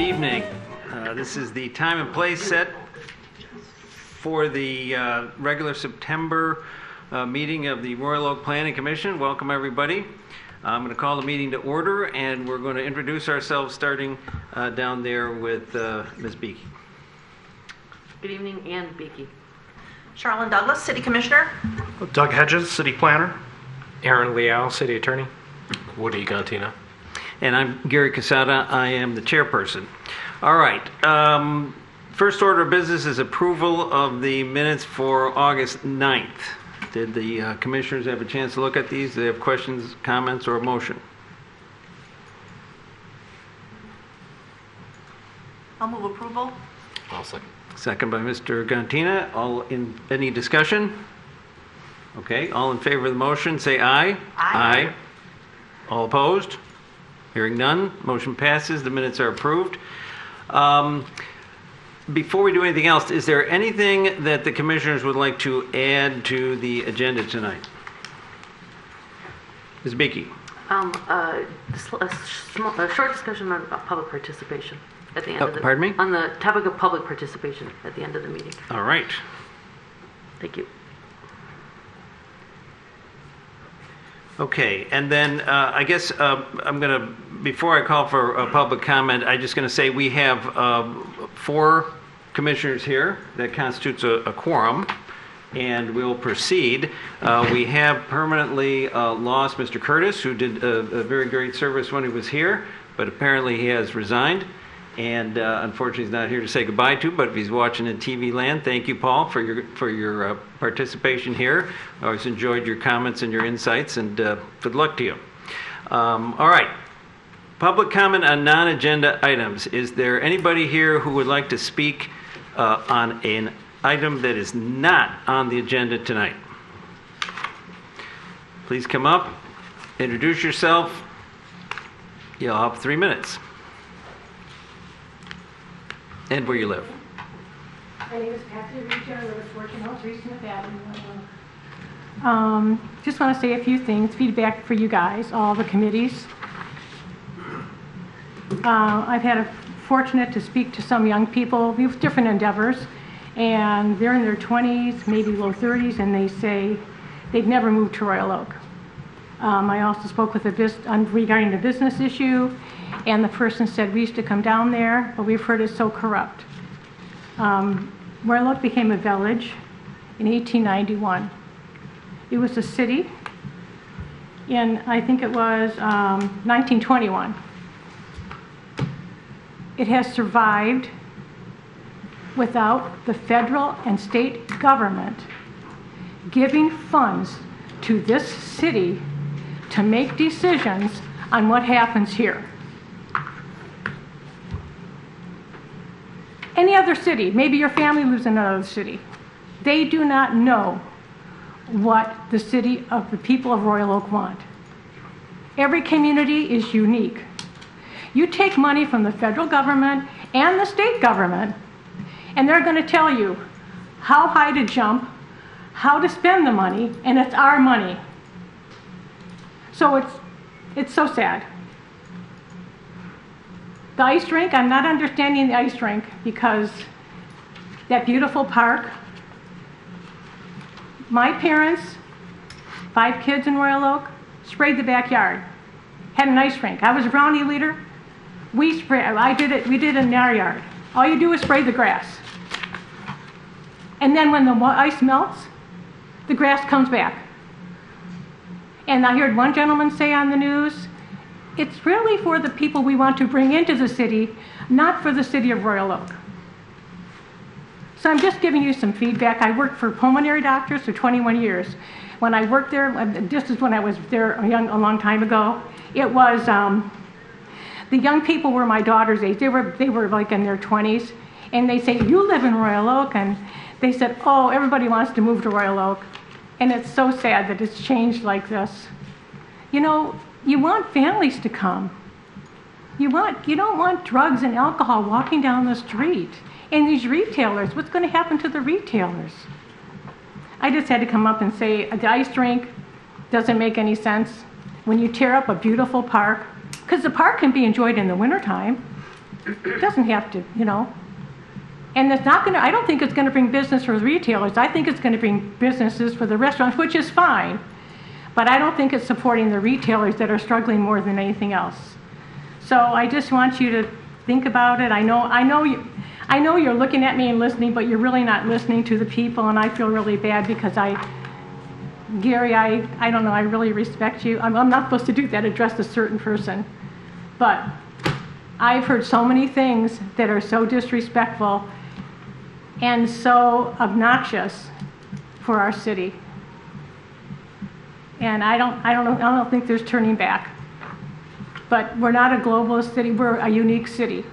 evening. This is the time and place set for the regular September meeting of the Royal Oak Planning Commission. Welcome, everybody. I'm going to call the meeting to order, and we're going to introduce ourselves, starting down there with Ms. Beakey. Good evening, Ann Beakey. Charlene Douglas, City Commissioner. Doug Hedges, City Planner. Aaron Liao, City Attorney. Woody Gontina. And I'm Gary Casada. I am the chairperson. All right. First order of business is approval of the minutes for August 9th. Did the commissioners have a chance to look at these? Do they have questions, comments, or a motion? I'll move approval. I'll second. Second by Mr. Gontina. Any discussion? Okay. All in favor of the motion, say aye. Aye. All opposed? Hearing none, motion passes. The minutes are approved. Before we do anything else, is there anything that the commissioners would like to add to the agenda tonight? Ms. Beakey. A short discussion on public participation at the end of the... Pardon me? On the topic of public participation at the end of the meeting. All right. Thank you. Okay, and then I guess I'm going to, before I call for a public comment, I'm just going to say we have 4 commissioners here. That constitutes a quorum, and we'll proceed. We have permanently lost Mr. Curtis, who did a very great service when he was here, but apparently he has resigned, and unfortunately he's not here to say goodbye to, but if he's watching in TV land, thank you, Paul, for your participation here. I always enjoyed your comments and your insights, and good luck to you. All right. Public comment on non-agenda items. Is there anybody here who would like to speak on an item that is not on the agenda tonight? Please come up, introduce yourself. You'll have 3 minutes. And where you live. My name is Patsy Regia. I live at 14 House, Smith Avenue. Just want to say a few things, feedback for you guys, all the committees. I've had a fortunate to speak to some young people with different endeavors, and they're in their 20s, maybe low 30s, and they say they've never moved to Royal Oak. I also spoke with regarding the business issue, and the person said we used to come down there, but we've heard it's so corrupt. Royal Oak became a village in 1891. It was a city in, I think it was 1921. It has survived without the federal and state government giving funds to this city to make decisions on what happens here. Any other city, maybe your family lives in another city, they do not know what the city of the people of Royal Oak want. Every community is unique. You take money from the federal government and the state government, and they're going to tell you how high to jump, how to spend the money, and it's our money. So it's so sad. The ice rink, I'm not understanding the ice rink, because that beautiful park, my parents, 5 kids in Royal Oak, sprayed the backyard, had an ice rink. I was a brownie leader. We did it in our yard. All you do is spray the grass. And then when the ice melts, the grass comes back. And I heard one gentleman say on the news, it's really for the people we want to bring into the city, not for the city of Royal Oak. So I'm just giving you some feedback. I worked for pulmonary doctors for 21 years. When I worked there, this is when I was there a long time ago, it was, the young people were my daughter's age. They were like in their 20s. And they say, you live in Royal Oak? And they said, oh, everybody wants to move to Royal Oak. And it's so sad that it's changed like this. You know, you want families to come. You don't want drugs and alcohol walking down the street. And these retailers, what's going to happen to the retailers? I just had to come up and say, the ice rink doesn't make any sense when you tear up a beautiful park, because the park can be enjoyed in the wintertime. It doesn't have to, you know. And it's not going to, I don't think it's going to bring business for the retailers. I think it's going to bring businesses for the restaurants, which is fine. But I don't think it's supporting the retailers that are struggling more than anything else. So I just want you to think about it. I know you're looking at me and listening, but you're really not listening to the people, and I feel really bad because Gary, I don't know, I really respect you. I'm not supposed to do that, address a certain person. But I've heard so many things that are so disrespectful and so obnoxious for our city. And I don't think there's turning back. But we're not a globalist city, we're a unique city.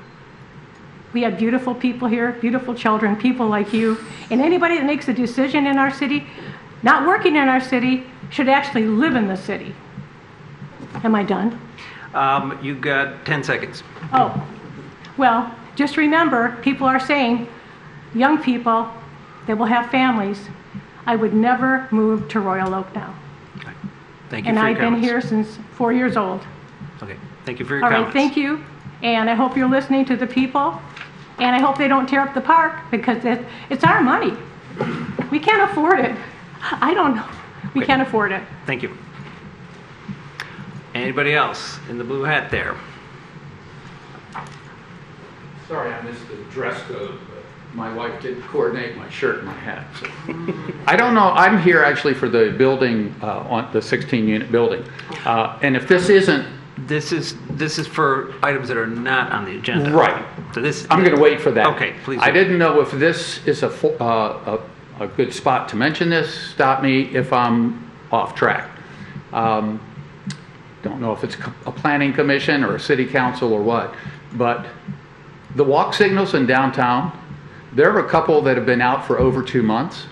We have beautiful people here, beautiful children, people like you. And anybody that makes a decision in our city, not working in our city, should actually live in the city. Am I done? You got 10 seconds. Oh, well, just remember, people are saying, young people that will have families, I would never move to Royal Oak now. Okay. Thank you And for your I've been comments. here since 4 years old. Okay. Thank you for your All comments. right, thank you. And I hope you're listening to the people. And I hope they don't tear up the park because it's our money. We can't afford it. I don't know. We can't afford it. Thank you. Anybody else in the blue hat there? Sorry, I missed the dress code, but my wife did coordinate my shirt and my hat. So. I don't know. I'm here actually for the building, on the 16-unit building. And if this isn't This is for items that are not on the agenda. right, So this. I'm going to wait for that. Okay, please. I didn't know if this is a good spot to mention this. Stop me if I'm off track. Don't know if it's a planning commission or a city council or what, but the walk signals in downtown, there are a couple that have been out for over 2 months,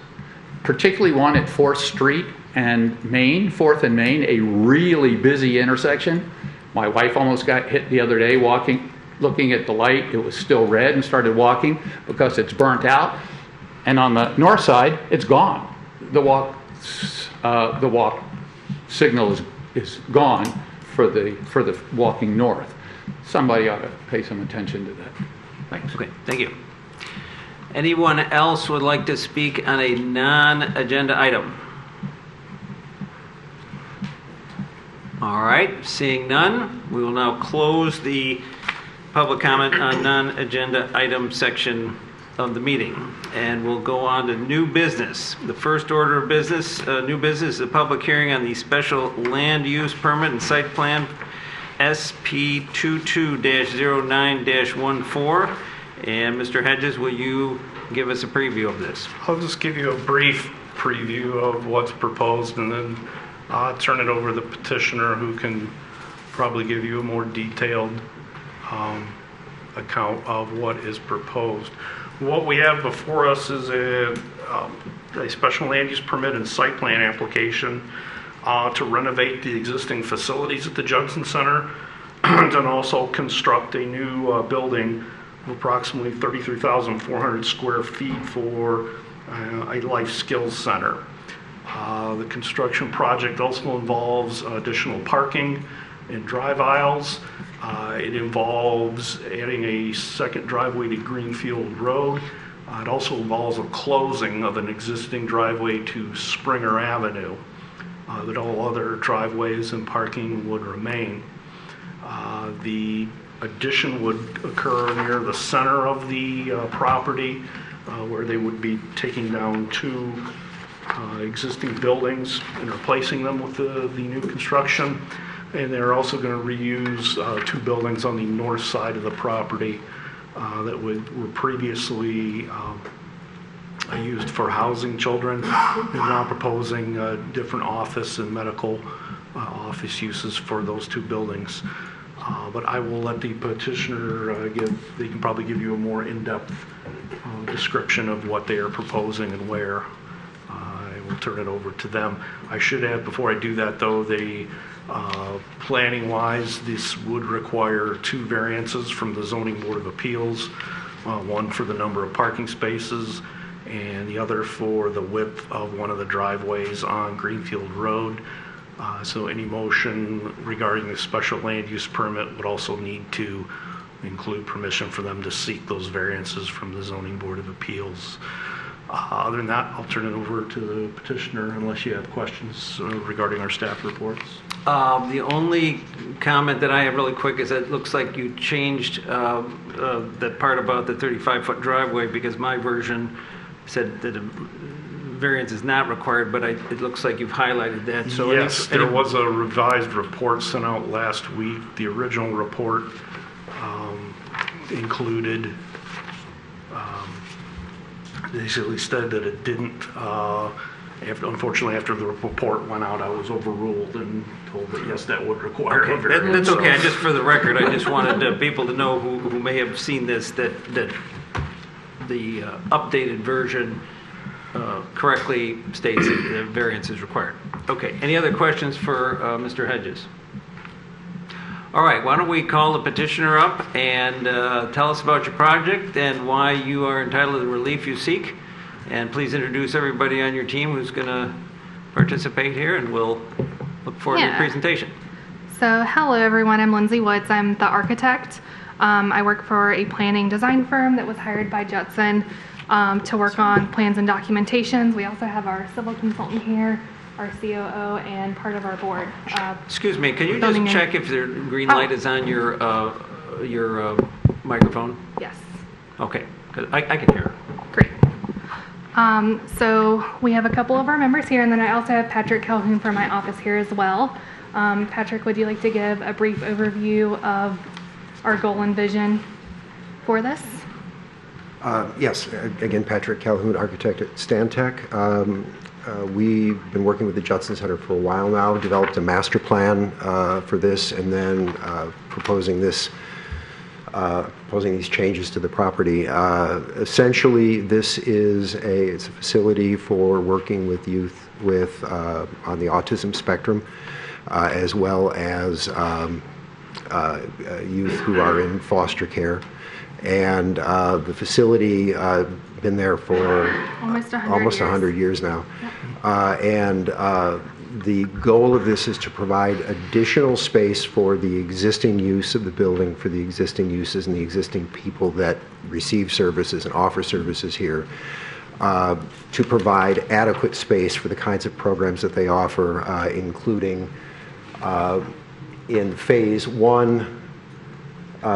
particularly one at 4th Street and Main, 4th and Main, a really busy intersection. My wife almost got hit the other day walking, looking at the light. It was still red and started walking because it's burnt out. And on the north side, it's gone. The walk signal is gone for the walking north. Somebody ought to pay some attention to that. Thanks. Okay, thank you. Anyone else would like to speak on a non-agenda item? All right, seeing none, we will now close the public comment on non-agenda item section of the meeting. And we'll go on to new business. The first order of business, new business, is a public hearing on the special land use permit and site plan SP 22-09-14. And Mr. Hedges, will you give us a preview of this? I'll just give you a brief preview of what's proposed and then turn it over to the petitioner who can probably give you a more detailed account of what is proposed. What we have before us is a special land use permit and site plan application to renovate the existing facilities at the Judson Center and then also construct a new building of approximately 33,400 square feet for a life skills center. The construction project also involves additional parking and drive aisles. It involves adding a second driveway to Greenfield Road. It also involves a closing of an existing driveway to Springer Avenue. That all other driveways and parking would remain. The addition would occur near the center of the property where they would be taking down two existing buildings and replacing them with the new construction. And they're also going to reuse two buildings on the north side of the property that were previously used for housing children. They're now proposing different office and medical office uses for those two buildings. But I will let the petitioner they can probably give you a more in-depth description of what they are proposing and where. I will turn it over to them. I should add, before I do that though, planning-wise, this would require two variances from the Zoning Board of Appeals, one for the number of parking spaces and the other for the width of one of the driveways on Greenfield Road. So any motion regarding the special land use permit would also need to include permission for them to seek those variances from the Zoning Board of Appeals. Other than that, I'll turn it over to the petitioner unless you have questions regarding our staff reports. The only comment that I have really quick is that it looks like you changed that part about the 35-foot driveway, because my version said that a variance is not required, but it looks like you've highlighted that. So yes, there was a revised report sent out last week. The original report included, basically said that it didn't, unfortunately after the report went out, I was overruled and told that yes, that would require a variance. That's okay. Just for the record, I just wanted people to know who may have seen this, that the updated version correctly states that the variance is required. Okay, any other questions for Mr. Hedges? All right, why don't we call the petitioner up and tell us about your project and why you are entitled to the relief you seek. And please introduce everybody on your team who's going to participate here, and we'll look forward to the presentation. So hello everyone, I'm Lindsay Woods. I'm the architect. I work for a planning design firm that was hired by Judson to work on plans and documentations. We also have our civil consultant here, our COO, and part of our board. Excuse me, can you just check if the green light is on your microphone? Yes. Okay, 'cause I can hear. Great. So we have a couple of our members here, and then I also have Patrick Calhoun from my office here as well. Patrick, would you like to give a brief overview of our goal and vision for this? Yes, again, Patrick Calhoun, architect at Stantec. We've been working with the Judson Center for a while now, developed a master plan for this, and then proposing these changes to the property. Essentially, this is it's a facility for working with youth on the autism spectrum, as well as youth who are in foster care. And the facility been there for almost 100 years now. Yep. The goal of this is to provide additional space for the existing use of the building, for the existing uses and the existing people that receive services and offer services here, to provide adequate space for the kinds of programs that they offer, including in phase one,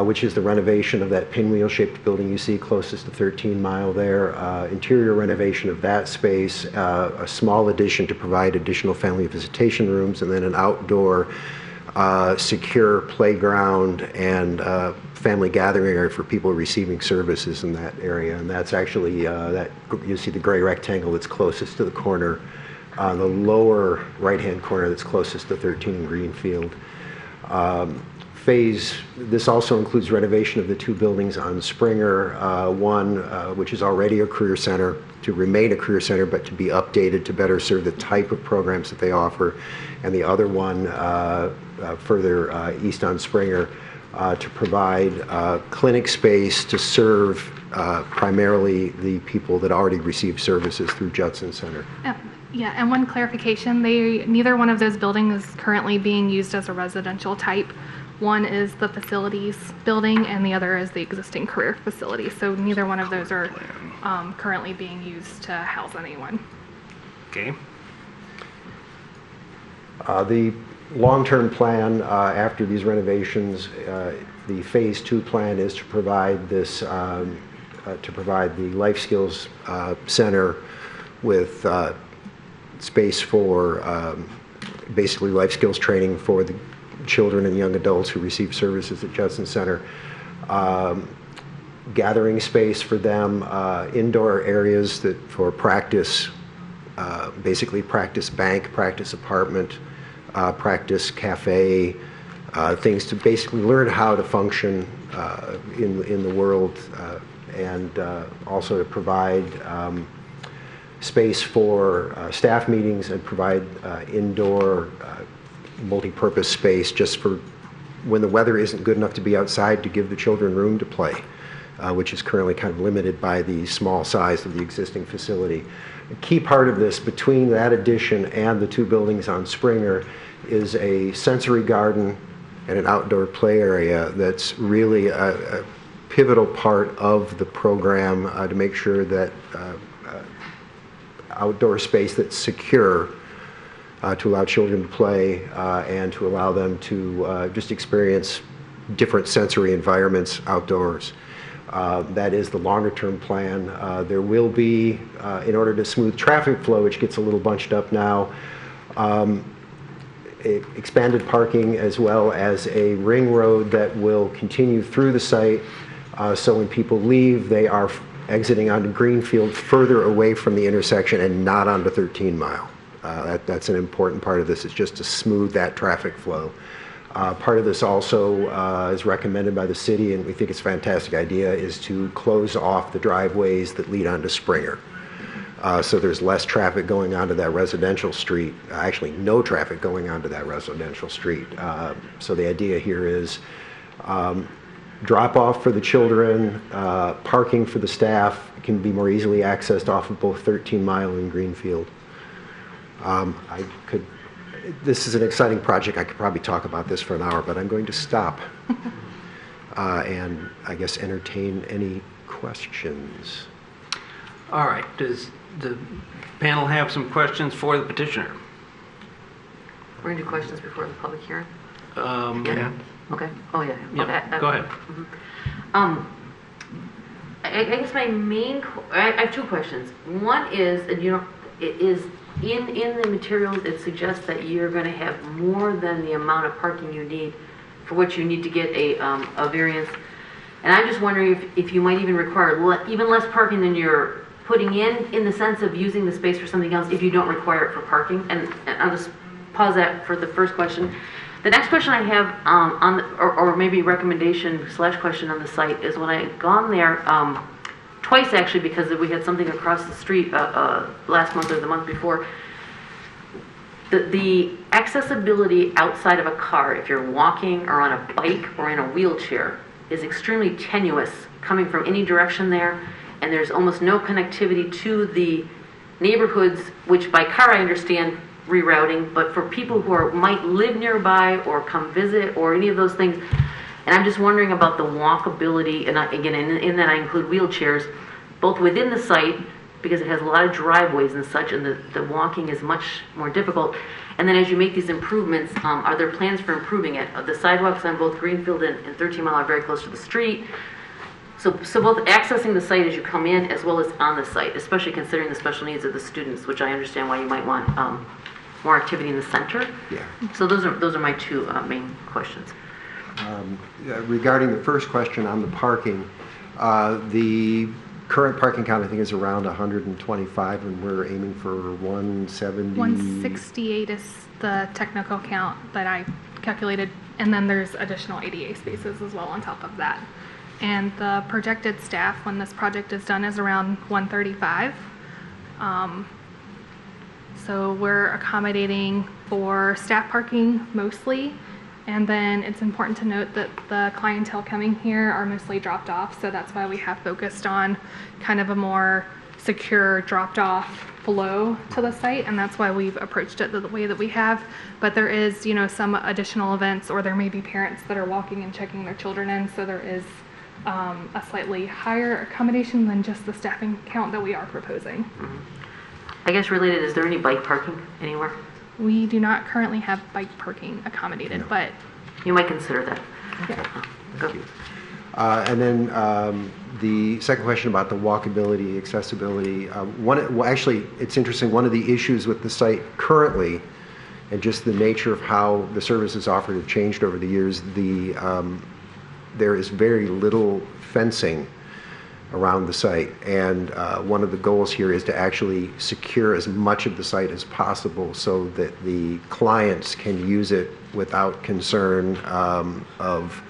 which is the renovation of that pinwheel-shaped building you see closest to 13 Mile there, interior renovation of that space, a small addition to provide additional family visitation rooms, and then an outdoor secure playground and family gathering area for people receiving services in that area. And that's actually, you see the gray rectangle that's closest to the corner, the lower right-hand corner that's closest to 13 Greenfield. This also includes renovation of the two buildings on Springer, one which is already a career center, to remain a career center, but to be updated to better serve the type of programs that they offer, and the other one further east on Springer to provide clinic space to serve primarily the people that already receive services through Judson Center. Yeah, and one clarification, neither one of those buildings is currently being used as a residential type. One is the facilities building, and the other is the existing career facility. So neither one of those are currently being used to house anyone. Okay. The long-term plan after these renovations, the phase two plan is to provide this, to provide the Life Skills Center with space for basically life skills training for the children and young adults who receive services at Judson Center, gathering space for them, indoor areas for practice, basically practice bank, practice apartment, practice cafe, things to basically learn how to function in the world, and also to provide space for staff meetings and provide indoor multi-purpose space just for when the weather isn't good enough to be outside, to give the children room to play, which is currently kind of limited by the small size of the existing facility. A key part of this, between that addition and the two buildings on Springer, is a sensory garden and an outdoor play area that's really a pivotal part of the program to make sure that outdoor space that's secure to allow children to play and to allow them to just experience different sensory environments outdoors. That is the longer term plan. There will be, in order to smooth traffic flow, which gets a little bunched up now, expanded parking as well as a ring road that will continue through the site. So when people leave, they are exiting onto Greenfield further away from the intersection and not onto 13 Mile. That's an important part of this, is just to smooth that traffic flow. Part of this also is recommended by the city, and we think it's a fantastic idea, is to close off the driveways that lead onto Springer. So there's less traffic going onto that residential street, actually no traffic going onto that residential street. So the idea here is drop off for the children, parking for the staff can be more easily accessed off of both 13 Mile and Greenfield. This is an exciting project. I could probably talk about this for an hour, but I'm going to stop and I guess entertain any questions. All right, does the panel have some questions for the petitioner? We're going to do questions before the public hearing? Yeah. Okay. Oh, yeah. Yeah, Okay. go ahead. I guess my main, I have two questions. One is, and it is in the materials, it suggests that you're going to have more than the amount of parking you need for what you need to get a variance. And I'm just wondering if you might even require even less parking than you're putting in the sense of using the space for something else if you don't require it for parking. And I'll just pause that for the first question. The next question I have or maybe recommendation / question on the site is, when I had gone there twice actually, because we had something across the street last month or the month before, the accessibility outside of a car, if you're walking or on a bike or in a wheelchair, is extremely tenuous coming from any direction there, and there's almost no connectivity to the neighborhoods, which by car I understand rerouting, but for people who might live nearby or come visit or any of those things. And I'm just wondering about the walkability, and again, in that I include wheelchairs, both within the site, because it has a lot of driveways and such, and the walking is much more difficult. And then as you make these improvements, are there plans for improving it? The sidewalks on both Greenfield and 13 Mile are very close to the street. So both accessing the site as you come in as well as on the site, especially considering the special needs of the students, which I understand why you might want more activity in the center. Yeah. So those are my two main questions. Regarding the first question on the parking, the current parking count I think is around 125, and we're aiming for 170. 168 is the technical count that I calculated, and then there's additional ADA spaces as well on top of that. And the projected staff when this project is done is around 135. So we're accommodating for staff parking mostly, and then it's important to note that the clientele coming here are mostly dropped off, so that's why we have focused on kind of a more secure dropped off flow to the site, and that's why we've approached it the way that we have. But there is, some additional events, or there may be parents that are walking and checking their children in, so there is a slightly higher accommodation than just the staffing count that we are proposing. Mm-hmm. I guess related, is there any bike parking anywhere? We do not currently have bike parking accommodated, but you might consider that. Yeah. Thank you. And then the second question about the walkability, accessibility. Actually, it's interesting. One of the issues with the site currently, and just the nature of how the services offered have changed over the years, there is very little fencing around the site, and one of the goals here is to actually secure as much of the site as possible so that the clients can use it without concern of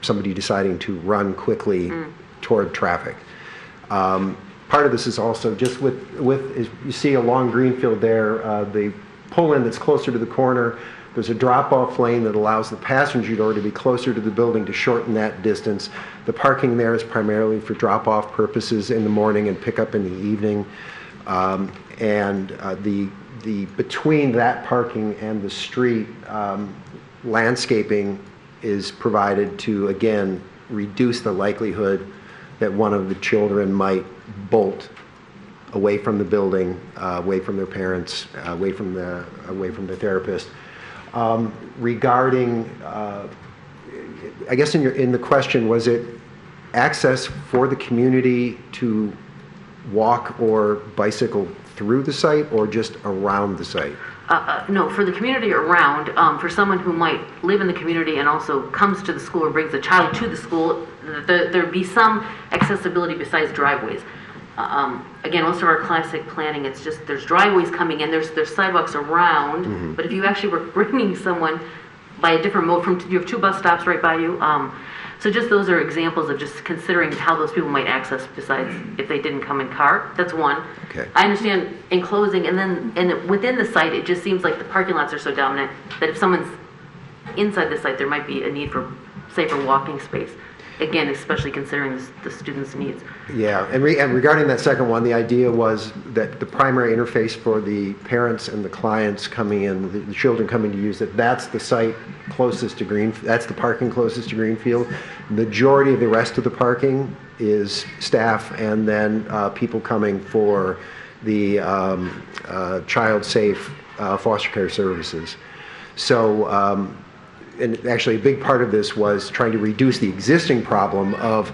somebody deciding to run quickly toward traffic. Part of this is also just with as you see along Greenfield there, the pull-in that's closer to the corner. There's a drop-off lane that allows the passenger door to be closer to the building to shorten that distance. The parking there is primarily for drop-off purposes in the morning and pickup in the evening. And the between that parking and the street, landscaping is provided to, again, reduce the likelihood that one of the children might bolt away from the building, away from their parents, away from the therapist. Regarding, I guess in the question, was it access for the community to walk or bicycle through the site or just around the site? No, for the community around, for someone who might live in the community and also comes to the school or brings a child to the school, there'd be some accessibility besides driveways. Again, most of our classic planning, it's just there's driveways coming in, there's sidewalks around, but if you actually were bringing someone by a different mode, you have 2 bus stops right by you. So just those are examples of just considering how those people might access besides if they didn't come in car. That's one. Okay. I understand enclosing, and within the site, it just seems like the parking lots are so dominant that if someone's inside the site, there might be a need for safer walking space. Again, especially considering the students' needs. Yeah, and regarding that second one, the idea was that the primary interface for the parents and the clients coming in, the children coming to use it, that's the site closest to that's the parking closest to Greenfield. Majority of the rest of the parking is staff and then people coming for the child-safe foster care services. So, and actually a big part of this was trying to reduce the existing problem of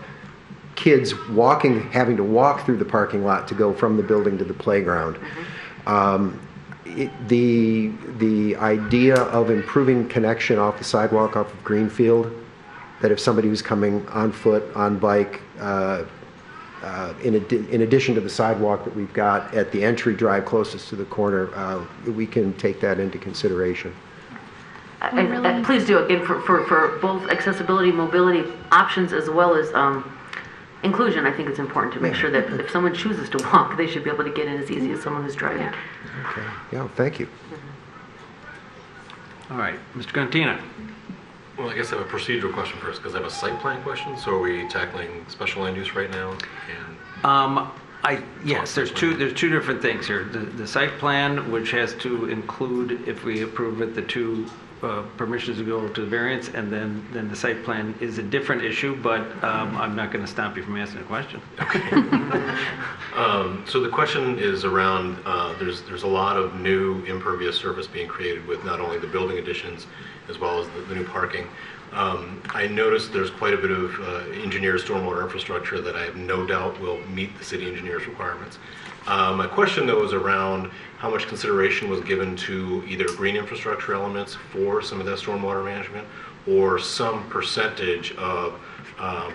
kids having to walk through the parking lot to go from the building to the playground. The idea of improving connection off the sidewalk off of Greenfield, that if somebody was coming on foot, on bike, in addition to the sidewalk that we've got at the entry drive closest to the corner, we can take that into consideration. Please do, again, for both accessibility, mobility options, as well as inclusion. I think it's important to make sure that if someone chooses to walk, they should be able to get in as easy as someone who's driving. Okay, yeah, thank you. All right, Mr. Cantina. Well, I guess I have a procedural question first, because I have a site plan question. So are we tackling special land use right now? Yes, there's two different things here. The site plan, which has to include, if we approve it, the 2 permissions to go to the variance, and then the site plan is a different issue, but I'm not going to stop you from asking a question. Okay. So the question is around, there's a lot of new impervious surface being created with not only the building additions as well as the new parking. I noticed there's quite a bit of engineered stormwater infrastructure that I have no doubt will meet the city engineer's requirements. My question, though, is around how much consideration was given to either green infrastructure elements for some of that stormwater management or some percentage of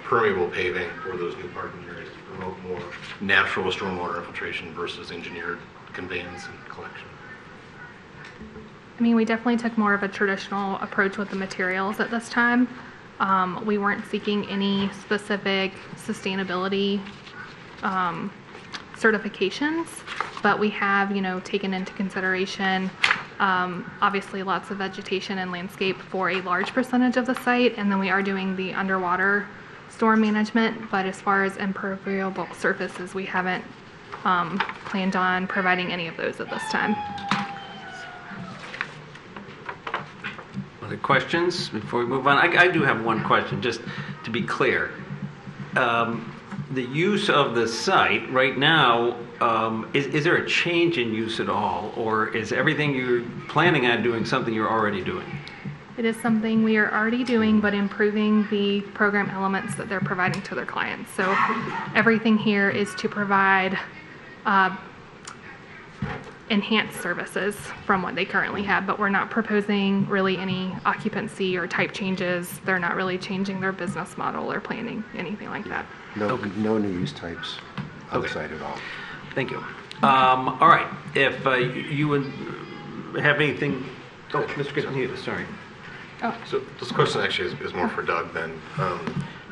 permeable paving for those new parking areas to promote more natural stormwater infiltration versus engineered conveyance and collection. I mean, we definitely took more of a traditional approach with the materials at this time. We weren't seeking any specific sustainability certifications, but we have, taken into consideration, obviously lots of vegetation and landscape for a large percentage of the site, and then we are doing the underwater storm management, but as far as impermeable surfaces, we haven't planned on providing any of those at this time. Other questions before we move on? I do have one question, just to be clear. The use of the site right now, is there a change in use at all, or is everything you're planning on doing something you're already doing? It is something we are already doing, but improving the program elements that they're providing to their clients. So everything here is to provide enhanced services from what they currently have, but we're not proposing really any occupancy or type changes. They're not really changing their business model or planning anything like that. No new use types outside at all. Thank you. All right, if you would have anything, Mr. Cantina, sorry. So this question actually is more for Doug then.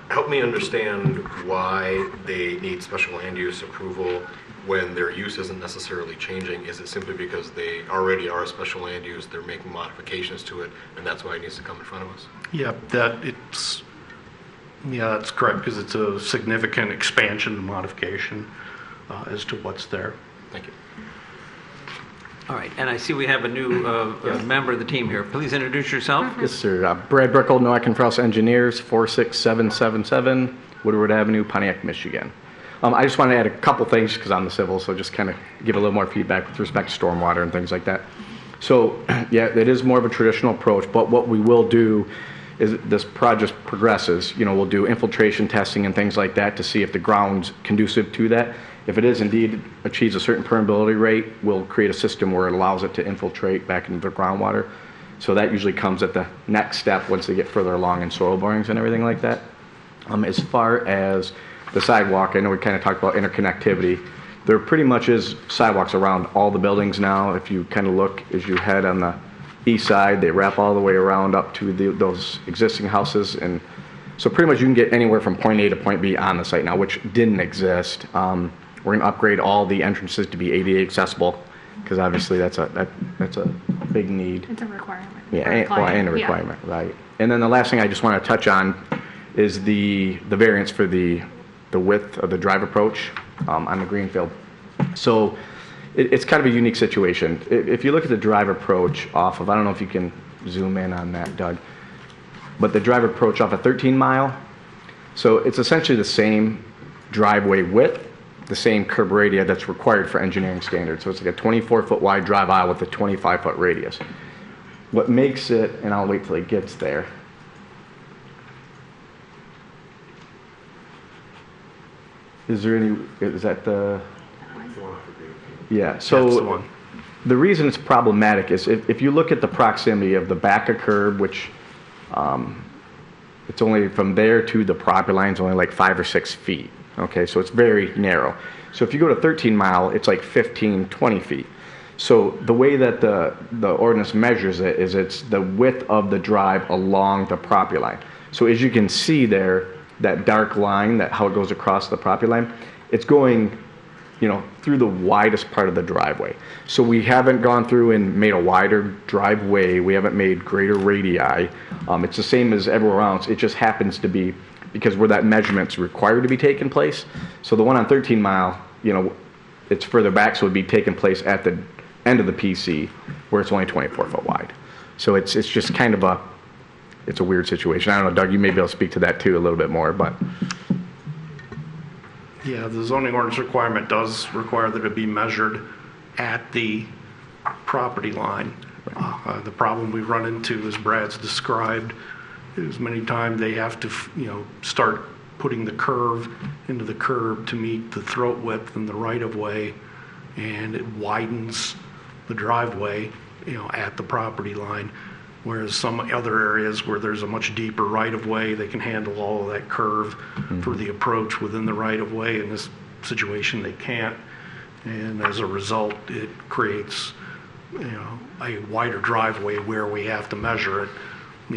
Help me understand why they need special land use approval when their use isn't necessarily changing. Is it simply because they already are a special land use, they're making modifications to it, and that's why it needs to come in front of us? Yeah, that's correct, because it's a significant expansion and modification as to what's there. Thank you. All right, and I see we have a new member of the team here. Please introduce yourself. Yes, sir. Brad Brickle, Noack and Frost Engineers, 46777 Woodward Avenue, Pontiac, Michigan. I just want to add a couple things because I'm the civil, so just kind of give a little more feedback with respect to stormwater and things like that. So, yeah, it is more of a traditional approach, but what we will do is this project progresses, we'll do infiltration testing and things like that to see if the ground's conducive to that. If it is indeed achieves a certain permeability rate, we'll create a system where it allows it to infiltrate back into the groundwater. So that usually comes at the next step once they get further along in soil borings and everything like that. As far as the sidewalk, I know we kind of talked about interconnectivity. There pretty much is sidewalks around all the buildings now. If you kind of look as you head on the east side, they wrap all the way around up to those existing houses. And so pretty much you can get anywhere from point A to point B on the site now, which didn't exist. We're going to upgrade all the entrances to be ADA accessible because obviously that's a big need. It's a requirement. Yeah, and a requirement, right. And then the last thing I just want to touch on is the variance for the width of the drive approach on the greenfield. So it's kind of a unique situation. If you look at the drive approach off of, I don't know if you can zoom in on that, Doug, but the drive approach off of 13 Mile, so it's essentially the same driveway width, the same curb radius that's required for engineering standards. So it's like a 24-foot wide drive aisle with a 25-foot radius. What makes it, and I'll wait till it gets there, is that the, yeah, so That's the one. the reason it's problematic is if you look at the proximity of the back of curb, which it's only from there to the property line is only like 5 or 6 feet. Okay, so it's very narrow. So if you go to 13 Mile, it's like 15, 20 feet. So the way that the ordinance measures it is it's the width of the drive along the property line. So as you can see there, that dark line, that how it goes across the property line, it's going, through the widest part of the driveway. So we haven't gone through and made a wider driveway. We haven't made greater radii. It's the same as everywhere else. It just happens to be because where that measurement's required to be taking place. So the one on 13 Mile, it's further back, so it'd be taking place at the end of the PC where it's only 24 foot wide. So it's just kind of it's a weird situation. I don't know, Doug, you may be able to speak to that too a little bit more, but. Yeah, the zoning ordinance requirement does require that it be measured at the property line. The problem we run into, as Brad's described, is many times they have to, start putting the curve into the curb to meet the throat width and the right-of-way, and it widens the driveway, at the property line. Whereas some other areas where there's a much deeper right-of-way, they can handle all of that curve for the approach within the right-of-way. In this situation, they can't. And as a result, it creates, a wider driveway where we have to measure it.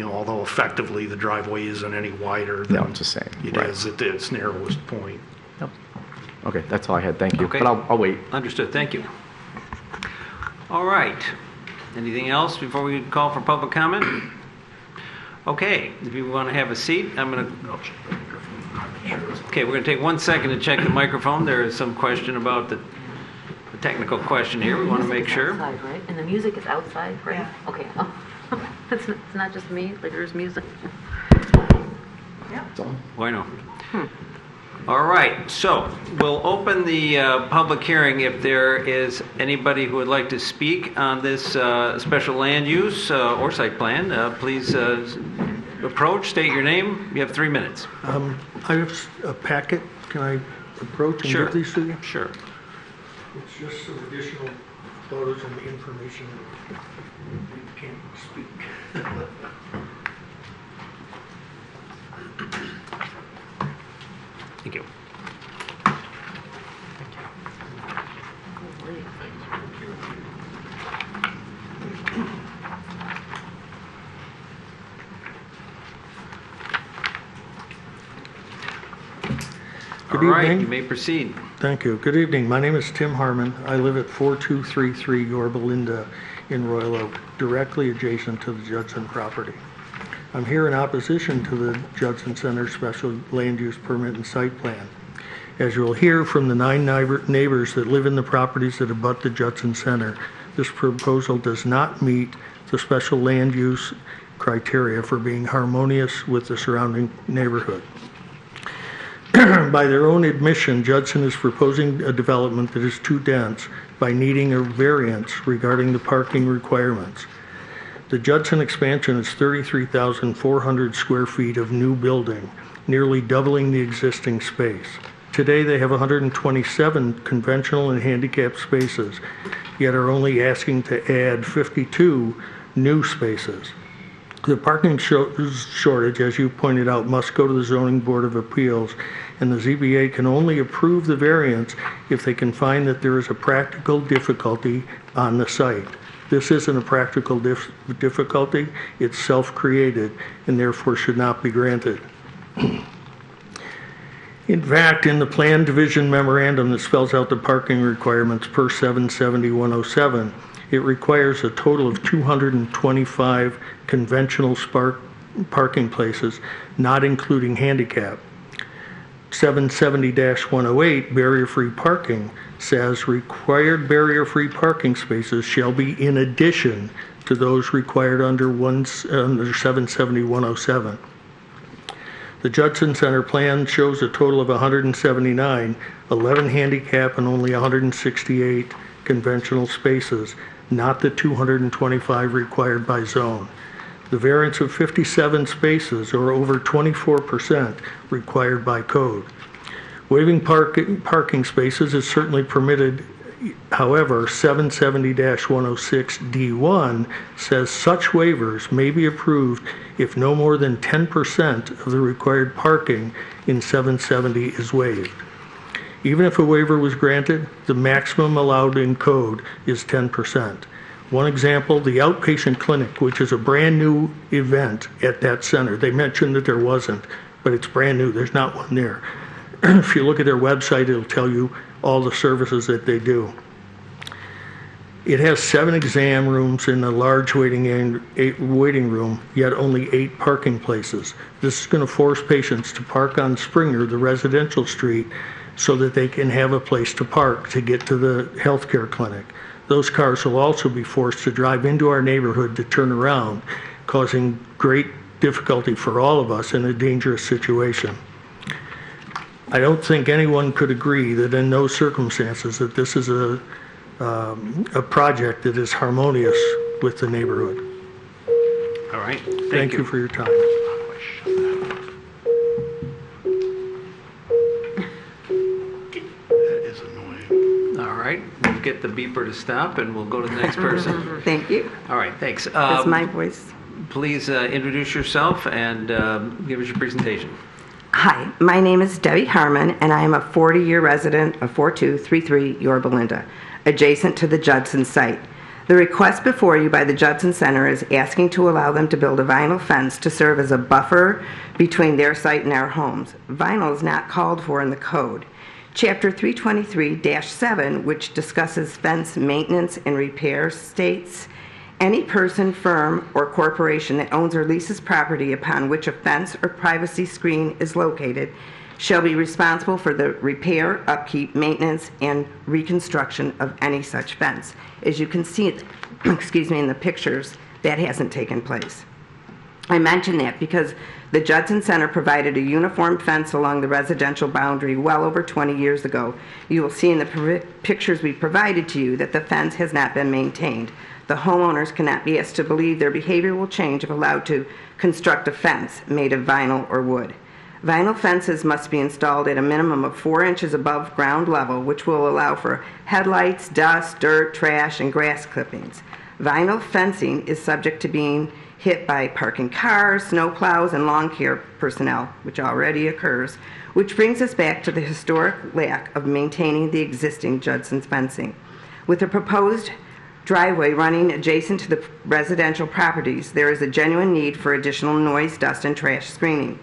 Although effectively the driveway isn't any wider than it's the same. It is at its narrowest point. Yep. Okay, that's all I had. Thank you. Okay. But I'll wait. Understood. Thank you. All right. Anything else before we call for public comment? Okay, if you want to have a seat, I'm going to... Okay, we're going to take 1 second to check the microphone. There is some question about the technical question here. We want to make sure. Outside, right? And the music is outside, right? Yeah. Okay. It's not just me, like there's music. Bueno. All right, so we'll open the public hearing. If there is anybody who would like to speak on this special land use or site plan, please approach, state your name. You have 3 minutes. I have a packet. Can I approach and Sure. give these to you? Sure. It's just some additional photos and information that you can't speak. Thank you. Good All right, evening. you may proceed. Thank you. Good evening. My name is Tim Harmon. I live at 4233 Yorba Linda in Royal Oak, directly adjacent to the Judson property. I'm here in opposition to the Judson Center Special Land Use Permit and Site Plan. As you'll hear from the 9 neighbors that live in the properties that abut the Judson Center, This proposal does not meet the special land use criteria for being harmonious with the surrounding neighborhood. By their own admission, Judson is proposing a development that is too dense by needing a variance regarding the parking requirements. The Judson expansion is 33,400 square feet of new building, nearly doubling the existing space. Today, they have 127 conventional and handicapped spaces, yet are only asking to add 52 new spaces. The parking shortage, as you pointed out, must go to the Zoning Board of Appeals, and the ZBA can only approve the variance if they can find that there is a practical difficulty on the site. This isn't a practical difficulty, it's self-created, and therefore should not be granted. In fact, in the Plan Division Memorandum that spells out the parking requirements per 770-107, it requires a total of 225 conventional parking places, not including handicap. 770-108, barrier-free parking, says required barrier-free parking spaces shall be in addition to those required under 770-107. The Judson Center plan shows a total of 179, 11 handicap and only 168 conventional spaces, not the 225 required by zone. The variance of 57 spaces, or over 24%, required by code. Waiving parking spaces is certainly permitted. However, 770-106D1 says such waivers may be approved if no more than 10% of the required parking in 770 is waived. Even if a waiver was granted, the maximum allowed in code is 10%. One example, the outpatient clinic, which is a brand new event at that center. They mentioned that there wasn't, but it's brand new. There's not one there. If you look at their website, it'll tell you all the services that they do. It has 7 exam rooms in a large waiting room, yet only 8 parking places. This is going to force patients to park on Springer, the residential street, so that they can have a place to park to get to the healthcare clinic. Those cars will also be forced to drive into our neighborhood to turn around, causing great difficulty for all of us in a dangerous situation. I don't think anyone could agree that in those circumstances that this is a project that is harmonious with the neighborhood. All right. Thank you for your time. That is annoying. All right. We'll get the beeper to stop and we'll go to the next person. Thank you. All right. Thanks. That's my voice. Please introduce yourself and give us your presentation. Hi, my name is Debbie Harmon, and I am a 40-year resident of 4233 Yorba Linda, adjacent to the Judson site. The request before you by the Judson Center is asking to allow them to build a vinyl fence to serve as a buffer between their site and our homes. Vinyl is not called for in the code. Chapter 323-7, which discusses fence maintenance and repair, states, any person, firm, or corporation that owns or leases property upon which a fence or privacy screen is located shall be responsible for the repair, upkeep, maintenance, and reconstruction of any such fence. As you can see, in the pictures, that hasn't taken place. I mention that because the Judson Center provided a uniform fence along the residential boundary well over 20 years ago. You will see in the pictures we provided to you that the fence has not been maintained. The homeowners cannot be asked to believe their behavior will change if allowed to construct a fence made of vinyl or wood. Vinyl fences must be installed at a minimum of 4 inches above ground level, which will allow for headlights, dust, dirt, trash, and grass clippings. Vinyl fencing is subject to being hit by parking cars, snow plows, and lawn care personnel, which already occurs, which brings us back to the historic lack of maintaining the existing Judson's fencing. With the proposed driveway running adjacent to the residential properties, there is a genuine need for additional noise, dust, and trash screening.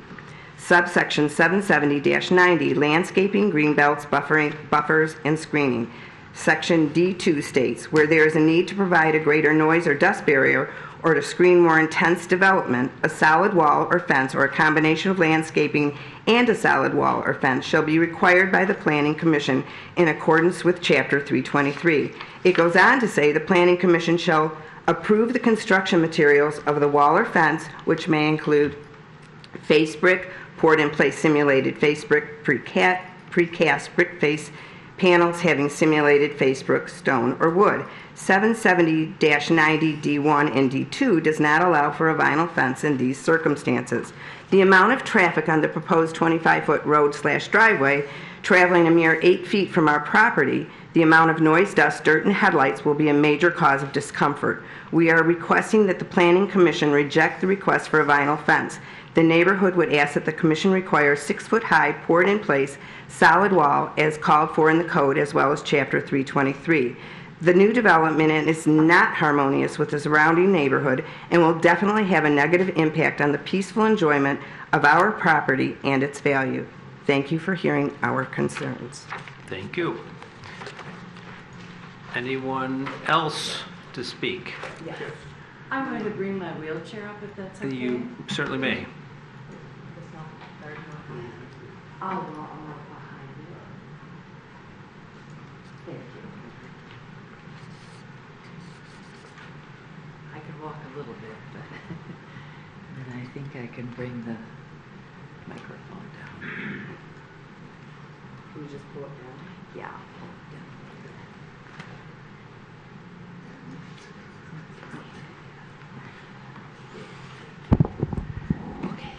Subsection 770-90, landscaping, green belts, buffers, and screening. Section D2 states, where there is a need to provide a greater noise or dust barrier or to screen more intense development, a solid wall or fence or a combination of landscaping and a solid wall or fence shall be required by the Planning Commission in accordance with Chapter 323. It goes on to say the Planning Commission shall approve the construction materials of the wall or fence, which may include face brick, poured-in-place simulated face brick, precast brick face panels having simulated face brick, stone, or wood. 770-90D1 and D2 does not allow for a vinyl fence in these circumstances. The amount of traffic on the proposed 25-foot road/driveway traveling a mere 8 feet from our property, the amount of noise, dust, dirt, and headlights will be a major cause of discomfort. We are requesting that the Planning Commission reject the request for a vinyl fence. The neighborhood would ask that the Commission require 6-foot-high, poured-in-place, solid wall as called for in the code as well as Chapter 323. The new development is not harmonious with the surrounding neighborhood and will definitely have a negative impact on the peaceful enjoyment of our property and its value. Thank you for hearing our concerns. Thank you. Anyone else to speak? Yes. I'm going to bring my wheelchair up if that's okay. You certainly may. I'll walk behind you. Thank you. I can walk a little bit, but then I think I can bring the microphone down. Can you just pull it down? Yeah, I'll pull it down. Okay.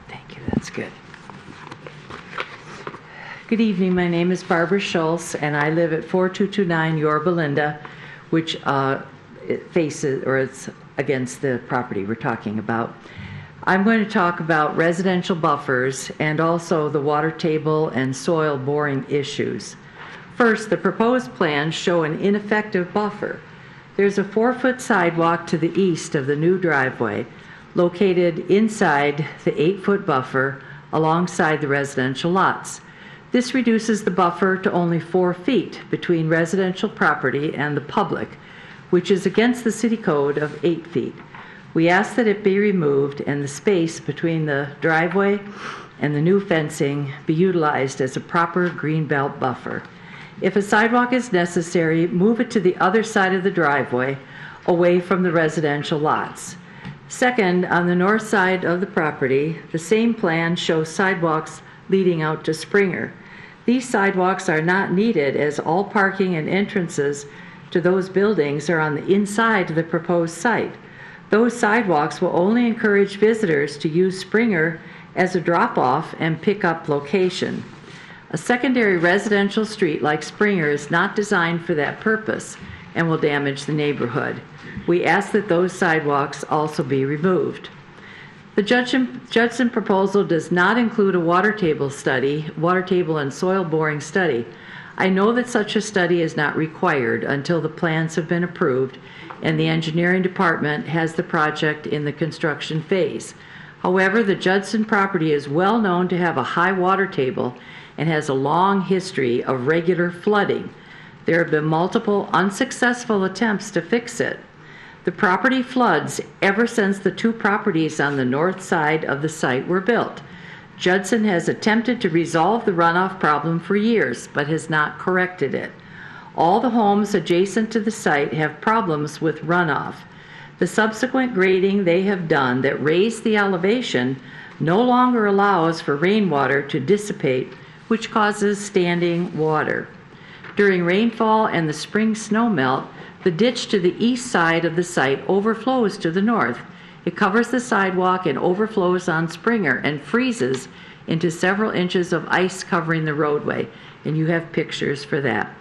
Thank you, that's good. Good evening, my name is Barbara Schultz, and I live at 4229 Yorba Linda, which it's against the property we're talking about. I'm going to talk about residential buffers and also the water table and soil boring issues. First, the proposed plans show an ineffective buffer. There's a 4-foot sidewalk to the east of the new driveway, located inside the 8-foot buffer alongside the residential lots. This reduces the buffer to only 4 feet between residential property and the public, which is against the city code of 8 feet. We ask that it be removed and the space between the driveway and the new fencing be utilized as a proper greenbelt buffer. If a sidewalk is necessary, move it to the other side of the driveway, away from the residential lots. Second, on the north side of the property, the same plan shows sidewalks leading out to Springer. These sidewalks are not needed as all parking and entrances to those buildings are on the inside of the proposed site. Those sidewalks will only encourage visitors to use Springer as a drop-off and pick-up location. A secondary residential street like Springer is not designed for that purpose and will damage the neighborhood. We ask that those sidewalks also be removed. The Judson proposal does not include a water table and soil boring study. I know that such a study is not required until the plans have been approved and the engineering department has the project in the construction phase. However, the Judson property is well known to have a high water table and has a long history of regular flooding. There have been multiple unsuccessful attempts to fix it. The property floods ever since the 2 properties on the north side of the site were built. Judson has attempted to resolve the runoff problem for years, but has not corrected it. All the homes adjacent to the site have problems with runoff. The subsequent grading they have done that raised the elevation no longer allows for rainwater to dissipate, which causes standing water. During rainfall and the spring snow melt, the ditch to the east side of the site overflows to the north. It covers the sidewalk and overflows on Springer and freezes into several inches of ice covering the roadway, and you have pictures for that.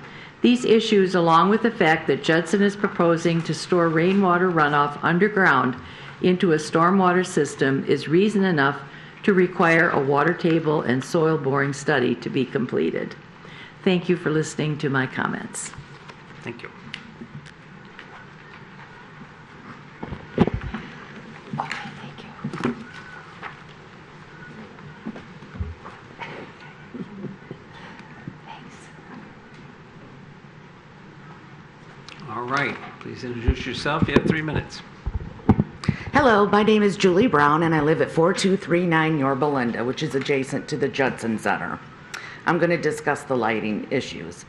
These issues, along with the fact that Judson is proposing to store rainwater runoff underground into a stormwater system, is reason enough to require a water table and soil boring study to be completed. Thank you for listening to my comments. Thank you. Okay, thank you. All right, please introduce yourself. You have 3 minutes. Hello, my name is Julie Brown, and I live at 4239 Yorba Linda, which is adjacent to the Judson Center. I'm going to discuss the lighting issues.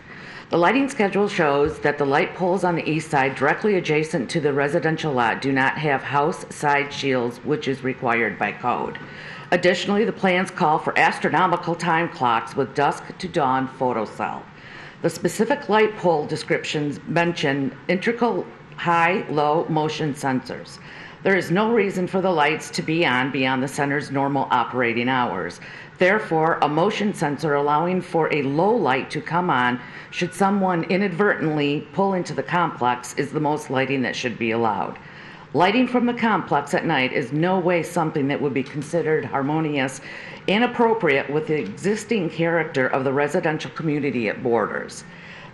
The lighting schedule shows that the light poles on the east side directly adjacent to the residential lot do not have house side shields, which is required by code. Additionally, the plans call for astronomical time clocks with dusk to dawn photocell. The specific light pole descriptions mention integral high-low motion sensors. There is no reason for the lights to be on beyond the center's normal operating hours. Therefore, a motion sensor allowing for a low light to come on should someone inadvertently pull into the complex is the most lighting that should be allowed. Lighting from the complex at night is no way something that would be considered harmonious and appropriate with the existing character of the residential community it borders.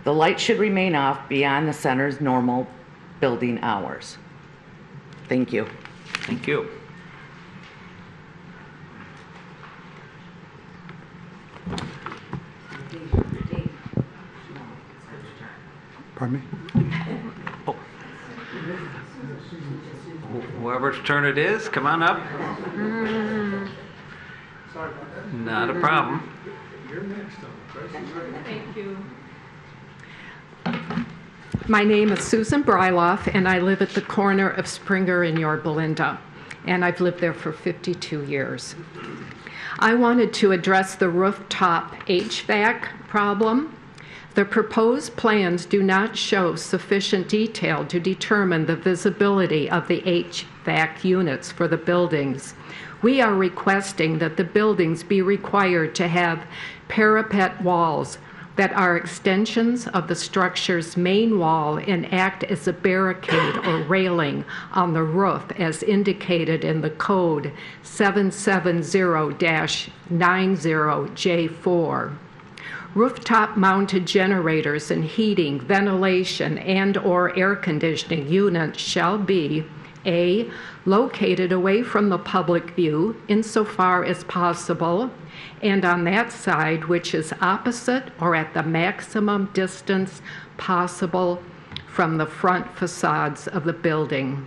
The light should remain off beyond the center's normal building hours. Thank you. Thank you. Pardon me? Whoever's turn it is, come on up. Not a problem. Thank you. My name is Susan Bryloff, and I live at the corner of Springer and Yorba Linda, and I've lived there for 52 years. I wanted to address the rooftop HVAC problem. The proposed plans do not show sufficient detail to determine the visibility of the HVAC units for the buildings. We are requesting that the buildings be required to have parapet walls that are extensions of the structure's main wall and act as a barricade or railing on the roof as indicated in the code 770-90J4. Rooftop mounted generators and heating, ventilation, and/or air conditioning units shall be A, located away from the public view insofar as possible, and on that side which is opposite or at the maximum distance possible from the front facades of the building.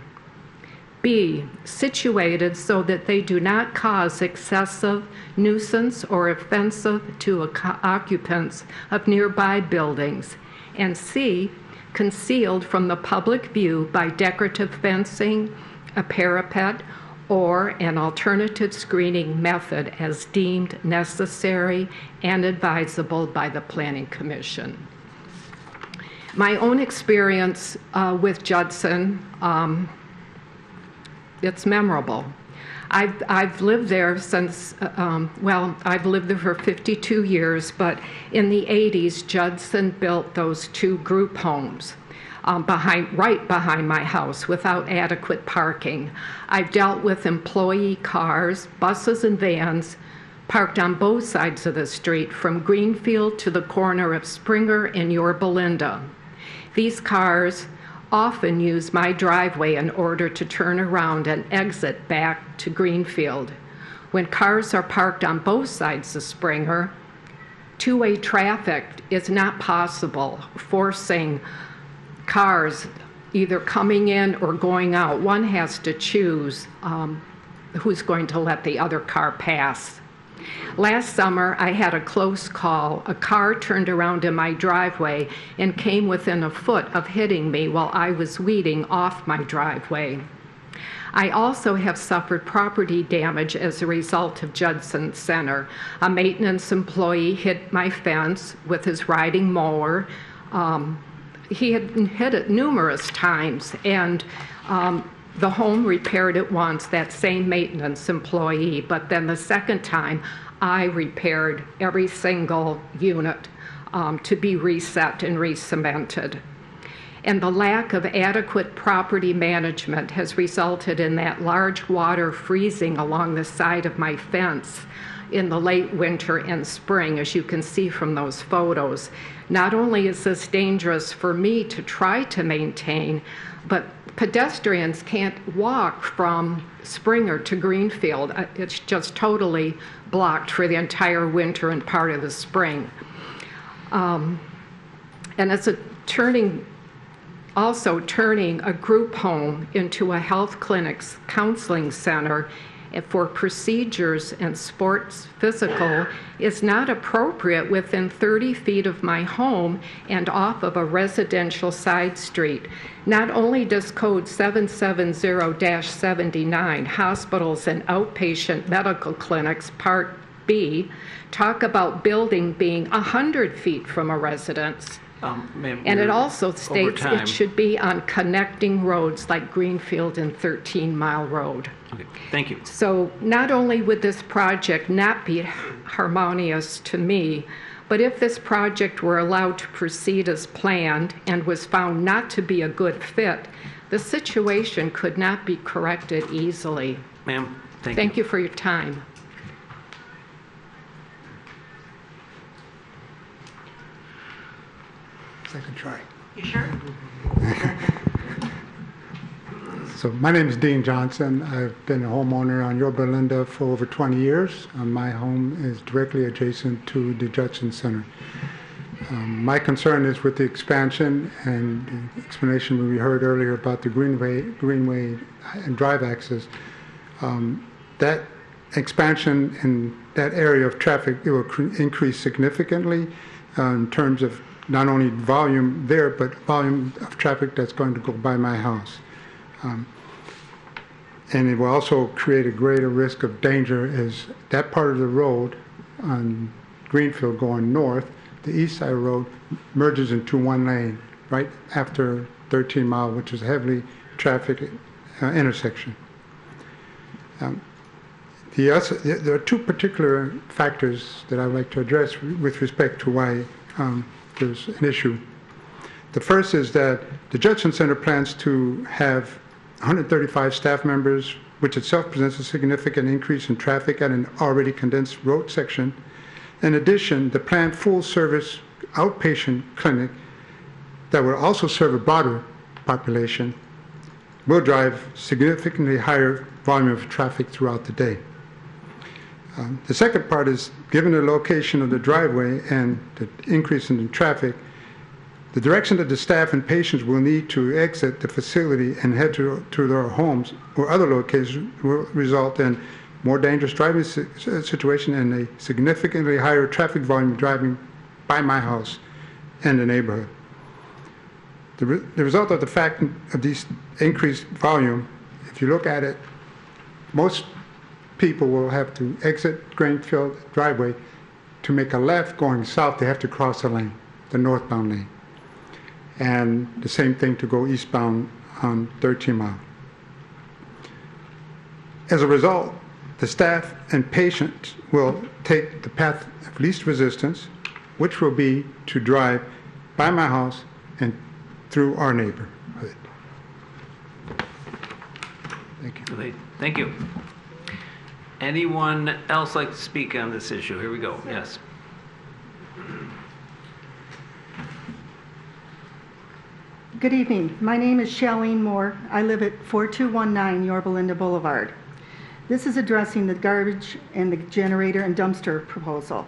B, situated so that they do not cause excessive nuisance or offensive to occupants of nearby buildings. And C, concealed from the public view by decorative fencing, a parapet, or an alternative screening method as deemed necessary and advisable by the Planning Commission. My own experience with Judson, it's memorable. I've lived there since, I've lived there for 52 years, but in the 80s, Judson built those 2 group homes right behind my house without adequate parking. I've dealt with employee cars, buses, and vans parked on both sides of the street from Greenfield to the corner of Springer and Yorba Linda. These cars often use my driveway in order to turn around and exit back to Greenfield. When cars are parked on both sides of Springer, two-way traffic is not possible, forcing cars either coming in or going out. One has to choose who's going to let the other car pass. Last summer, I had a close call. A car turned around in my driveway and came within a foot of hitting me while I was weeding off my driveway. I also have suffered property damage as a result of Judson Center. A maintenance employee hit my fence with his riding mower. He had hit it numerous times, and the home repaired it once, that same maintenance employee, but then the second time I repaired every single unit to be reset and re-cemented. And the lack of adequate property management has resulted in that large water freezing along the side of my fence in the late winter and spring, as you can see from those photos. Not only is this dangerous for me to try to maintain, but pedestrians can't walk from Springer to Greenfield. It's just totally blocked for the entire winter and part of the spring. And it's a turning Also, turning a group home into a health clinic's counseling center for procedures and sports physical is not appropriate within 30 feet of my home and off of a residential side street. Not only does Code 770-79, Hospitals and Outpatient Medical Clinics, Part B, talk about building being 100 feet from a residence. Ma'am, And it we're also over states time. it should be on connecting roads like Greenfield and 13 Mile Road. Okay, thank you. So not only would this project not be harmonious to me, but if this project were allowed to proceed as planned and was found not to be a good fit, the situation could not be corrected easily. Ma'am, thank you. Thank you for your time. Second try. You sure? So my name is Dean Johnson. I've been a homeowner on Yorba Linda for over 20 years. My home is directly adjacent to the Judson Center. My concern is with the expansion and the explanation we heard earlier about the Greenway and drive access. That expansion in that area of traffic, it will increase significantly in terms of not only volume there, but volume of traffic that's going to go by my house. And it will also create a greater risk of danger as that part of the road on Greenfield going north, the east side road merges into one lane right after 13 Mile, which is a heavily trafficked intersection. There are two particular factors that I'd like to address with respect to why there's an issue. The first is that the Judson Center plans to have 135 staff members, which itself presents a significant increase in traffic at an already condensed road section. In addition, the planned full-service outpatient clinic that will also serve a broader population will drive significantly higher volume of traffic throughout the day. The second part is, given the location of the driveway and the increase in the traffic, the direction that the staff and patients will need to exit the facility and head to their homes or other locations will result in more dangerous driving situation and a significantly higher traffic volume driving by my house and the neighborhood. The result of the fact of these increased volume, if you look at it, most people will have to exit Greenfield driveway. To make a left going south, they have to cross a lane, the northbound lane. And the same thing to go eastbound on 13 Mile. As a result, the staff and patients will take the path of least resistance, which will be to drive by my house and through our neighborhood. Thank you. Okay, thank you. Anyone else like to speak on this issue? Here we go. Yes. Good evening. My name is Shalene Moore. I live at 4219 Yorba Linda Boulevard. This is addressing the garbage and the generator and dumpster proposal.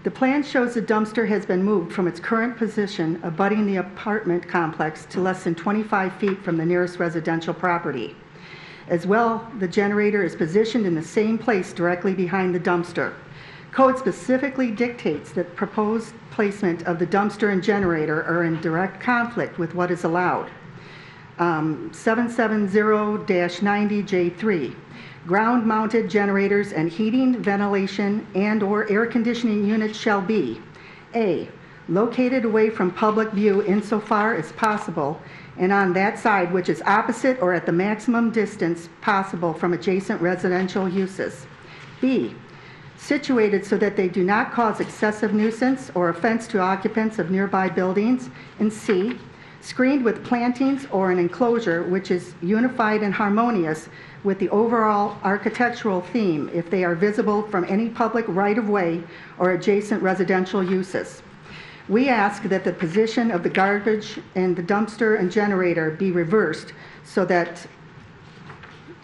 The plan shows the dumpster has been moved from its current position abutting the apartment complex to less than 25 feet from the nearest residential property. As well, the generator is positioned in the same place directly behind the dumpster. Code specifically dictates that proposed placement of the dumpster and generator are in direct conflict with what is allowed. 770-90J3. Ground-mounted generators and heating, ventilation, and/or air conditioning units shall be A. Located away from public view insofar as possible and on that side which is opposite or at the maximum distance possible from adjacent residential uses. B. Situated so that they do not cause excessive nuisance or offense to occupants of nearby buildings. And C. Screened with plantings or an enclosure which is unified and harmonious with the overall architectural theme if they are visible from any public right-of-way or adjacent residential uses. We ask that the position of the garbage and the dumpster and generator be reversed so that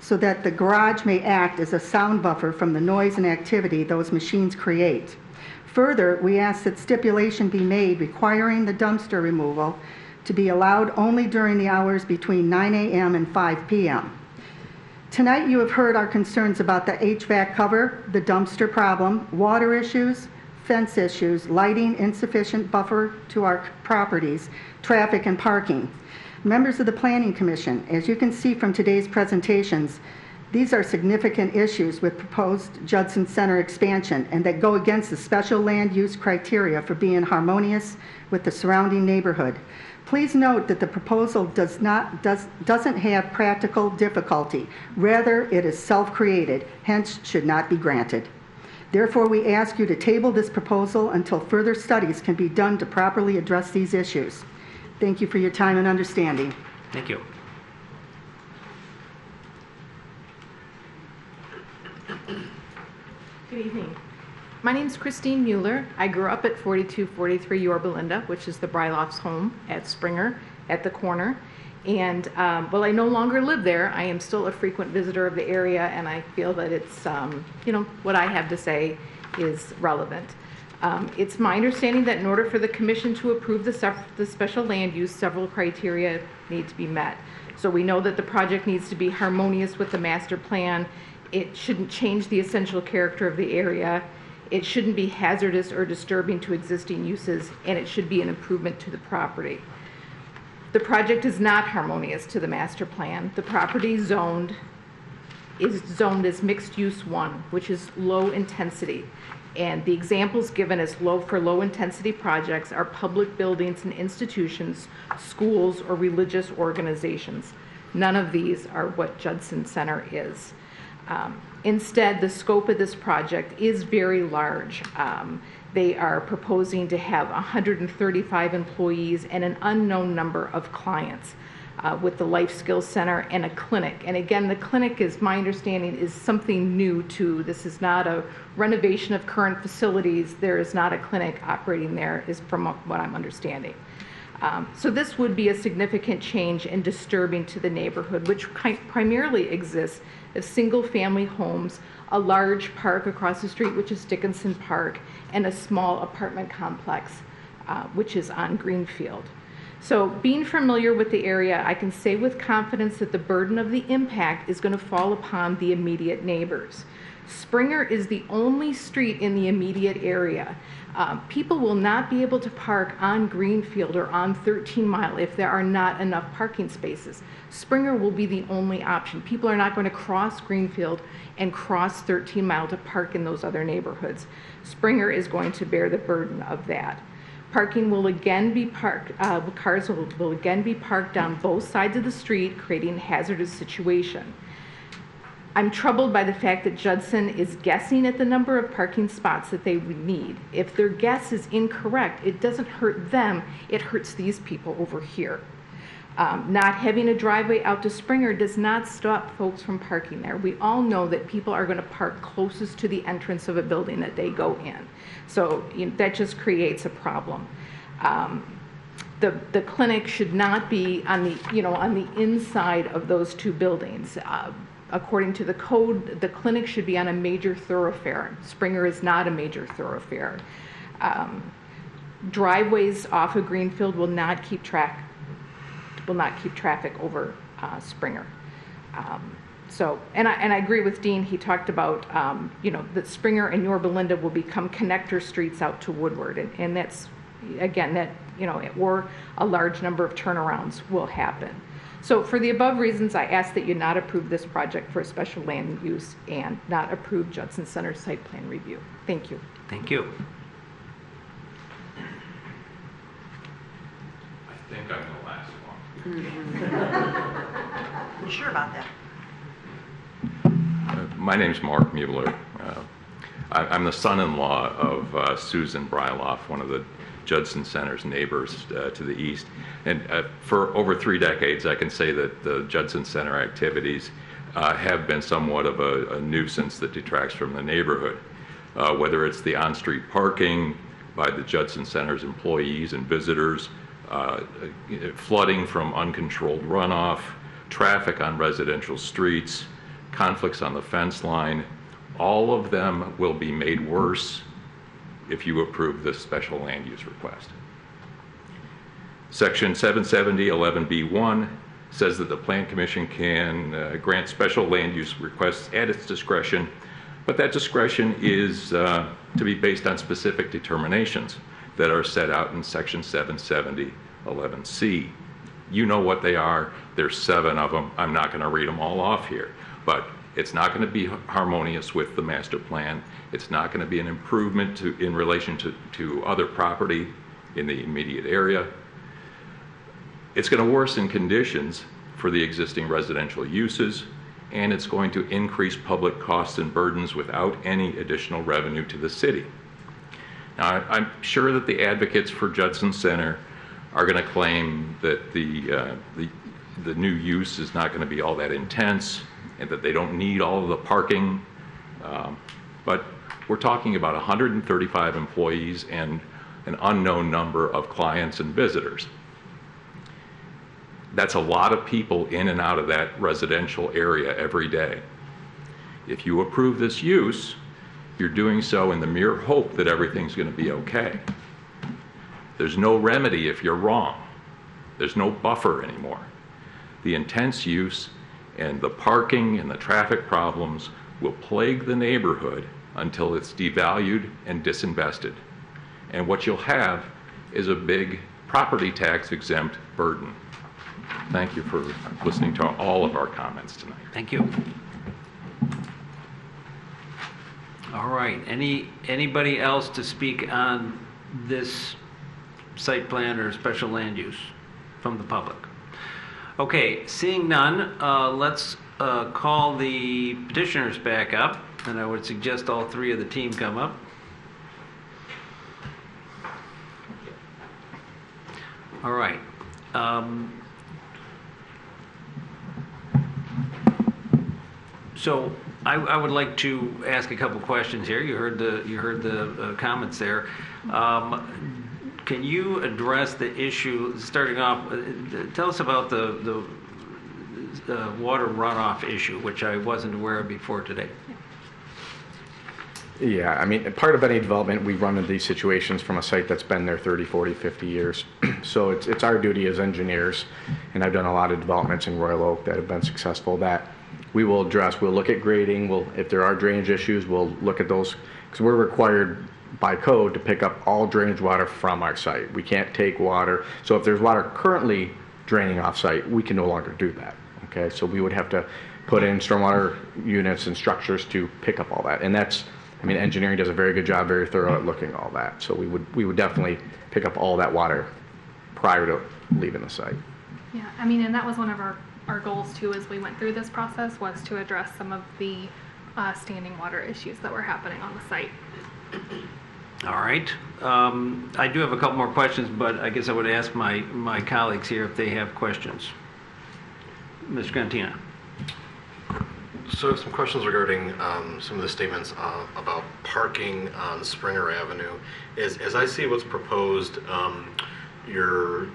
the garage may act as a sound buffer from the noise and activity those machines create. Further, we ask that stipulation be made requiring the dumpster removal to be allowed only during the hours between 9 a.m. and 5 p.m. Tonight you have heard our concerns about the HVAC cover, the dumpster problem, water issues, fence issues, lighting, insufficient buffer to our properties, traffic, and parking. Members of the Planning Commission, as you can see from today's presentations, these are significant issues with proposed Judson Center expansion and that go against the special land use criteria for being harmonious with the surrounding neighborhood. Please note that the proposal doesn't have practical difficulty. Rather, it is self-created, hence should not be granted. Therefore, we ask you to table this proposal until further studies can be done to properly address these issues. Thank you for your time and understanding. Thank you. Good evening. My name is Christine Mueller. I grew up at 4243 Yorba Linda, which is the Brylofts' home at Springer at the corner. And while I no longer live there, I am still a frequent visitor of the area, and I feel that it's, what I have to say is relevant. It's my understanding that in order for the commission to approve the special land use, several criteria need to be met. So we know that the project needs to be harmonious with the master plan. It shouldn't change the essential character of the area. It shouldn't be hazardous or disturbing to existing uses, and it should be an improvement to the property. The project is not harmonious to the master plan. The property is zoned as mixed use 1, which is low intensity. And the examples given as low intensity projects are public buildings and institutions, schools, or religious organizations. None of these are what Judson Center is. Instead, the scope of this project is very large. They are proposing to have 135 employees and an unknown number of clients with the Life Skills Center and a clinic. And again, the clinic, is my understanding, is something new too. This is not a renovation of current facilities. There is not a clinic operating there, is from what I'm understanding. So this would be a significant change and disturbing to the neighborhood, which primarily exists as single-family homes, a large park across the street, which is Dickinson Park, and a small apartment complex, which is on Greenfield. So being familiar with the area, I can say with confidence that the burden of the impact is going to fall upon the immediate neighbors. Springer is the only street in the immediate area. People will not be able to park on Greenfield or on 13 Mile if there are not enough parking spaces. Springer will be the only option. People are not going to cross Greenfield and cross 13 Mile to park in those other neighborhoods. Springer is going to bear the burden of that. Parking will again be parked, cars will again be parked on both sides of the street, creating a hazardous situation. I'm troubled by the fact that Judson is guessing at the number of parking spots that they would need. If their guess is incorrect, it doesn't hurt them, it hurts these people over here. Not having a driveway out to Springer does not stop folks from parking there. We all know that people are going to park closest to the entrance of a building that they go in. So that just creates a problem. The clinic should not be on the inside of those two buildings. According to the code, the clinic should be on a major thoroughfare. Springer is not a major thoroughfare. Driveways off of Greenfield will not keep traffic over Springer. And I agree with Dean. He talked about that Springer and Yorba Linda will become connector streets out to Woodward, and that's again or a large number of turnarounds will happen. So for the above reasons, I ask that you not approve this project for a special land use and not approve Judson Center site plan review. Thank you. Thank you. I think I'm the last one. You sure about that? My name's Mark Mueller. I'm the son-in-law of Susan Bryloff, one of the Judson Center's neighbors to the east. And for over 3 decades, I can say that the Judson Center activities have been somewhat of a nuisance that detracts from the neighborhood. Whether it's the on-street parking by the Judson Center's employees and visitors, flooding from uncontrolled runoff, traffic on residential streets, conflicts on the fence line, all of them will be made worse if you approve this special land use request. Section 770.11b1 says that the Plan Commission can grant special land use requests at its discretion, but that discretion is to be based on specific determinations that are set out in Section 770.11c. You know what they are. There's 7 of them. I'm not going to read them all off here, but it's not going to be harmonious with the master plan. It's not going to be an improvement in relation to other property in the immediate area. It's going to worsen conditions for the existing residential uses, and it's going to increase public costs and burdens without any additional revenue to the city. Now, I'm sure that the advocates for Judson Center are going to claim that the new use is not going to be all that intense and that they don't need all of the parking. But we're talking about 135 employees and an unknown number of clients and visitors. That's a lot of people in and out of that residential area every day. If you approve this use, you're doing so in the mere hope that everything's going to be okay. There's no remedy if you're wrong. There's no buffer anymore. The intense use and the parking and the traffic problems will plague the neighborhood until it's devalued and disinvested. And what you'll have is a big property tax exempt burden. Thank you for listening to all of our comments tonight. Thank you. All right, anybody else to speak on this site plan or special land use from the public? Okay, seeing none, let's call the petitioners back up, and I would suggest all 3 of the team come up. All right. So I would like to ask a couple questions here. You heard the comments there. Can you address the issue, starting off, tell us about the water runoff issue, which I wasn't aware of before today. Yeah, I mean, part of any development, we run into these situations from a site that's been there 30, 40, 50 years. So it's our duty as engineers, and I've done a lot of developments in Royal Oak that have been successful, that we will address. We'll look at grading. If there are drainage issues, we'll look at those, because we're required by code to pick up all drainage water from our site. We can't take water. So if there's water currently draining off site, we can no longer do that. Okay, so we would have to put in stormwater units and structures to pick up all that. And that's, I mean, engineering does a very good job, very thorough at looking at all that. So we would definitely pick up all that water prior to leaving the site. Yeah, I mean, and that was one of our goals too as we went through this process, was to address some of the standing water issues that were happening on the site. All right. I do have a couple more questions, but I guess I would ask my colleagues here if they have questions. Mr. Cantina. So some questions regarding some of the statements about parking on Springer Avenue. As I see what's proposed, you're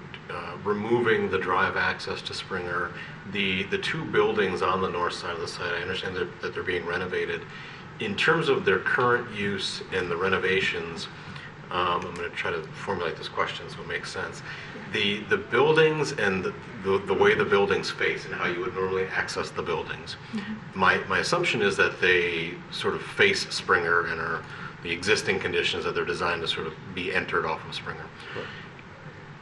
removing the drive access to Springer. The 2 buildings on the north side of the site, I understand that they're being renovated. In terms of their current use and the renovations, I'm going to try to formulate this question so it makes sense. The buildings and the way the buildings face and how you would normally access the buildings, my assumption is that they sort of face Springer and are the existing conditions that they're designed to sort of be entered off of Springer. Right.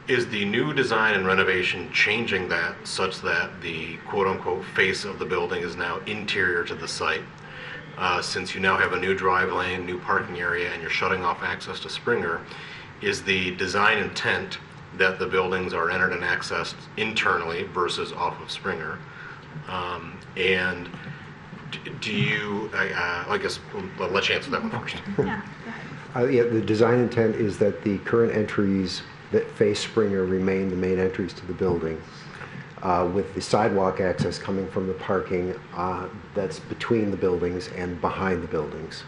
Is the new design and renovation changing that such that the quote-unquote face of the building is now interior to the site? Since you now have a new drive lane, new parking area, and you're shutting off access to Springer, is the design intent that the buildings are entered and accessed internally versus off of Springer? And do you, I guess, well, let's answer that one first. Yeah, the design intent is that the current entries that face Springer remain the main entries to the building, with the sidewalk access coming from the parking that's between the buildings and behind the buildings.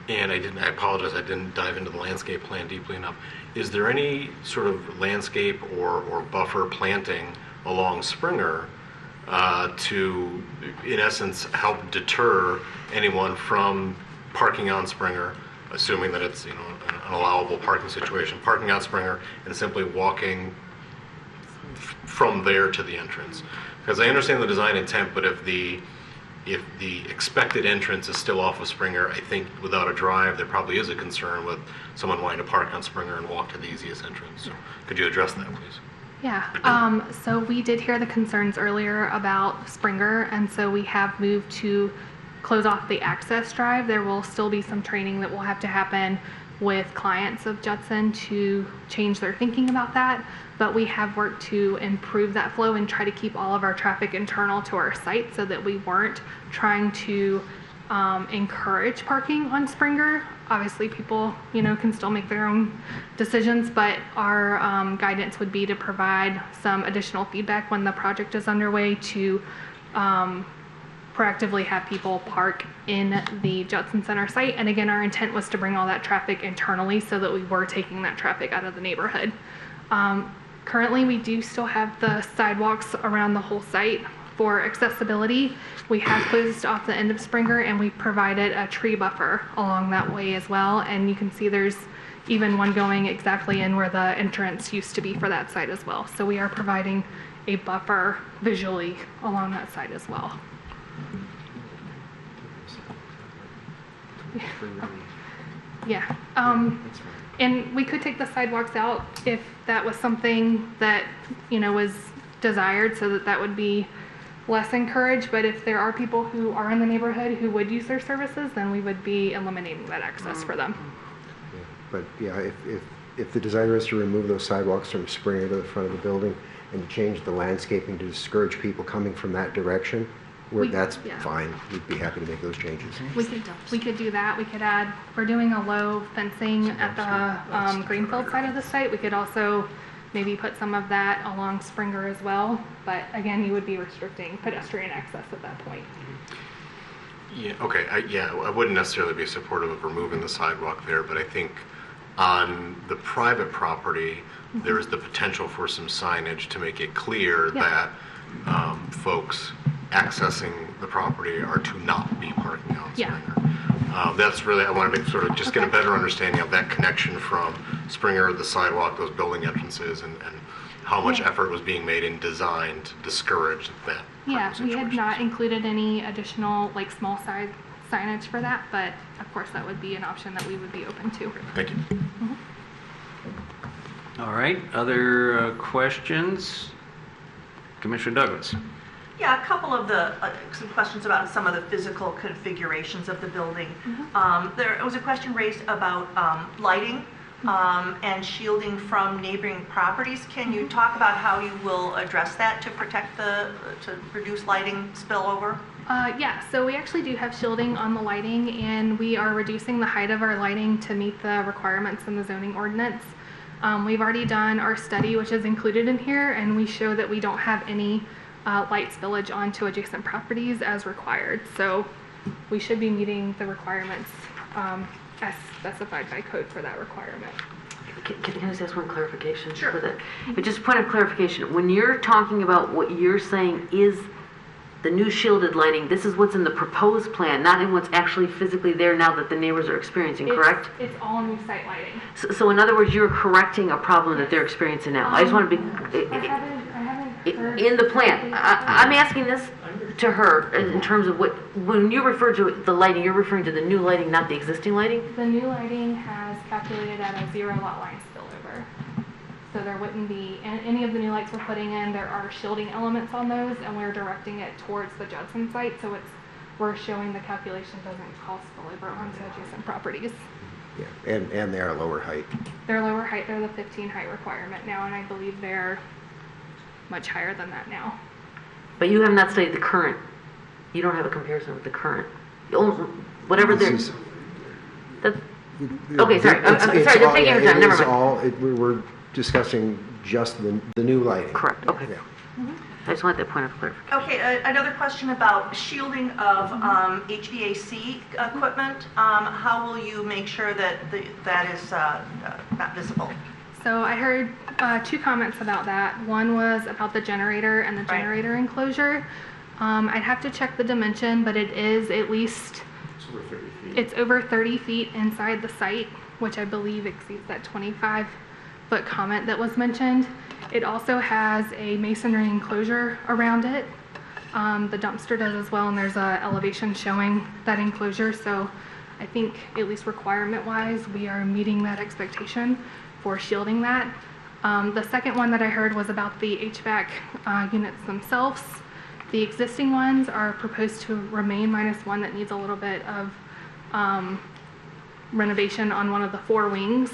And I apologize, I didn't dive into the landscape plan deeply enough. Is there any sort of landscape or buffer planting along Springer to, in essence, help deter anyone from parking on Springer assuming that it's, you know, an allowable parking situation, parking on Springer and simply walking from there to the entrance. Because I understand the design intent, but if the expected entrance is still off of Springer, I think without a drive, there probably is a concern with someone wanting to park on Springer and walk to the easiest entrance. So could you address that, please? Yeah, so we did hear the concerns earlier about Springer, and so we have moved to close off the access drive. There will still be some training that will have to happen with clients of Judson to change their thinking about that, but we have worked to improve that flow and try to keep all of our traffic internal to our site so that we weren't trying to encourage parking on Springer. Obviously, people, you know, can still make their own decisions, but our guidance would be to provide some additional feedback when the project is underway to proactively have people park in the Judson Center site. And again, our intent was to bring all that traffic internally so that we were taking that traffic out of the neighborhood. Currently, we do still have the sidewalks around the whole site for accessibility. We have closed off the end of Springer and we provided a tree buffer along that way as well. And you can see there's even one going exactly in where the entrance used to be for that site as well. So we are providing a buffer visually along that site as well. Yeah, and we could take the sidewalks out if that was something that, you know, was desired, so that would be less encouraged. But if there are people who are in the neighborhood who would use their services, then we would be eliminating that access for them. Yeah, but yeah, if the desire is to remove those sidewalks from Springer to the front of the building and to change the landscaping to discourage people coming from that direction, that's fine. We'd be happy to make those changes. We could do that. We could add, we're doing a low fencing at the Greenfield side of the site. We could also maybe put some of that along Springer as well. But again, you would be restricting pedestrian access at that point. Yeah, okay. I wouldn't necessarily be supportive of removing the sidewalk there, but I think on the private property, there is the potential for some signage to make it clear that folks accessing the property are to not be parking on Springer. That's really, I wanted to sort of just get a better understanding of that connection from Springer, the sidewalk, those building entrances, and how much effort was being made in design to discourage that. Yeah, we had not included any additional like small size signage for that, but of course that would be an option that we would be open to. Thank you. All right, other questions? Commissioner Douglas. Yeah, a couple of some questions about some of the physical configurations of the building. There was a question raised about lighting and shielding from neighboring properties. Can you talk about how you will address that to protect to reduce lighting spillover? Yeah, so we actually do have shielding on the lighting, and we are reducing the height of our lighting to meet the requirements in the zoning ordinance. We've already done our study, which is included in here, and we show that we don't have any light spillage onto adjacent properties as required. So we should be meeting the requirements as specified by code for that requirement. Can I just ask one clarification? Sure. For that? But just a point of clarification. When you're talking about what you're saying is the new shielded lighting, this is what's in the proposed plan, not in what's actually physically there now that the neighbors are experiencing, correct? It's all new site lighting. So in other words, you're correcting a problem that they're experiencing now. I just want to be I haven't heard in the plan. I'm asking this to her in terms of what, when you refer to the lighting, you're referring to the new lighting, not the existing lighting? The new lighting has calculated at a 0 lot line spillover. So there wouldn't be, any of the new lights we're putting in, there are shielding elements on those, and we're directing it towards the Judson site, so we're showing the calculation doesn't cause spillover onto adjacent properties. Yeah, and they're a lower height. They're lower height, they're the 15 height requirement now, and I believe they're much higher than that now. But you have not studied the current. You don't have a comparison with the current. Whatever they're... Okay, sorry. I'm sorry, they're taking your time. Never mind. We're discussing just the new lighting. Correct. Okay. Yeah. I just want that point of clarification. Okay, another question about shielding of HVAC equipment. How will you make sure that that is not visible? So I heard two comments about that. One was about the generator and the generator enclosure. I'd have to check the dimension, but it is at least over 30 feet. It's over 30 feet inside the site, which I believe exceeds that 25-foot comment that was mentioned. It also has a masonry enclosure around it. The dumpster does as well, and there's a elevation showing that enclosure. So I think, at least requirement-wise, we are meeting that expectation for shielding that. The second one that I heard was about the HVAC units themselves. The existing ones are proposed to remain minus one that needs a little bit of renovation on one of the four wings.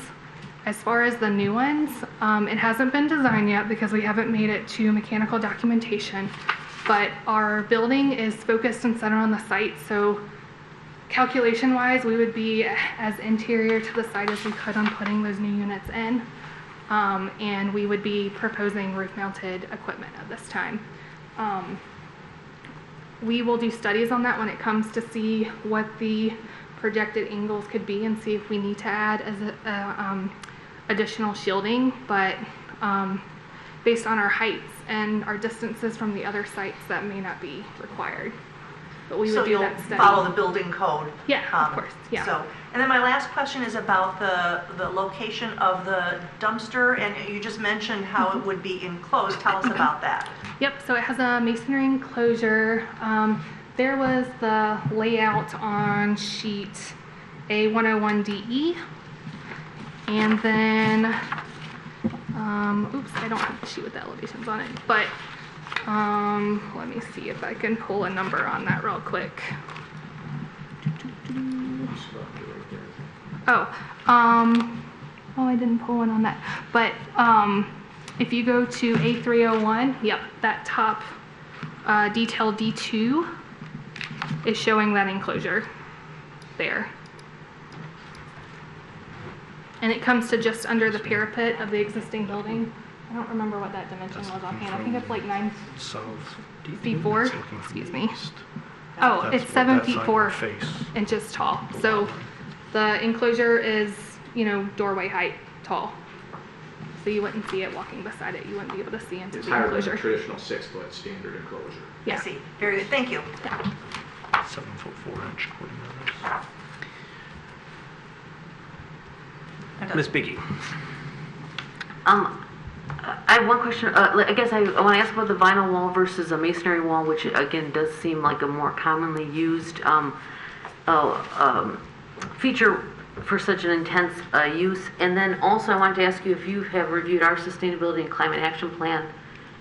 As far as the new ones, it hasn't been designed yet because we haven't made it to mechanical documentation, but our building is focused and centered on the site, so calculation-wise, we would be as interior to the site as we could on putting those new units in, and we would be proposing roof-mounted equipment at this time. We will do studies on that when it comes to see what the projected angles could be and see if we need to add as additional shielding, but based on our heights and our distances from the other sites, that may not be required. But we would do that study. So you'll follow the building code? Yeah, of course, yeah. So, and then my last question is about the location of the dumpster, and you just mentioned how it would be enclosed. Tell us about that. Yep, so it has a masonry enclosure. There was the layout on sheet A101DE. And then, oops, I don't have the sheet with the elevations on it, but let me see if I can pull a number on that real quick. Oh, I didn't pull one on that. But if you go to A301, yep, that top detail D2 is showing that enclosure there. And it comes to just under the parapet of the existing building. I don't remember what that dimension was offhand. I think it's like 9 feet 4. Excuse me. Oh, it's 7 feet 4 inches tall. So the enclosure is, doorway height tall. So you wouldn't see it walking beside it. You wouldn't be able to see into the enclosure. It's higher than a traditional 6-foot standard enclosure. Yeah. I see. Very good. Thank you. 7 foot 4 inch according to this. Ms. Beakey. I have one question. I guess I want to ask about the vinyl wall versus a masonry wall, which again does seem like a more commonly used feature for such an intense use. And then also I wanted to ask you if you have reviewed our sustainability and climate action plan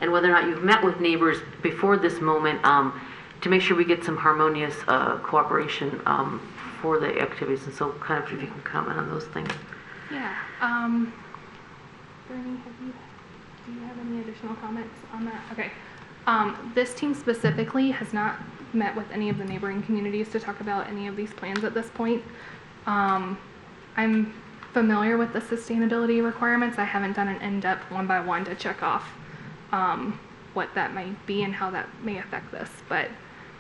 and whether or not you've met with neighbors before this moment to make sure we get some harmonious cooperation for the activities. And so kind of if you can comment on those things. Yeah. Bernie, do you have any additional comments on that? Okay. This team specifically has not met with any of the neighboring communities to talk about any of these plans at this point. I'm familiar with the sustainability requirements. I haven't done an in-depth one-by-one to check off what that might be and how that may affect this, but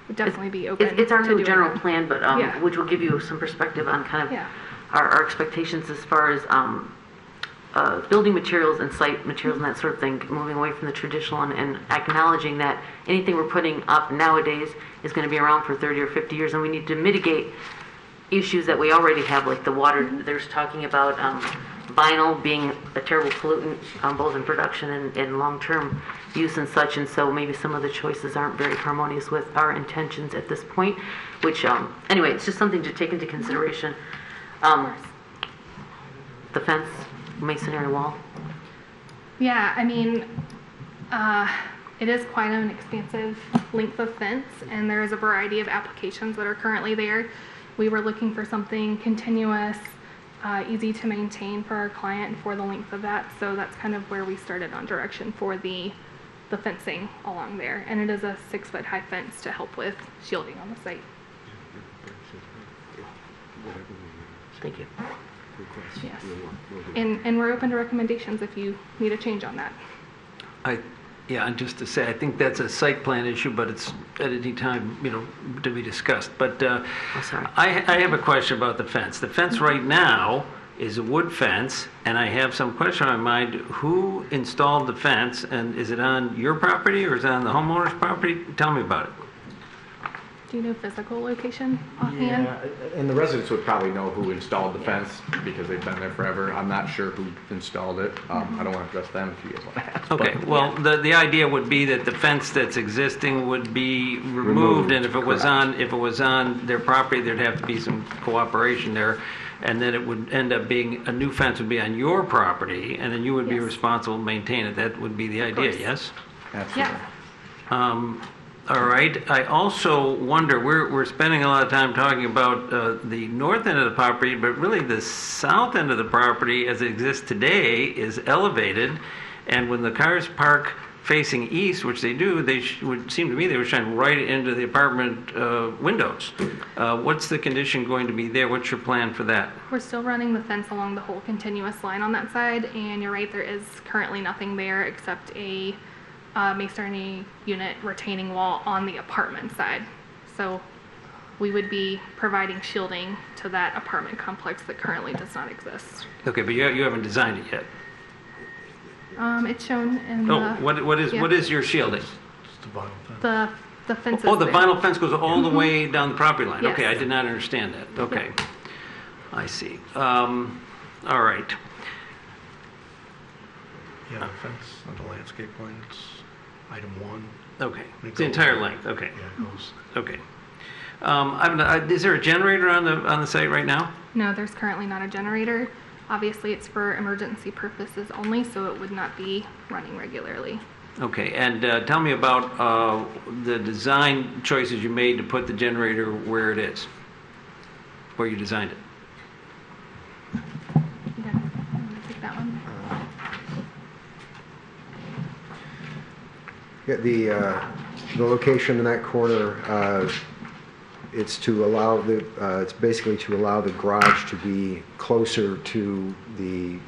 would definitely be open. It's our to new doing general that. plan, but Yeah. which will give you some perspective on kind of our expectations as far as building materials and site materials and that sort of thing, moving away from the traditional and acknowledging that anything we're putting up nowadays is going to be around for 30 or 50 years, and we need to mitigate issues that we already have, like the water. There's talking about vinyl being a terrible pollutant, both in production and long-term use and such, and so maybe some of the choices aren't very harmonious with our intentions at this point, which, anyway, it's just something to take into consideration. The fence, masonry wall. Yeah, I mean, it is quite an expansive length of fence, and there is a variety of applications that are currently there. We were looking for something continuous, easy to maintain for our client and for the length of that, so that's kind of where we started on direction for the fencing along there. And it is a 6-foot high fence to help with shielding on the site. Thank you. Yes. And we're open to recommendations if you need a change on that. Yeah, and just to say, I think that's a site plan issue, but it's at any time, to be discussed. But I have a question about the fence. The fence right now is a wood fence, and I have some question on my mind. Who installed the fence, and is it on your property or is it on the homeowner's property? Tell me about it. Do you know physical location offhand? Yeah, and the residents would probably know who installed the fence because they've been there forever. I'm not sure who installed it. I don't want to address them if you guys want to ask. Okay, but- well, the idea would be that the fence that's existing would be removed, and if it was on their property, there'd have to be some cooperation there, and then it would end up being, a new fence would be on your property, and then you would be responsible to maintain it. That would be the idea, yes? Absolutely. All right. I also wonder, we're spending a lot of time talking about the north end of the property, but really the south end of the property as it exists today is elevated, and when the cars park facing east, which they do, would seem to me they would shine right into the apartment windows. What's the condition going to be there? What's your plan for that? We're still running the fence along the whole continuous line on that side, and you're right, there is currently nothing there except a masonry unit retaining wall on the apartment side. So we would be providing shielding to that apartment complex that currently does not exist. Okay, but you haven't designed it yet. It's shown in what is your shielding? the fence. Oh, the vinyl fence goes all the way down the property line. Yes. Okay, I did not understand that. Okay, I see. All right. Yeah, the fence on the landscape line, it's item 1. Okay, it's the entire length. Okay. Yeah, it goes. Okay. Is there a generator on the site right now? No, there's currently not a generator. Obviously, it's for emergency purposes only, so it would not be running regularly. Okay, and tell me about the design choices you made to put the generator where it is, where you designed it. Yeah, I'm gonna take that one. Yeah, the location in that corner, it's to allow it's basically to allow the garage to be closer to the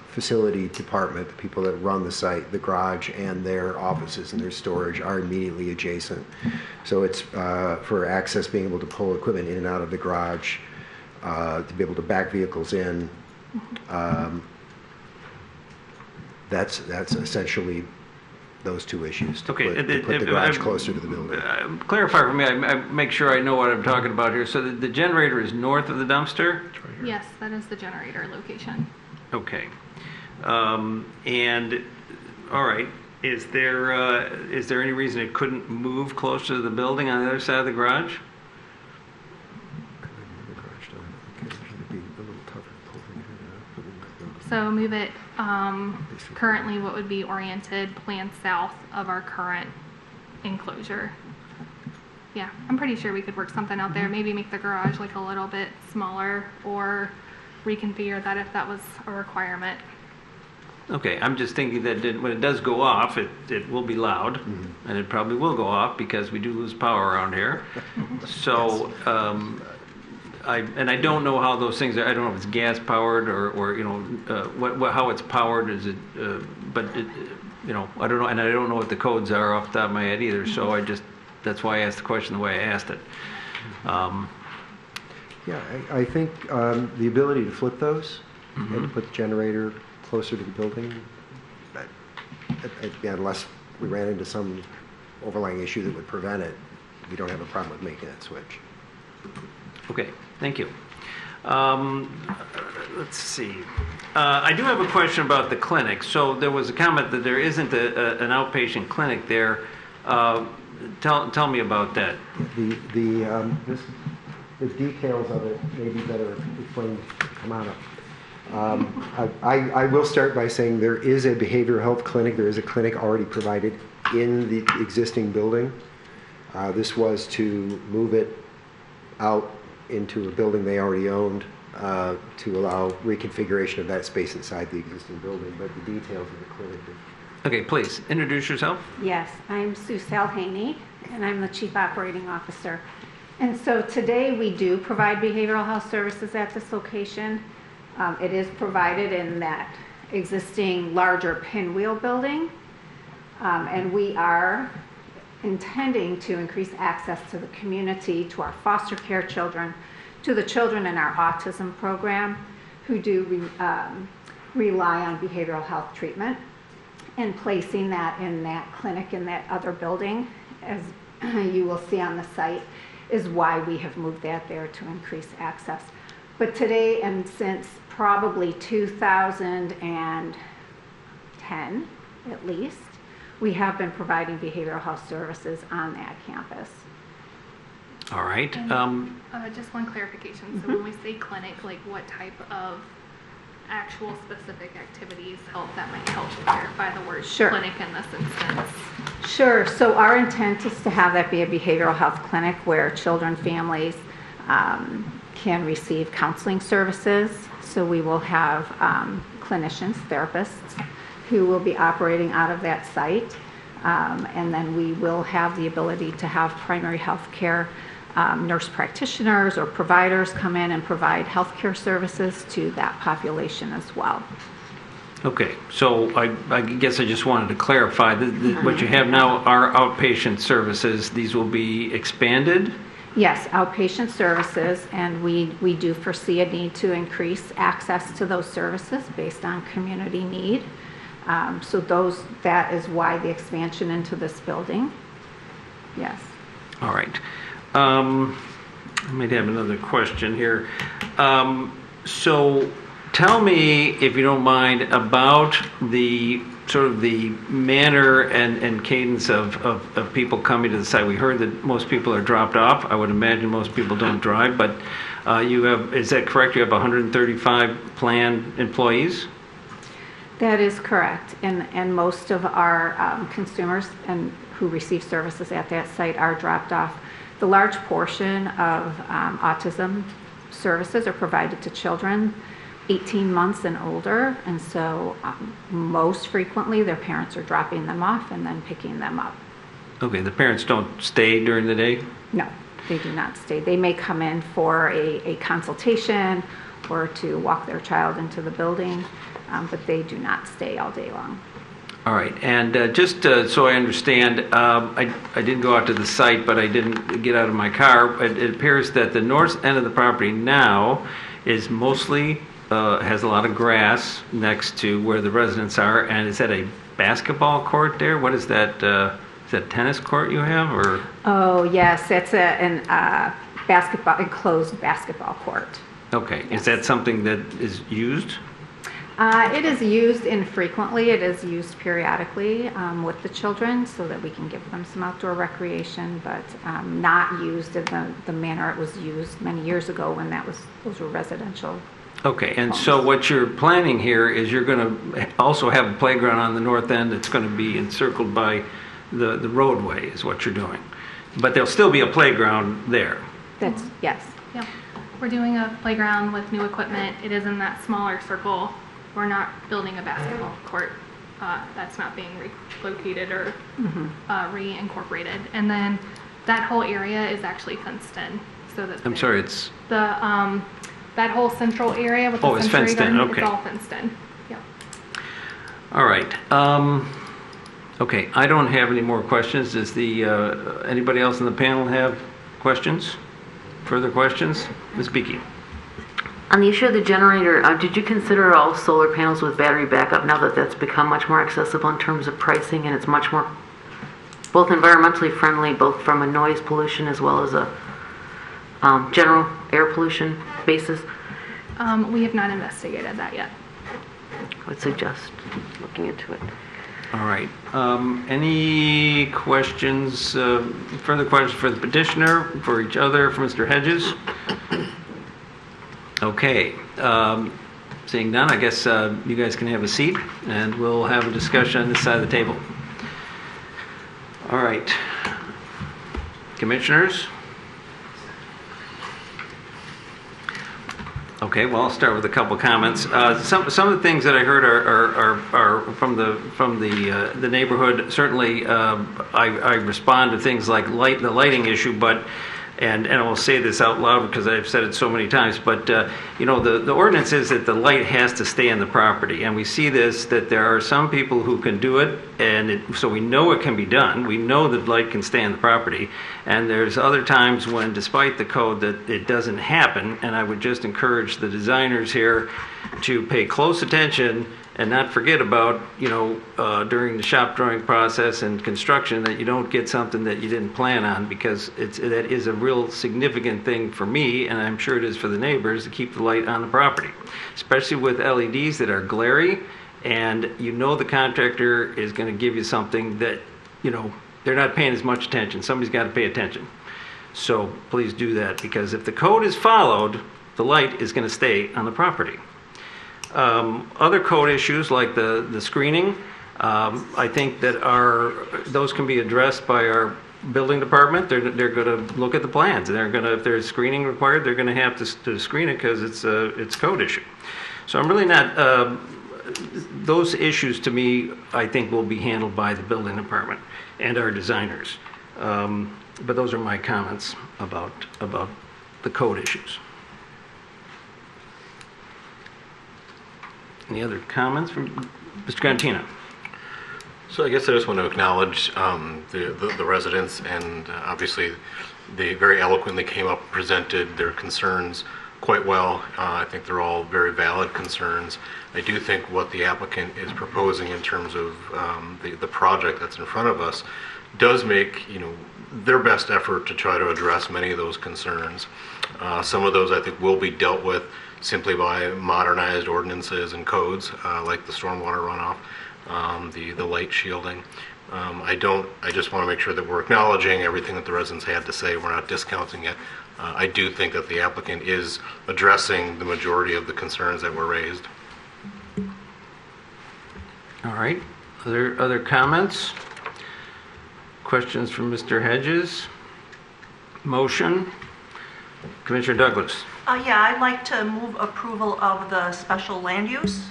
facility department, the people that run the site. The garage and their offices and their storage are immediately adjacent. So it's for access, being able to pull equipment in and out of the garage, to be able to back vehicles in. That's essentially those two issues, to put the garage closer to the building. Clarify for me, I make sure I know what I'm talking about here. So the generator is north of the dumpster? Yes, that is the generator location. Okay. And, all right, is there any reason it couldn't move closer to the building on the other side of the garage? So move it currently what would be oriented planned south of our current enclosure. Yeah, I'm pretty sure we could work something out there. Maybe make the garage like a little bit smaller or reconfigure that if that was a requirement. Okay, I'm just thinking that when it does go off, it will be loud, and it probably will go off because we do lose power around here. So, I don't know how those things are. I don't know if it's gas powered or you know how it's powered. Is it? But it, you know, I don't know, and I don't know what the codes are off the top of my head either. So that's why I asked the question the way I asked it. Yeah, I think the ability to flip those and to put the generator closer to the building, unless we ran into some overlying issue that would prevent it, we don't have a problem with making that switch. Okay, thank you. Let's see. I do have a question about the clinic. So there was a comment that there isn't an outpatient clinic there. Tell me about that. The details of it may be better explained. Come on up. I will start by saying there is a behavioral health clinic. There is a clinic already provided in the existing building. This was to move it out into a building they already owned to allow reconfiguration of that space inside the existing building, but the details of the clinic. Okay, please introduce yourself. Yes, I'm Sue Salhaney, and I'm the Chief Operating Officer. And so today we do provide behavioral health services at this location. It is provided in that existing larger pinwheel building, and we are intending to increase access to the community, to our foster care children, to the children in our autism program who do rely on behavioral health treatment, and placing that in that clinic in that other building, as you will see on the site. is why we have moved that there to increase access. But today, and since probably 2010 at least, we have been providing behavioral health services on that campus. All right. Just one clarification. So when we say clinic, like what type of actual specific activities that might help clarify the word clinic in this instance? Sure. So our intent is to have that be a behavioral health clinic where children, families can receive counseling services. So we will have clinicians, therapists, who will be operating out of that site. And then we will have the ability to have primary health care nurse practitioners or providers come in and provide health care services to that population as well. Okay, so I guess I just wanted to clarify that what you have now are outpatient services. These will be expanded? Yes, outpatient services, and we do foresee a need to increase access to those services based on community need. So that is why the expansion into this building. Yes. All right. I might have another question here. So tell me, if you don't mind, about the sort of the manner and cadence of people coming to the site. We heard that most people are dropped off. I would imagine most people don't drive, but you have, is that correct? You have 135 planned employees? That is correct. And most of our consumers and who receive services at that site are dropped off. The large portion of autism services are provided to children 18 months and older, and so most frequently their parents are dropping them off and then picking them up. Okay, the parents don't stay during the day? No, they do not stay. They may come in for a consultation or to walk their child into the building, but they do not stay all day long. All right, and just so I understand, I didn't go out to the site, but I didn't get out of my car. It appears that the north end of the property now is mostly, has a lot of grass next to where the residents are, and is that a basketball court there? What is that? Is that tennis court you have, or? Oh, yes, it's an enclosed basketball court. Okay, yes. Is that something that is used? It is used infrequently. It is used periodically with the children so that we can give them some outdoor recreation, but not used in the manner it was used many years ago when those were residential. Okay, and so what you're planning here is you're going to also have a playground on the north end that's going to be encircled by the roadway is what you're doing. But there'll still be a playground there. Yes. Yep. We're doing a playground with new equipment. It is in that smaller circle. We're not building a basketball court. That's not being relocated or reincorporated. And then that whole area is actually fenced in. So that I'm sorry, it's that whole central area with the it's fenced in. Okay, it's all fenced in. Yeah. All right. Okay, I don't have any more questions. Does anybody else on the panel have questions? Further questions? Ms. Beakey. On the issue of the generator, did you consider all solar panels with battery backup now that that's become much more accessible in terms of pricing and it's much more both environmentally friendly, both from a noise pollution as well as a general air pollution basis? We have not investigated that yet. I would suggest looking into it. All right. Any questions, further questions for the petitioner, for each other, for Mr. Hedges? Okay. Seeing none, I guess you guys can have a seat and we'll have a discussion on this side of the table. All right. Commissioners? Okay, well, I'll start with a couple comments. Some of the things that I heard are from the neighborhood. Certainly, I respond to things like the lighting issue, but and I will say this out loud because I've said it so many times. But the ordinance is that the light has to stay on the property, and we see this that there are some people who can do it, and so we know it can be done. We know that light can stay on the property, and there's other times when, despite the code, that it doesn't happen. And I would just encourage the designers here to pay close attention and not forget about, during the shop drawing process and construction, that you don't get something that you didn't plan on, because that is a real significant thing for me, and I'm sure it is for the neighbors, to keep the light on the property, especially with LEDs that are glary, and the contractor is going to give you something that, they're not paying as much attention. Somebody's got to pay attention. So please do that, because if the code is followed, the light is going to stay on the property. Other code issues like the screening, I think that those can be addressed by our building department. They're going to look at the plans, and if there's screening required, they're going to have to screen it, because it's a code issue. So I'm really not. Those issues, to me, I think will be handled by the building department and our designers. But those are my comments about the code issues. Any other comments from Mr. Cantina? So I guess I just want to acknowledge the residents, and obviously they very eloquently came up and presented their concerns quite well. I think they're all very valid concerns. I do think what the applicant is proposing in terms of the project that's in front of us does make their best effort to try to address many of those concerns. Some of those I think will be dealt with simply by modernized ordinances and codes, like the stormwater runoff, the light shielding. I just want to make sure that we're acknowledging everything that the residents had to say. We're not discounting it. I do think that the applicant is addressing the majority of the concerns that were raised. All right. Other comments? Questions from Mr. Hedges? Motion? Commissioner Douglas. Yeah, I'd like to move approval of the special land use.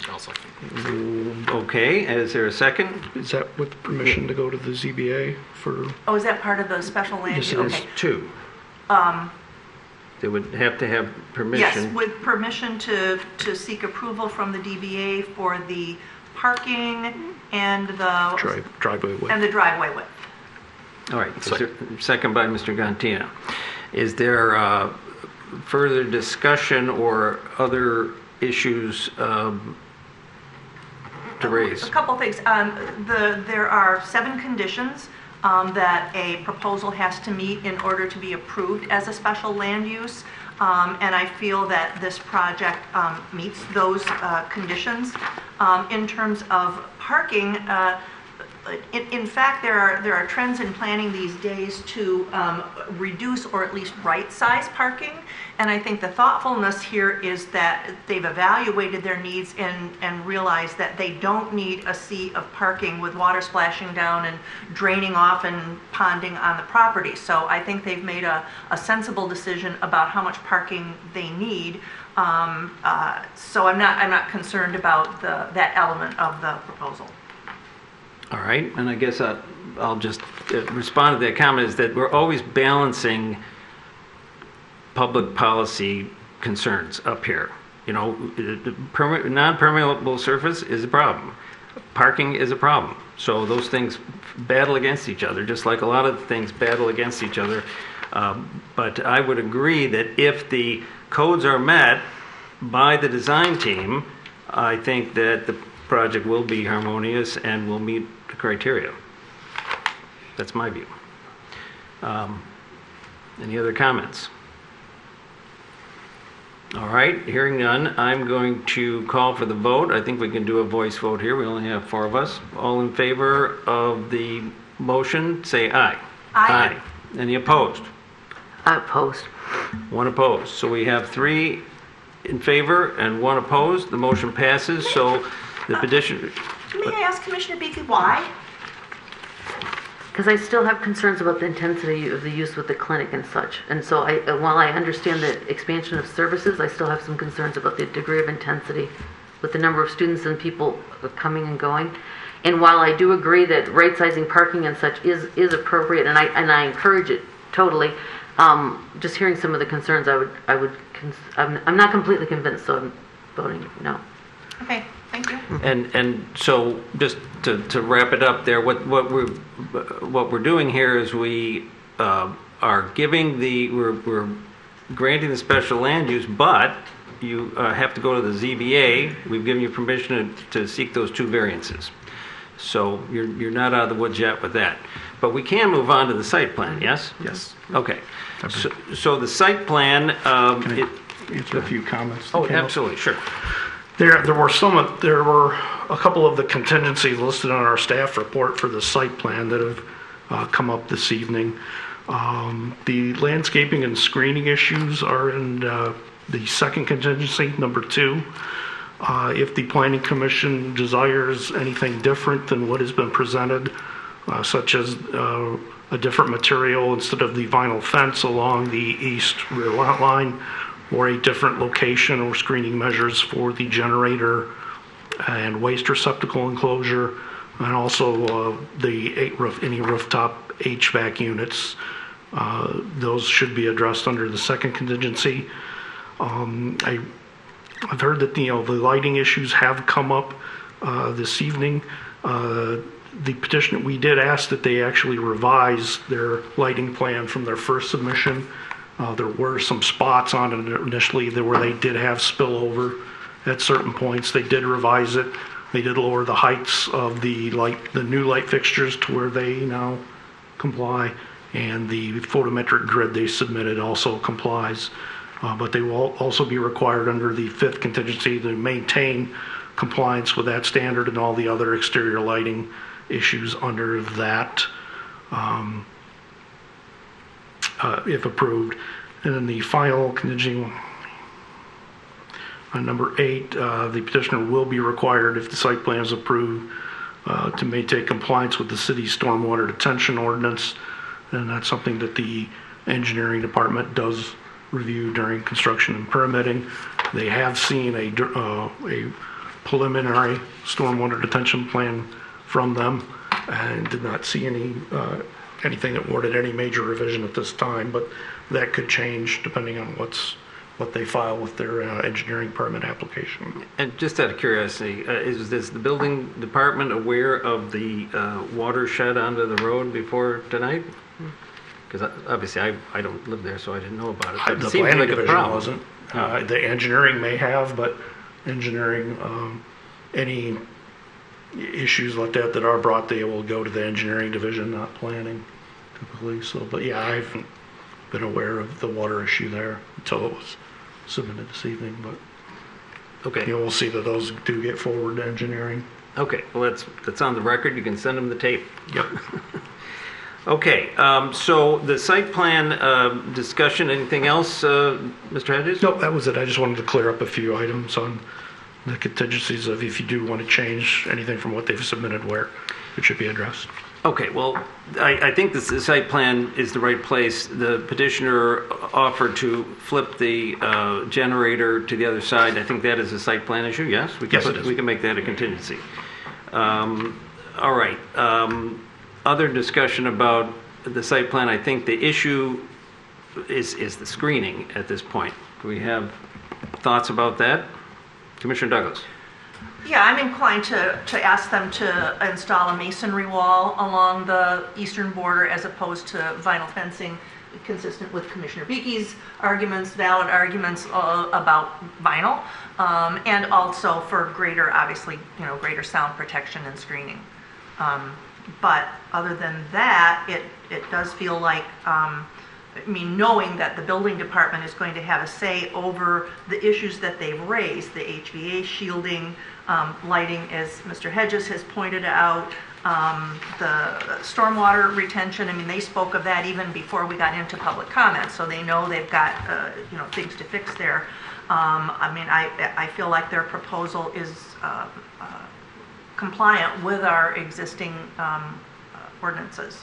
I'll second. Okay, is there a second? Is that with permission to go to the ZBA for? Oh, is that part of the special land use? Yes, Okay. two. They would have to have permission. Yes, with permission to seek approval from the DBA for the parking and the driveway width. And the driveway width. All right, second by Mr. Gantina. Is there further discussion or other issues to raise? A couple things. There are 7 conditions that a proposal has to meet in order to be approved as a special land use. And I feel that this project meets those conditions. In terms of parking, in fact, there are trends in planning these days to reduce or at least right-size parking. And I think the thoughtfulness here is that they've evaluated their needs and realized that they don't need a sea of parking with water splashing down and draining off and ponding on the property. So I think they've made a sensible decision about how much parking they need. So I'm not concerned about that element of the proposal. All right, and I guess I'll just respond to that comment, is that we're always balancing public policy concerns up here. Non-permeable surface is a problem. Parking is a problem. So those things battle against each other, just like a lot of things battle against each other. But I would agree that if the codes are met by the design team, I think that the project will be harmonious and will meet the criteria. That's my view. Any other comments? All right, hearing none, I'm going to call for the vote. I think we can do a voice vote here. We only have 4 of us. All in favor of the motion, say aye. Aye. Any opposed? Opposed. 1 opposed. So we have 3 in favor and 1 opposed. The motion passes. So the petition. May I ask Commissioner Beakey why? Because I still have concerns about the intensity of the use with the clinic and such. And so while I understand the expansion of services, I still have some concerns about the degree of intensity with the number of students and people coming and going. And while I do agree that right-sizing parking and such is appropriate, and I encourage it totally, just hearing some of the concerns, I'm not completely convinced, so I'm voting no. Okay. Thank you. And so just to wrap it up there, what we're doing here is we are giving we're granting the special land use, but you have to go to the ZBA. We've given you permission to seek those 2 variances. So you're not out of the woods yet with that. But we can move on to the site plan, yes? Yes. Okay. So the site plan, Answer a few comments. Oh, absolutely, sure. There were a couple of the contingencies listed on our staff report for the site plan that have come up this evening. The landscaping and screening issues are in the second contingency, number 2. If the Planning Commission desires anything different than what has been presented, such as a different material instead of the vinyl fence along the east rear lot line, or a different location or screening measures for the generator and waste receptacle enclosure, and also any rooftop HVAC units. Those should be addressed under the second contingency. I've heard that the lighting issues have come up this evening. The petitioner, we did ask that they actually revise their lighting plan from their first submission. There were some spots on it initially where they did have spillover at certain points. They did revise it. They did lower the heights of the new light fixtures to where they now comply, and the photometric grid they submitted also complies. But they will also be required under the 5th contingency to maintain compliance with that standard and all the other exterior lighting issues under that, if approved. And then the final contingency, number 8, the petitioner will be required, if the site plan is approved, to maintain compliance with the city's stormwater detention ordinance. And that's something that the engineering department does review during construction and permitting. They have seen a preliminary stormwater detention plan from them and did not see anything that warranted any major revision at this time, but that could change depending on what they file with their engineering permit application. And just out of curiosity, is the building department aware of the watershed onto the road before tonight? Because obviously I don't live there, so I didn't know about it. But The it seems planning like a division problem. wasn't. The engineering may have, but engineering, any issues like that are brought, they will go to the engineering division, not planning typically. So, but yeah, I haven't been aware of the water issue there until it was submitted this evening. But okay, we'll see that those do get forward to engineering. Okay, well that's on the record. You can send them the tape. Yep. Okay, so the site plan discussion, anything else, Mr. Hedges? Nope, that was it. I just wanted to clear up a few items on the contingencies of if you do want to change anything from what they've submitted, where it should be addressed. Okay, well, I think the site plan is the right place. The petitioner offered to flip the generator to the other side. I think that is a site plan issue, yes? Yes, it is. We can make that a contingency. All right. Other discussion about the site plan, I think the issue is the screening at this point. Do we have thoughts about that? Commissioner Douglas. Yeah, I'm inclined to ask them to install a masonry wall along the eastern border as opposed to vinyl fencing, consistent with Commissioner Beakey's arguments, valid arguments about vinyl, and also for greater, obviously, greater sound protection and screening. But other than that, it does feel like, knowing that the building department is going to have a say over the issues that they've raised, the HVA shielding, lighting, as Mr. Hedges has pointed out, the stormwater retention. They spoke of that even before we got into public comment, so they know they've got things to fix there. I feel like their proposal is compliant with our existing ordinances.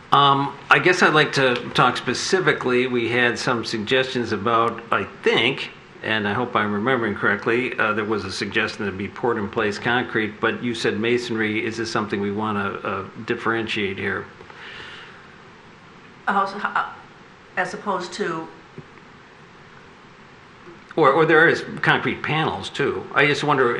I guess I'd like to talk specifically. We had some suggestions about, I think, and I hope I'm remembering correctly, there was a suggestion that it be poured in place concrete, but you said masonry. Is this something we want to differentiate here? As opposed to? Or there is concrete panels too. I just wonder,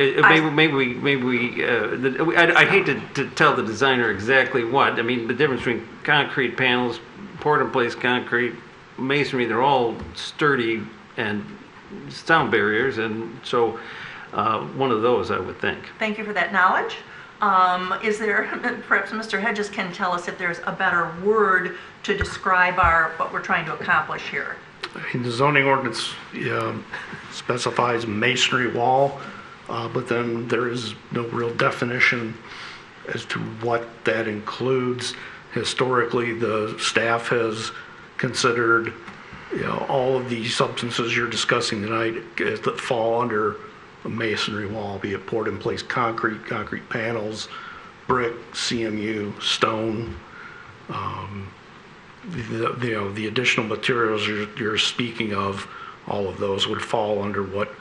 maybe I'd hate to tell the designer exactly what. The difference between concrete panels, poured in place concrete, masonry, they're all sturdy and sound barriers, and so one of those, I would think. Thank you for that knowledge. Is there, perhaps Mr. Hedges can tell us if there's a better word to describe what we're trying to accomplish here? The zoning ordinance specifies masonry wall, but then there is no real definition as to what that includes. Historically, the staff has considered all of the substances you're discussing tonight that fall under a masonry wall, be it poured in place concrete panels, brick, CMU, stone. The additional materials you're speaking of, all of those would fall under what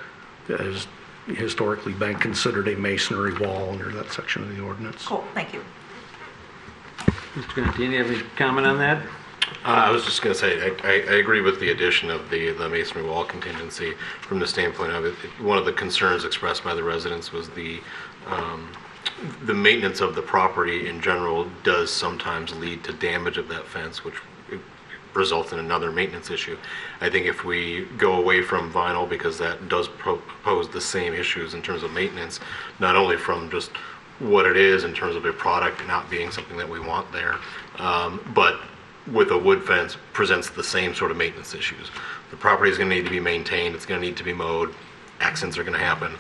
has historically been considered a masonry wall under that section of the ordinance. Cool, thank you. Mr. Gantini, have any comment on that? I was just going to say, I agree with the addition of the masonry wall contingency from the standpoint of it. One of the concerns expressed by the residents was the maintenance of the property in general does sometimes lead to damage of that fence, which results in another maintenance issue. I think if we go away from vinyl, because that does pose the same issues in terms of maintenance, not only from just what it is in terms of a product not being something that we want there, but with a wood fence presents the same sort of maintenance issues. The property is going to need to be maintained, it's going to need to be mowed, accidents are going to happen.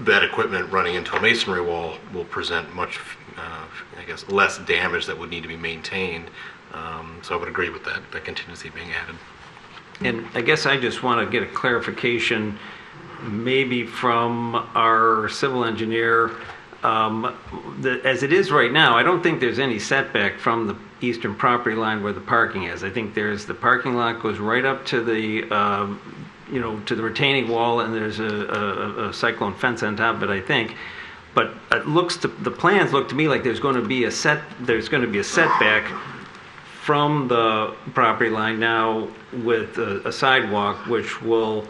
That equipment running into a masonry wall will present much, I guess, less damage that would need to be maintained. So I would agree with that contingency being added. And I guess I just want to get a clarification, maybe from our civil engineer. As it is right now, I don't think there's any setback from the eastern property line where the parking is. I think there's the parking lot goes right up to the to the retaining wall, and there's a cyclone fence on top of it, I think. But the plans look to me like there's going to be a setback from the property line now with a sidewalk, which will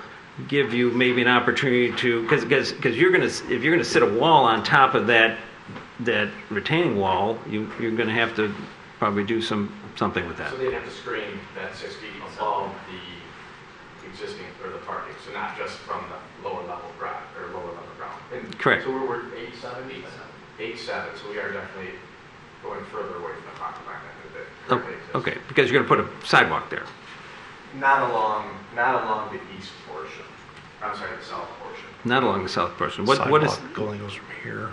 give you maybe an opportunity to, because if you're going to sit a wall on top of that retaining wall, you're going to have to probably do something with that. So they'd have to screen that 6 feet above the existing or the parking, so not just from the lower level ground. And correct. So we're 8.7, 8.7. So we are definitely going further away from the property line than it did. Okay, because you're going to put a sidewalk there. Not along the east portion. I'm sorry, the south portion. Not along the south portion. What is going goes from here?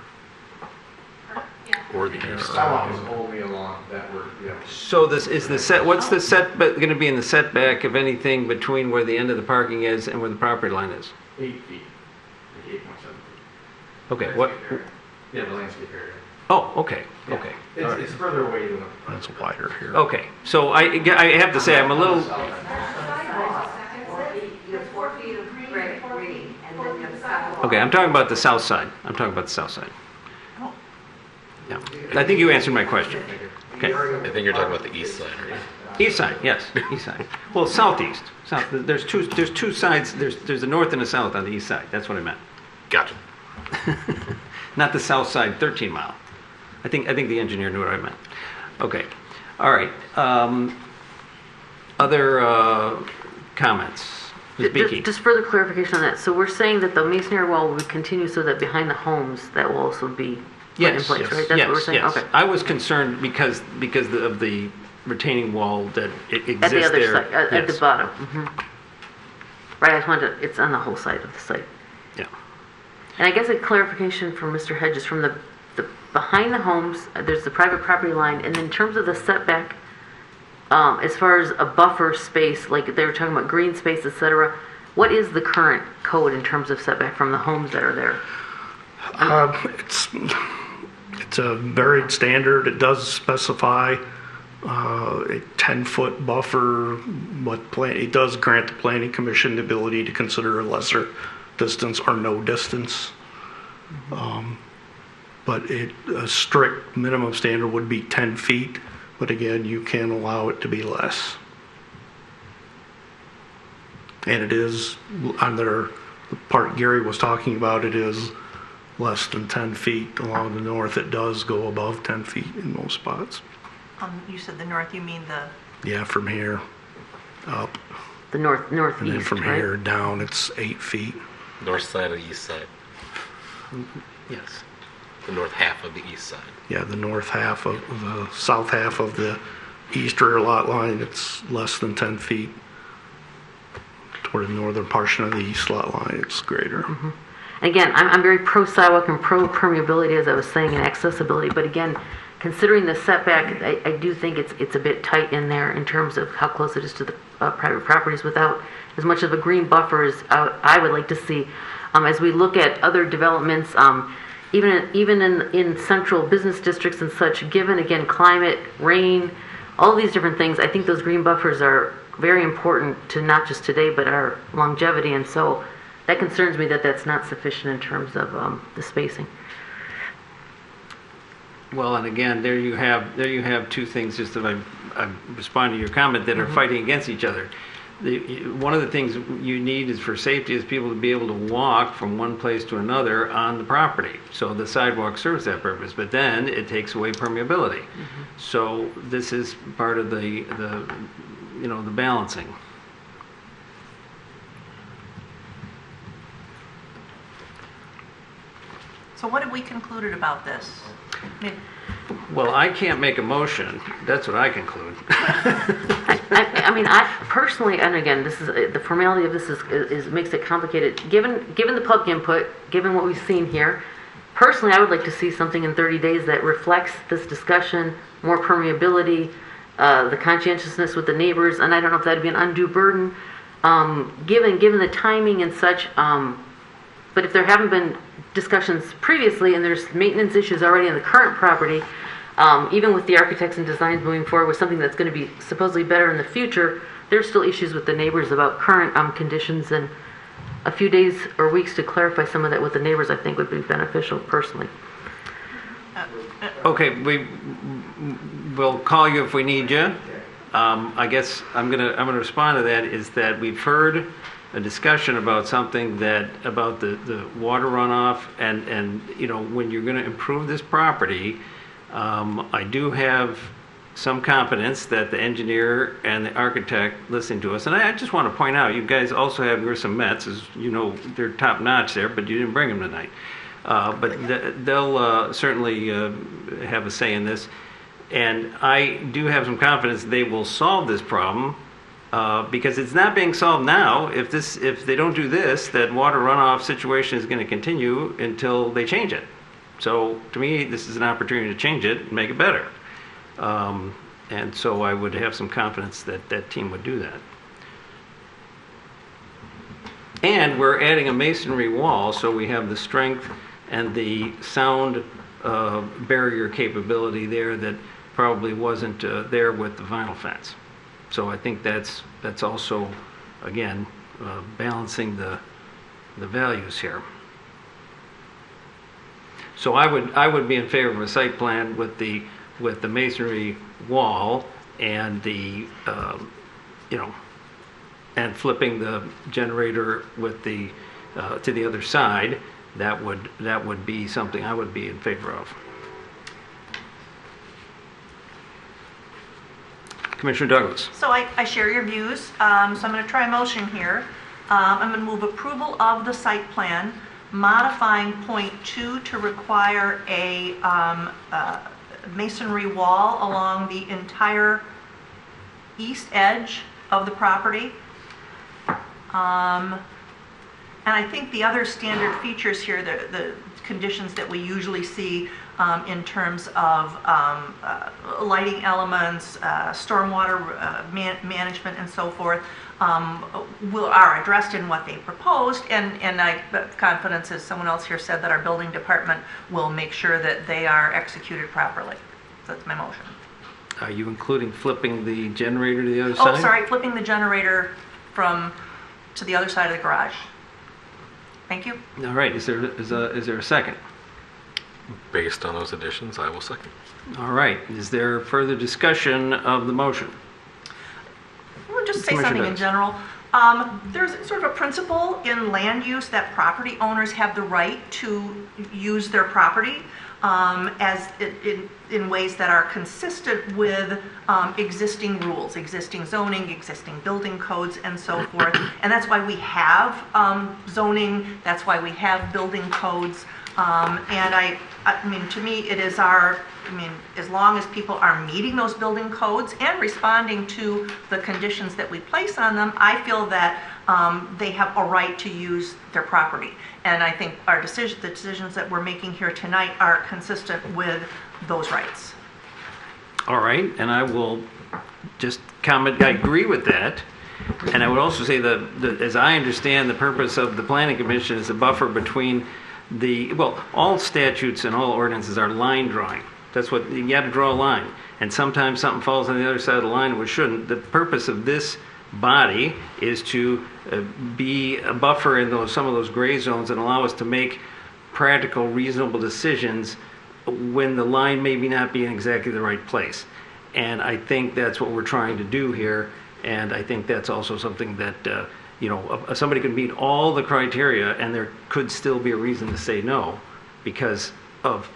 Or the east. Sidewalk is only along that word. Yeah. So this is the set. What's the set going to be in the setback, if anything, between where the end of the parking is and where the property line is? 8 feet. 8.7 feet. Okay. What? Yeah, the landscape area. Oh, okay. Yeah. Okay. It's further away than the. That's wider here. Okay. So I have to say I'm a little. Okay, I'm talking about the south side. Yeah. I think you answered my question. Okay. I think you're talking about the east side, right? East side, yes, east side. Well, southeast. There's two sides. There's a north and a south on the east side. That's what I meant. Gotcha. Not the south side, 13 mile. I think the engineer knew what I meant. Okay. All right. Other comments? Ms. Beakey. Just further clarification on that. So we're saying that the masonry wall will continue so that behind the homes, that will also be put in place, right? That's what we're saying? Yes. Okay. I was concerned because of the retaining wall that it exists At the other there. side, at the bottom. Right, I just wanted to, it's on the whole side of the site. Yeah. And I guess a clarification from Mr. Hedges, from the behind the homes, there's the private property line, and in terms of the setback, as far as a buffer space, like they were talking about green space, et cetera, what is the current code in terms of setback from the homes that are there? It's a varied standard. It does specify a 10-foot buffer, but it does grant the Planning Commission the ability to consider a lesser distance or no distance. But a strict minimum standard would be 10 feet, but again, you can allow it to be less. And it is, the part Gary was talking about, it is less than 10 feet along the north. It does go above 10 feet in most spots. You said the north, you mean the... Yeah, from here up. the And then northeast, from right? here down, it's 8 feet. North side of the east side, Yes. the north half of the east side. Yeah, the north half of the south half of the east rear lot line, it's less than 10 feet. Toward the northern portion of the east lot line, it's greater. Again, I'm very pro sidewalk and pro permeability, as I was saying, and accessibility. But again, considering the setback, I do think it's a bit tight in there in terms of how close it is to the private properties without as much of a green buffer as I would like to see. As we look at other developments, even in central business districts and such, given again climate, rain, all these different things, I think those green buffers are very important to not just today but our longevity. And so that concerns me that that's not sufficient in terms of the spacing. Well, and again, there you have two things, just that I respond to your comment, that are fighting against each other. One of the things you need is for safety is people to be able to walk from one place to another on the property. So the sidewalk serves that purpose, but then it takes away permeability. So this is part of the balancing. So what have we concluded about this? Well, I can't make a motion. That's what I conclude. I mean, I personally, and again, this is the formality of this is makes it complicated. Given the public input, given what we've seen here, personally, I would like to see something in 30 days that reflects this discussion, more permeability, the conscientiousness with the neighbors, and I don't know if that'd be an undue burden, given the timing and such. But if there haven't been discussions previously and there's maintenance issues already on the current property, even with the architects and designs moving forward with something that's going to be supposedly better in the future, there's still issues with the neighbors about current conditions, and a few days or weeks to clarify some of that with the neighbors I think would be beneficial personally. Okay, we'll call you if we need you. I guess I'm gonna respond to that, is that we've heard a discussion about something about the water runoff, and when you're going to improve this property, I do have some confidence that the engineer and the architect listening to us. And I just want to point out, you guys also have Grissom Metz, as you know, they're top notch there, but you didn't bring them tonight. But they'll certainly have a say in this. And I do have some confidence they will solve this problem, because it's not being solved now. If they don't do this, that water runoff situation is going to continue until they change it. So to me, this is an opportunity to change it and make it better. And so I would have some confidence that that team would do that. And we're adding a masonry wall, so we have the strength and the sound barrier capability there that probably wasn't there with the vinyl fence. So I think that's also, again, balancing the values here. So I would be in favor of a site plan with the masonry wall and the and flipping the generator with the to the other side. That would be something I would be in favor of. Commissioner Douglas. So I share your views, so I'm going to try a motion here. I'm going to move approval of the site plan, modifying point 2 to require a masonry wall along the entire east edge of the property. And I think the other standard features here, the conditions that we usually see in terms of lighting elements, stormwater management, and so forth, are addressed in what they proposed. And I have confidence, as someone else here said, that our building department will make sure that they are executed properly. So that's my motion. Are you including flipping the generator to the other side? Oh, sorry, flipping the generator to the other side of the garage. Thank you. All right. Is there a second? Based on those additions, I will second. All right. Is there further discussion of the motion? We'll just say something in general. There's sort of a principle in land use that property owners have the right to use their property in ways that are consistent with existing rules, existing zoning, existing building codes, and so forth. And that's why we have zoning, that's why we have building codes. And I mean, to me, it is as long as people are meeting those building codes and responding to the conditions that we place on them, I feel that they have a right to use their property. And I think the decisions that we're making here tonight are consistent with those rights. All right, and I will just comment, I agree with that. And I would also say that, as I understand, the purpose of the Planning Commission is a buffer between all statutes and all ordinances are line drawing. That's what, you got to draw a line. And sometimes something falls on the other side of the line which shouldn't. The purpose of this body is to be a buffer in some of those gray zones and allow us to make practical, reasonable decisions when the line maybe not be in exactly the right place. And I think that's what we're trying to do here. And I think that's also something that somebody could meet all the criteria and there could still be a reason to say no because of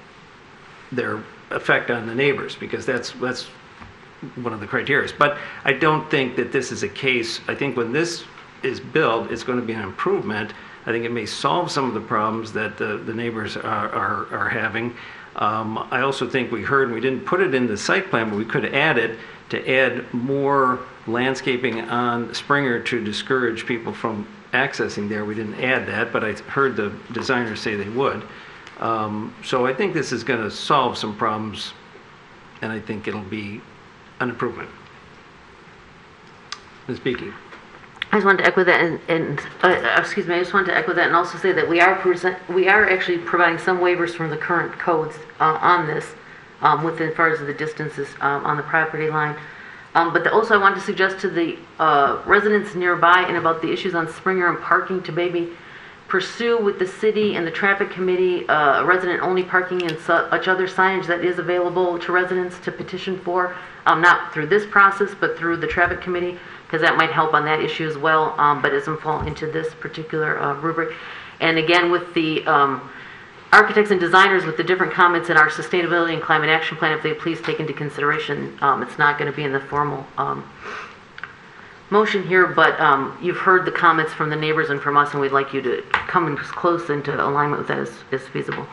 their effect on the neighbors, because that's one of the criteria. But I don't think that this is a case. I think when this is built, it's going to be an improvement. I think it may solve some of the problems that the neighbors are having. I also think we heard, and we didn't put it in the site plan, but we could add it to add more landscaping on Springer to discourage people from accessing there. We didn't add that, but I heard the designers say they would. So I think this is going to solve some problems, and I think it'll be an improvement. Ms. Beakey. I just wanted to echo that, I just wanted to echo that and also say that we are actually providing some waivers from the current codes on this, as far as the distances on the property line. But also I want to suggest to the residents nearby and about the issues on Springer and parking to maybe pursue with the city and the traffic committee resident-only parking and such other signage that is available to residents to petition for, not through this process, but through the traffic committee, because that might help on that issue as well, but doesn't fall into this particular rubric. And again, with the architects and designers with the different comments in our sustainability and climate action plan, if they please take into consideration, it's not going to be in the formal motion here, but you've heard the comments from the neighbors and from us, and we'd like you to come as close into alignment with that as feasible.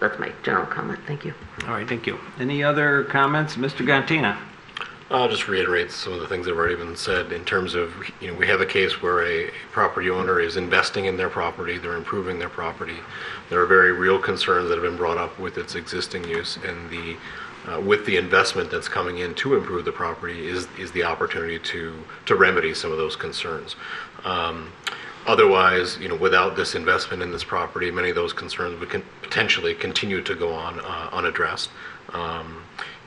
That's my general comment. Thank you. All right, thank you. Any other comments? Mr. Gantina. I'll just reiterate some of the things that have already been said in terms of, we have a case where a property owner is investing in their property, they're improving their property. There are very real concerns that have been brought up with its existing use, and with the investment that's coming in to improve the property is the opportunity to remedy some of those concerns. Otherwise, without this investment in this property, many of those concerns would potentially continue to go on unaddressed.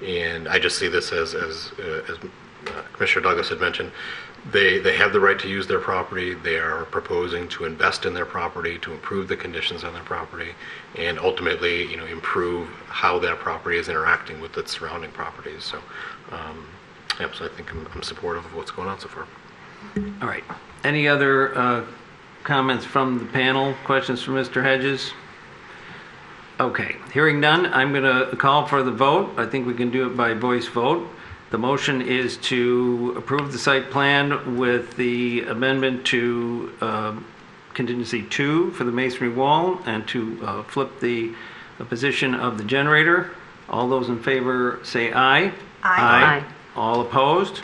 And I just see this as Commissioner Douglas had mentioned, they have the right to use their property. They are proposing to invest in their property, to improve the conditions on their property, and ultimately, improve how that property is interacting with its surrounding properties. So, so I think I'm supportive of what's going on so far. All right. Any other comments from the panel? Questions for Mr. Hedges? Okay, hearing none, I'm going to call for the vote. I think we can do it by voice vote. The motion is to approve the site plan with the amendment to contingency 2 for the masonry wall and to flip the position of the generator. All those in favor say aye. Aye. Aye. All opposed?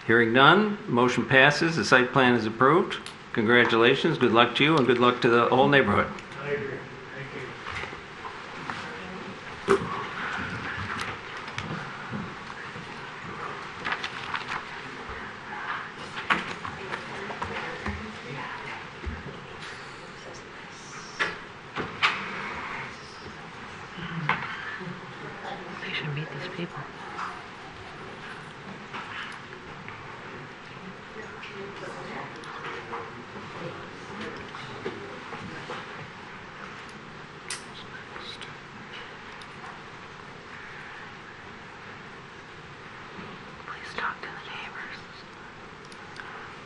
Hearing none, motion passes. The site plan is approved. Congratulations, good luck to you, and good luck to the whole neighborhood. I agree. They should meet these people.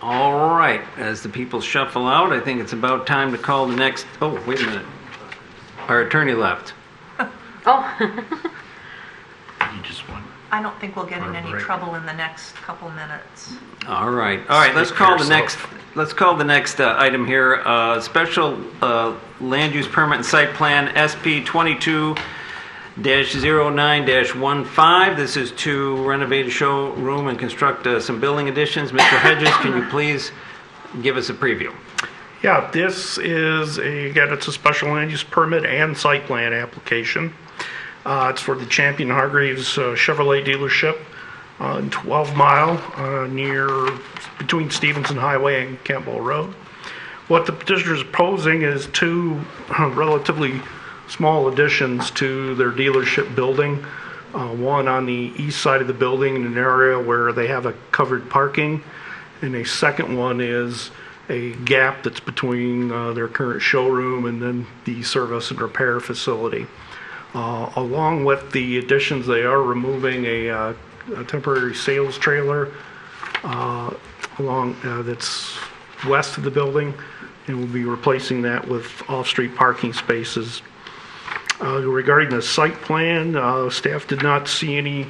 All right, as the people shuffle out, I think it's about time to call the next, oh, wait a minute. Our attorney left. Oh. You just want. I don't think we'll get in any Right. trouble in the next couple minutes. All right. Let's call the next. Let's call the next item here. Special land use permit and site plan SP 22-09-15. This is to renovate a showroom and construct some building additions. Mr. Hedges, can you please give us a preview? Yeah, this is it's a special land use permit and site plan application. It's for the Champion Hargreaves Chevrolet dealership on 12 Mile between Stevenson Highway and Campbell Road. What the petitioner is proposing is two relatively small additions to their dealership building. One on the east side of the building in an area where they have a covered parking, and a second one is a gap that's between their current showroom and then the service and repair facility. Along with the additions, they are removing a temporary sales trailer that's west of the building, and we'll be replacing that with off-street parking spaces. Regarding the site plan, staff did not see any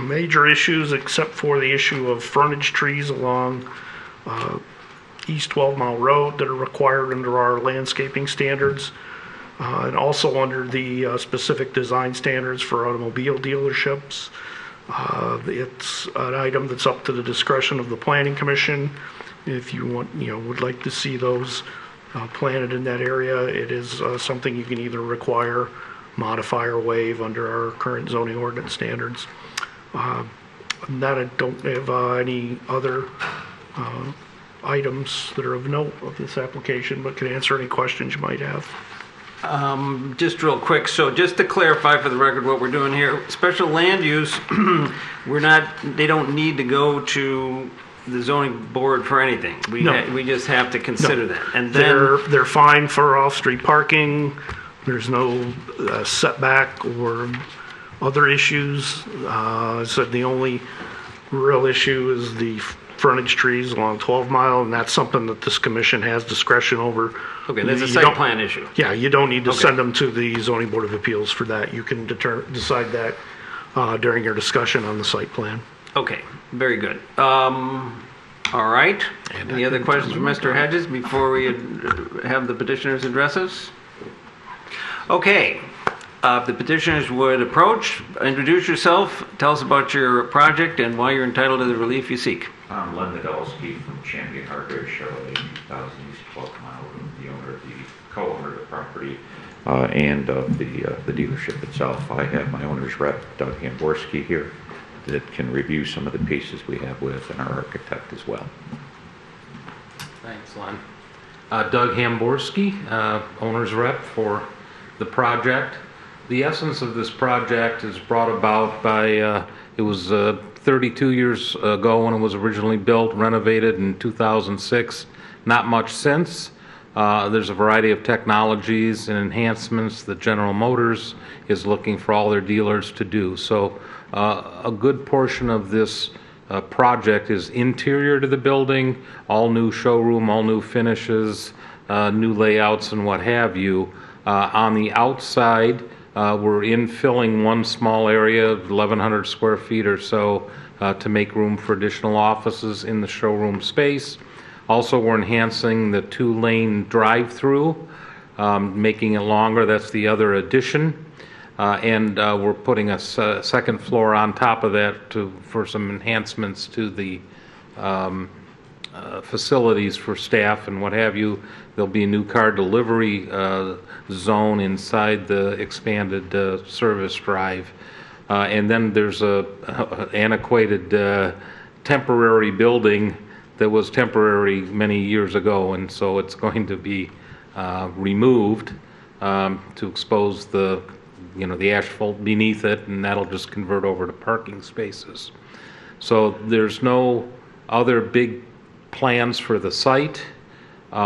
major issues except for the issue of frontage trees along East 12 Mile Road that are required under our landscaping standards. And also under the specific design standards for automobile dealerships. It's an item that's up to the discretion of the Planning Commission. If you would like to see those planted in that area, it is something you can either require, modify, or waive under our current zoning ordinance standards. That I don't have any other items that are of note of this application, but can answer any questions you might have. Just real quick, so just to clarify for the record what we're doing here, special land use, they don't need to go to the zoning board for anything. We just have to consider that. And then they're fine for off-street parking. There's no setback or other issues. So the only real issue is the frontage trees along 12 Mile, and that's something that this commission has discretion over. Okay, that's a site plan issue. Yeah, you don't need to send them to the Zoning Board of Appeals for that. You can decide that during your discussion on the site plan. Okay, very good. All right. Any other questions for Mr. Hedges before we have the petitioners address us? Okay. If the petitioners would approach, introduce yourself, tell us about your project and why you're entitled to the relief you seek. I'm Len Nadolski from Champion Hargreaves Chevrolet, 2000 East 12 Mile, the co-owner of the property and of the dealership itself. I have my owner's rep, Doug Hamborski, here that can review some of the pieces we have with and our architect as well. Thanks, Len. Doug Hamborski, owner's rep for the project. The essence of this project is brought about by, it was 32 years ago when it was originally built, renovated in 2006. Not much since. There's a variety of technologies and enhancements that General Motors is looking for all their dealers to do. So a good portion of this project is interior to the building, all new showroom, all new finishes, new layouts and what have you. On the outside, we're infilling one small area of 1,100 square feet or so to make room for additional offices in the showroom space. Also, we're enhancing the 2-lane drive-through, making it longer. That's the other addition. And we're putting a second floor on top of that for some enhancements to the facilities for staff and what have you. There'll be a new car delivery zone inside the expanded service drive. And then there's a antiquated temporary building that was temporary many years ago, and so it's going to be removed to expose the asphalt beneath it, and that'll just convert over to parking spaces. So there's no other big plans for the site. The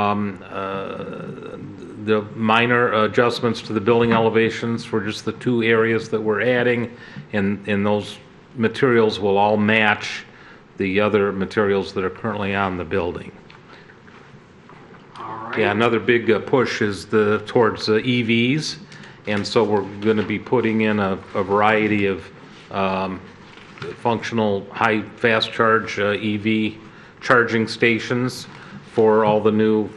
minor adjustments to the building elevations for just the 2 areas that we're adding, and those materials will all match the other materials that are currently on the building. All right. Yeah, another big push is towards EVs, And so we're going to be putting in a variety of functional high fast charge EV charging stations for all the new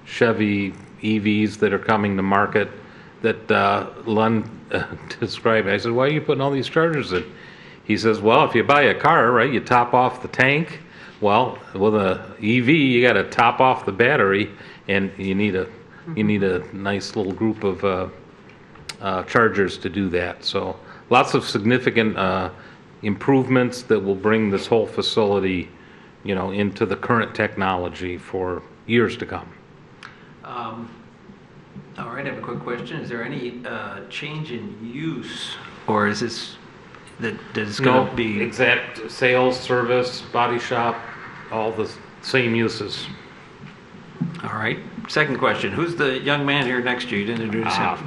Chevy EVs that are coming to market that Len described. I said, why are you putting all these chargers in? He says, well, if you buy a car, right, you top off the tank. Well, with a EV, you got to top off the battery, and you need a nice little group of chargers to do that. So lots of significant improvements that will bring this whole facility, into the current technology for years to come. All right, I have a quick question. Is there any change in use, or is this that is going to be exact sales, service, body shop, all the same uses? All right. Second question: who's the young man here next to you? You didn't introduce him.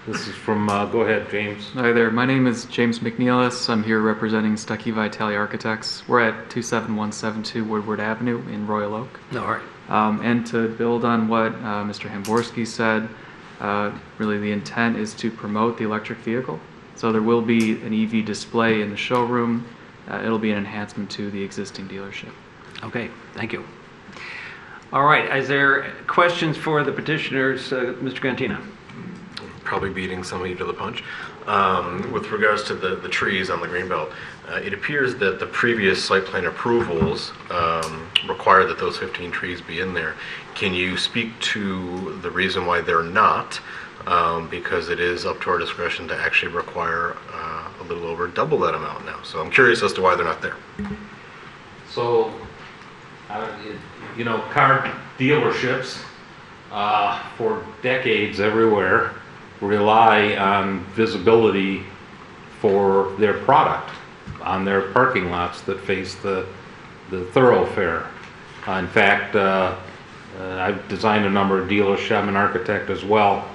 This is from. Go ahead, James. Hi there. My name is James McNeilis. I'm here representing Stuckey Vitale Architects. We're at 27172 Woodward Avenue in Royal Oak. All right. And to build on what Mr. Hamborski said, really the intent is to promote the electric vehicle. So there will be an EV display in the showroom. It'll be an enhancement to the existing dealership. Okay, thank you. All right, is there questions for the petitioners, Mr. Cantina? Probably beating somebody to the punch. With regards to the trees on the greenbelt, it appears that the previous site plan approvals require that those 15 trees be in there. Can you speak to the reason why they're not? Because it is up to our discretion to actually require a little over double that amount now. So I'm curious as to why they're not there. So, car dealerships for decades everywhere rely on visibility for their product on their parking lots that face the thoroughfare. In fact, I've designed a number of dealerships. I'm an architect as well.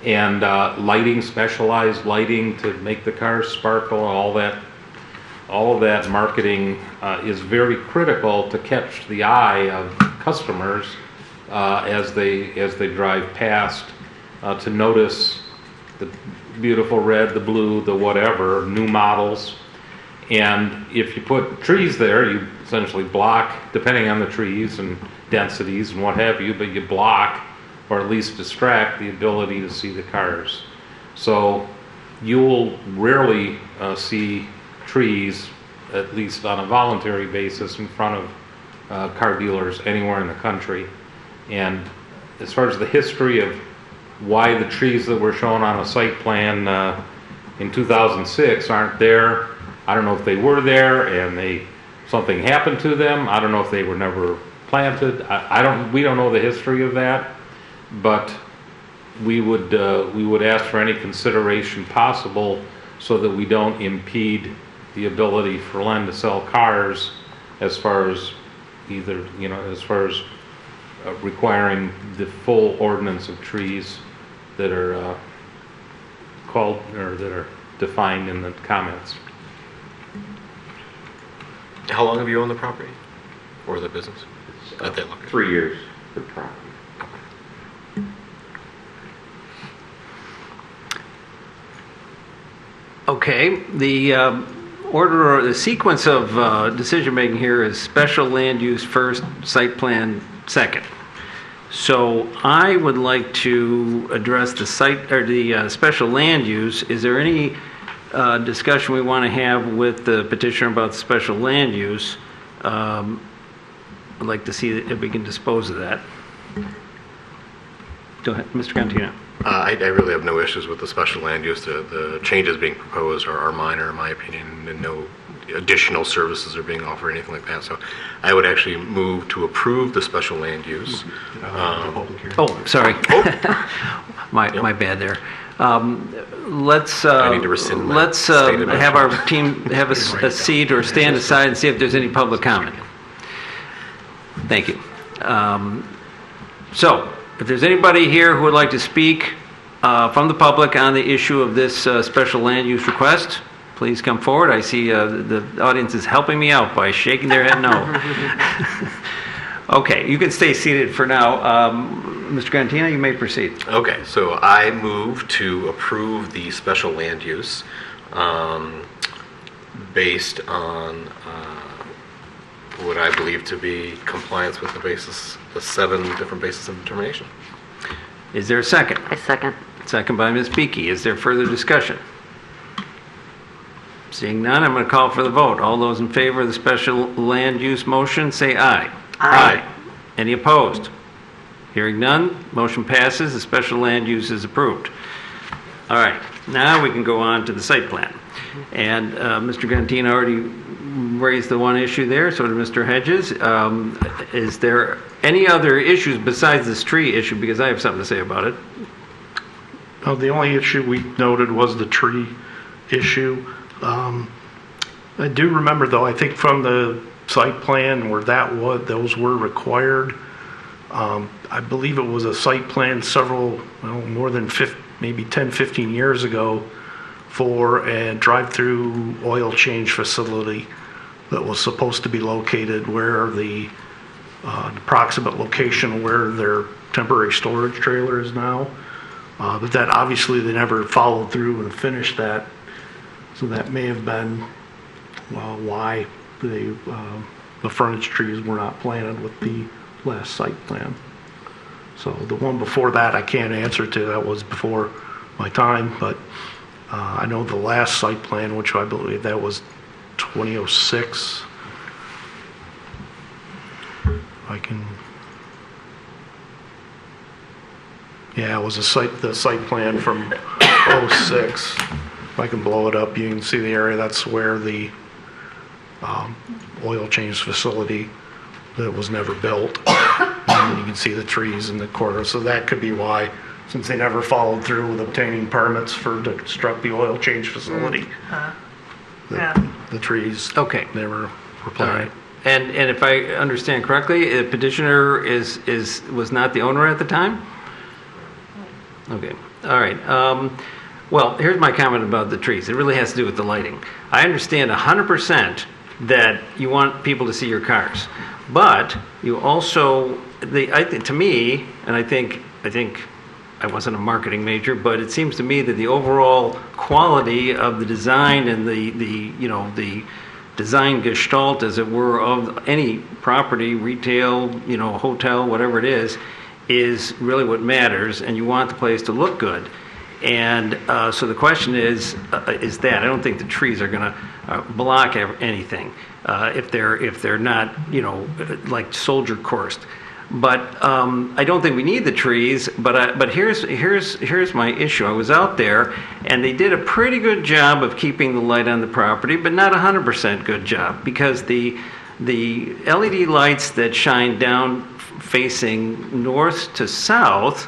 And lighting, specialized lighting to make the cars sparkle, all of that marketing is very critical to catch the eye of customers as they drive past, to notice the beautiful red, the blue, the whatever, new models. And if you put trees there, you essentially block, depending on the trees and densities and what have you, but you block or at least distract the ability to see the cars. So you'll rarely see trees, at least on a voluntary basis, in front of car dealers anywhere in the country. And as far as the history of why the trees that were shown on a site plan in 2006 aren't there, I don't know if they were there and something happened to them. I don't know if they were never planted. We don't know the history of that, but we would ask for any consideration possible so that we don't impede the ability for Len to sell cars as far as requiring the full ordinance of trees that are called or that are defined in the comments. How long have you owned the property or the business at that location? 3 years for the property. Okay, the order or the sequence of decision making here is special land use first, site plan second. So I would like to address the site or the special land use. Is there any discussion we want to have with the petitioner about the special land use? I'd like to see if we can dispose of that. Go ahead, Mr. Cantina. I really have no issues with the special land use. The changes being proposed are minor, in my opinion, and no additional services are being offered or anything like that. So I would actually move to approve the special land use. Oh, sorry. My bad there. Let's I need to rescind my let's stated have motion. our team have a seat or stand aside and see if there's any public comment. Thank you. So, if there's anybody here who would like to speak from the public on the issue of this special land use request, please come forward. I see the audience is helping me out by shaking their head no. Okay, you can stay seated for now. Mr. Gantino, you may proceed. Okay, so I move to approve the special land use based on what I believe to be compliance with the 7 different bases of determination. Is there a second? I second. Second by Ms. Beakey. Is there further discussion? Seeing none, I'm going to call for the vote. All those in favor of the special land use motion, say aye. Aye. Any opposed? Hearing none, motion passes. The special land use is approved. All right, now we can go on to the site plan. And Mr. Gantino already raised the one issue there, so did Mr. Hedges. Is there any other issues besides this tree issue? Because I have something to say about it. Oh, the only issue we noted was the tree issue. I do remember, though, I think from the site plan where those were required, I believe it was a site plan more than maybe 10, 15 years ago for a drive-through oil change facility that was supposed to be located where the approximate location where their temporary storage trailer is now. But that obviously they never followed through and finished that. So that may have been why the furniture trees were not planted with the last site plan. So the one before that I can't answer to. That was before my time, but I know the last site plan, which I believe that was 2006. Yeah, it was the site plan from 06. If I can blow it up, you can see the area. That's where the oil change facility that was never built. And you can see the trees in the corner. So that could be why, since they never followed through with obtaining permits to construct the oil change facility. The trees never were planted. And if I understand correctly, the petitioner was not the owner at the time? Okay, all right. Well, here's my comment about the trees. It really has to do with the lighting. I understand 100% that you want people to see your cars, but you also, I think, to me, and I think I wasn't a marketing major, but it seems to me that the overall quality of the design and the design gestalt, as it were, of any property, retail, hotel, whatever it is really what matters, and you want the place to look good. And so the question is that I don't think the trees are going to block anything if they're not like soldier coursed. But I don't think we need the trees. But here's my issue. I was out there, and they did a pretty good job of keeping the light on the property, but not 100% good job, because the LED lights that shine down facing north to south,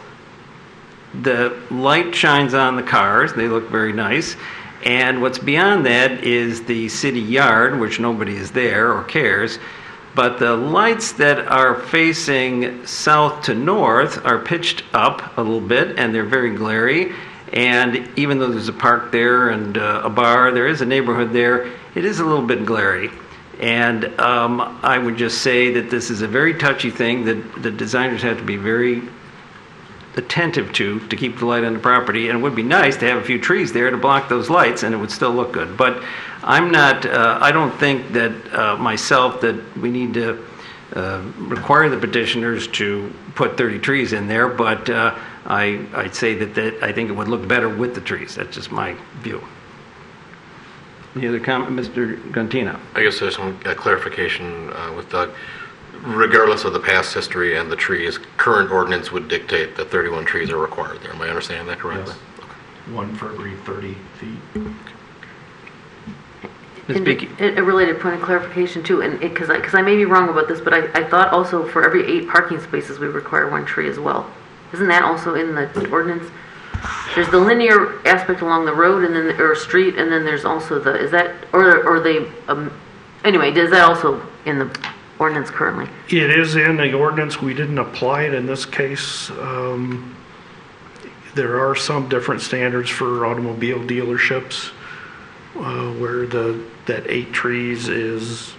the light shines on the cars. They look very nice. And what's beyond that is the city yard, which nobody is there or cares. But the lights that are facing south to north are pitched up a little bit, and they're very glary. And even though there's a park there and a bar, there is a neighborhood there, it is a little bit glary. And I would just say that this is a very touchy thing that the designers have to be very attentive to keep the light on the property. And it would be nice to have a few trees there to block those lights, and it would still look good. But I don't think that myself that we need to require the petitioners to put 30 trees in there, but I'd say that I think it would look better with the trees. That's just my view. Any other comment, Mr. Gantino? I guess there's some clarification with Doug. Regardless of the past history and the trees, current ordinance would dictate that 31 trees are required there. Am I understanding that correctly? Yes. Okay. One for every 30 feet. A related point of clarification too, and because I may be wrong about this, but I thought also for every 8 parking spaces we require 1 tree as well. Isn't that also in the ordinance? There's the linear aspect along the road and then or street, and then there's also anyway, is that also in the ordinance currently? It is in the ordinance. We didn't apply it in this case. There are some different standards for automobile dealerships where that 8 trees is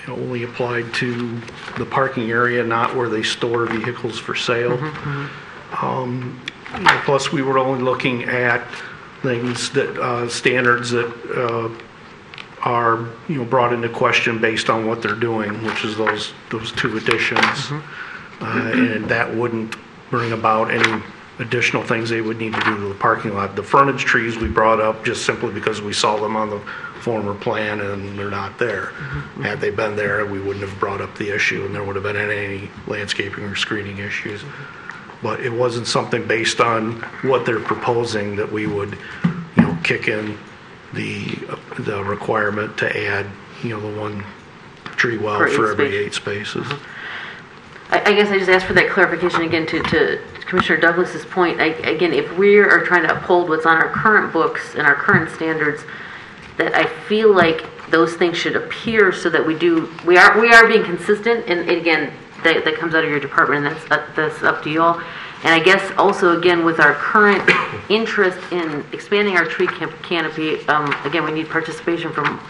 only applied to the parking area, not where they store vehicles for sale. Plus, we were only looking at things that, standards that are, brought into question based on what they're doing, which is those two additions. And that wouldn't bring about any additional things they would need to do to the parking lot. The frontage trees we brought up just simply because we saw them on the former plan and they're not there. Had they been there, we wouldn't have brought up the issue and there would have been any landscaping or screening issues. But it wasn't something based on what they're proposing that we would, kick in the requirement to add, the one tree well for every 8 spaces. I guess I just asked for that clarification again to Commissioner Douglas's point. Again, if we are trying to uphold what's on our current books and our current standards, that I feel like those things should appear so that we are being consistent. And again, that comes out of your department, and that's up to y'all. And I guess also again with our current interest in expanding our tree canopy, again we need participation from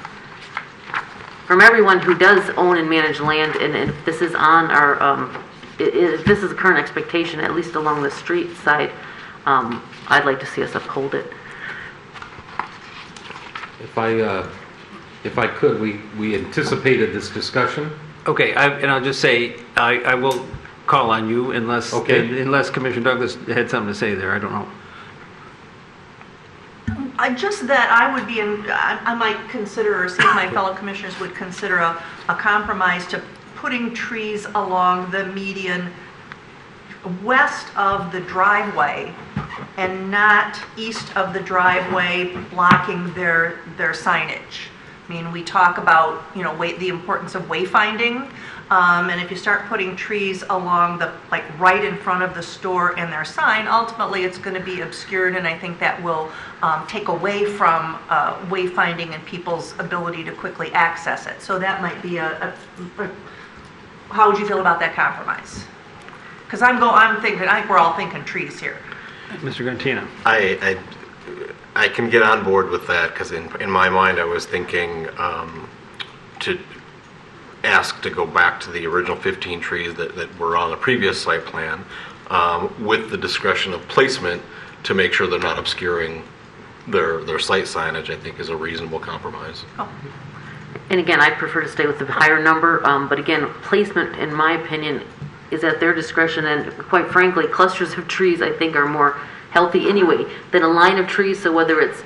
everyone who does own and manage land, and if this is on our, if this is a current expectation, at least along the street side, I'd like to see us uphold it. If I could, we anticipated this discussion. Okay, and I'll just say, I will call on you unless Commissioner Douglas had something to say there, I don't know. Just that I might consider, or see if my fellow commissioners would consider a compromise to putting trees along the median west of the driveway and not east of the driveway, blocking their signage. I mean, we talk about, the importance of wayfinding. And if you start putting trees along right in front of the store and their sign, ultimately it's going to be obscured, and I think that will take away from wayfinding and people's ability to quickly access it. So that might be how would you feel about that compromise? Because I'm thinking, I think we're all thinking trees here. Mr. Gantina. I can get on board with that, because in my mind I was thinking to ask to go back to the original 15 trees that were on the previous site plan, with the discretion of placement to make sure they're not obscuring their site signage, I think is a reasonable compromise. Oh. And again, I prefer to stay with the higher number, but again, placement, in my opinion, is at their discretion, and quite frankly, clusters of trees I think are more healthy anyway than a line of trees. So whether it's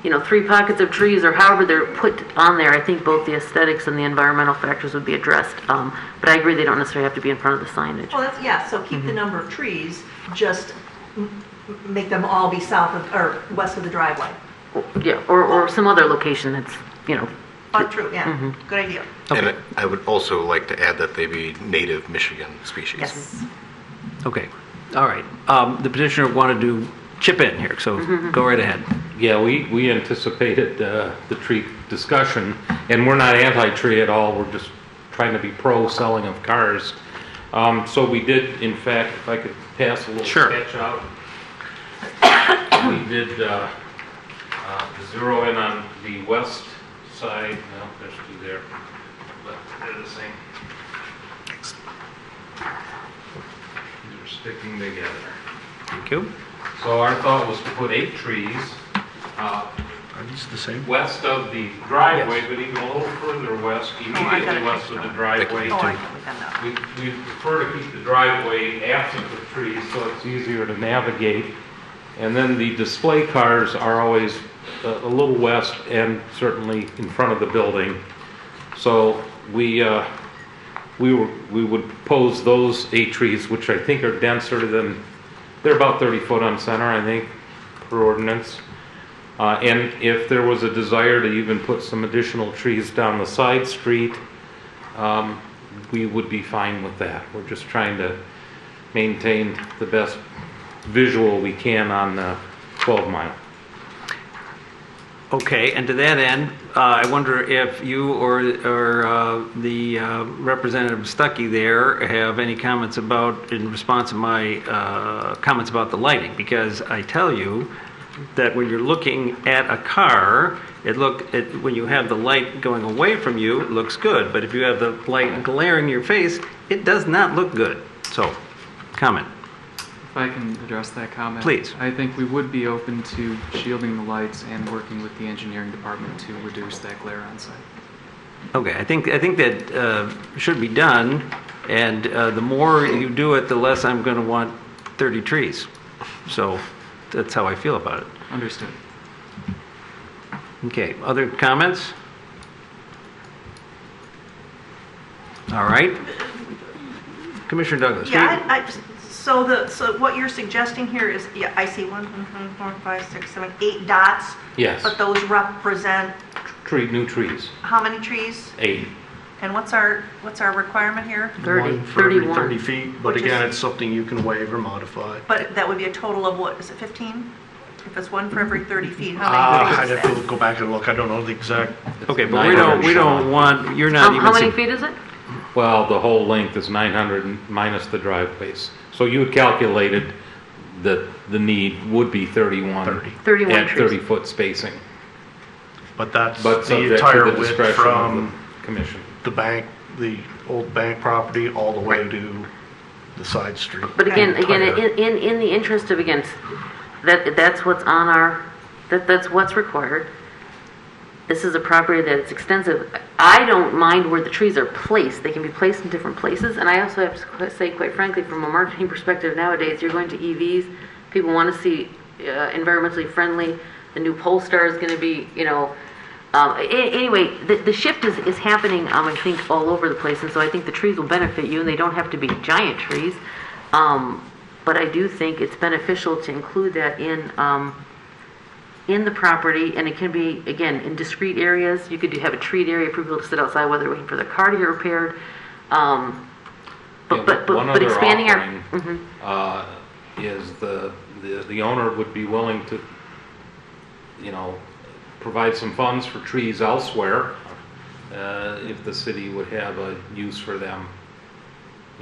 3 pockets of trees or however they're put on there, I think both the aesthetics and the environmental factors would be addressed. But I agree they don't necessarily have to be in front of the signage. Well, so keep the number of trees, just make them all be south of or west of the driveway. Yeah, or some other location that's True, yeah. Good idea. Okay. And I would also like to add that they be native Michigan species. Yes. Okay, all right. The petitioner wanted to chip in here, so go right ahead. Yeah, we anticipated the tree discussion, and we're not anti-tree at all. We're just trying to be pro-selling of cars. So we did, in fact, if I could pass a little sketch out. We did zero in on the west side. No, there's 2 there, but they're the same. These are sticking together. Thank you. So our thought was to put 8 trees Are these the same? west of the driveway, but even a little further west, immediately west of the driveway. We prefer to keep the driveway absent of trees so it's easier to navigate. And then the display cars are always a little west and certainly in front of the building. So we would propose those 8 trees, which I think are denser than, they're about 30 foot on center, I think, per ordinance. And if there was a desire to even put some additional trees down the side street, we would be fine with that. We're just trying to maintain the best visual we can on 12 Mile. Okay, and to that end, I wonder if you or the Representative Stuckey there have any comments in response to my comments about the lighting, because I tell you, that when you're looking at a car, when you have the light going away from you, it looks good. But if you have the light glaring in your face, it does not look good. So, comment. If I can address that comment. Please. I think we would be open to shielding the lights and working with the engineering department to reduce that glare on site. Okay, I think that should be done, and the more you do it, the less I'm going to want 30 trees. So that's how I feel about it. Understood. Okay, other comments? All right. Commissioner Douglas. Yeah, so what you're suggesting here is, yeah, I see 1, 2, 3, 4, 5, 6, 7, 8 dots. Yes. But those represent New trees. how many trees? 8. And what's our requirement here? 1 for every 31. 30 feet, but Which again, is- it's something you can waive or modify. But that would be a total of what, is it 15? If it's 1 for every 30 feet, how I'd many trees is have that? to go back and look, I don't know the exact. Okay, but we don't want, you're not even. How many feet is it? Well, the whole length is 900 minus the driveways. So you had calculated that the need would be 31. 31 at trees. 30-foot spacing. But that's But the subject entire to the width discretion of from the commission. the bank, the old bank property, all the way to the side street. But again, Entire. in the interest of, again, that's what's on that's what's required. This is a property that is extensive. I don't mind where the trees are placed. They can be placed in different places. And I also have to say, quite frankly, from a marketing perspective nowadays, you're going to EVs. People want to see environmentally friendly. The new Polestar is going to be, anyway, the shift is happening, I think, all over the place. And so I think the trees will benefit you, and they don't have to be giant trees. But I do think it's beneficial to include that in the property, and it can be, again, in discrete areas. You could have a treat area for people to sit outside while they're waiting for their car to get repaired. One But other expanding offering, is the owner would be willing to, provide some funds for trees elsewhere, if the city would have a use for them,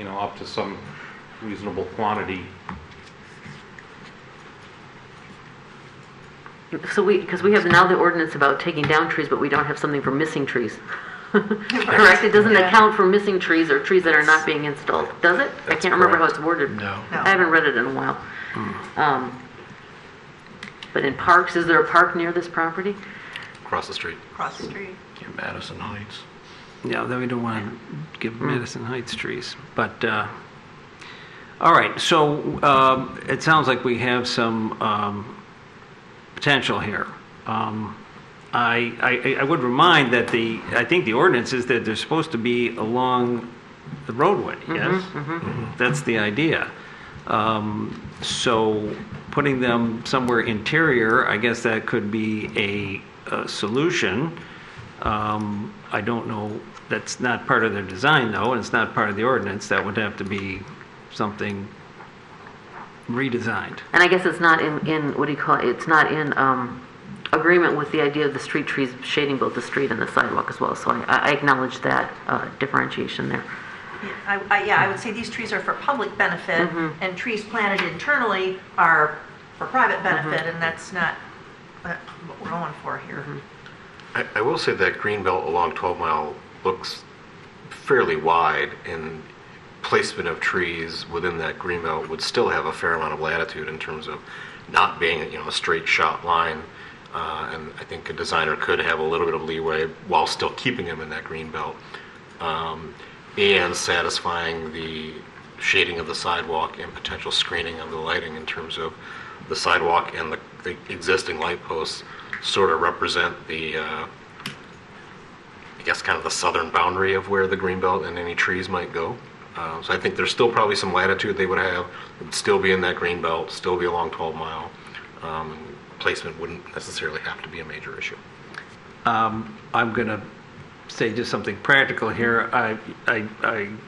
up to some reasonable quantity. So because we have now the ordinance about taking down trees, but we don't have something for missing trees. Correct? It doesn't account for missing trees or trees that are not being installed, does it? I can't remember how it's worded. No. I haven't read it in a while. But in parks, is there a park near this property? Across the street. Across the street. In Madison Heights. Yeah, then we don't want to give Madison Heights trees. But, all right, so it sounds like we have some potential here. I would remind that I think the ordinance is that they're supposed to be along the roadway, yes? That's the idea. So putting them somewhere interior, I guess that could be a solution. I don't know, that's not part of their design though, and it's not part of the ordinance. That would have to be something redesigned. And I guess it's not in what do you call it? It's not in agreement with the idea of the street trees shading both the street and the sidewalk as well. So I acknowledge that differentiation there. I would say these trees are for public benefit, and trees planted internally are for private benefit, and that's not what we're going for here. I will say that green belt along 12 Mile looks fairly wide, and placement of trees within that green belt would still have a fair amount of latitude in terms of not being a straight shot line. And I think a designer could have a little bit of leeway while still keeping them in that green belt, and satisfying the shading of the sidewalk and potential screening of the lighting in terms of the sidewalk and the existing light posts sort of represent the, I guess, kind of the southern boundary of where the green belt and any trees might go. So I think there's still probably some latitude they would have. It would still be in that green belt, still be along 12 Mile. Placement wouldn't necessarily have to be a major issue. I'm going to say just something practical here. I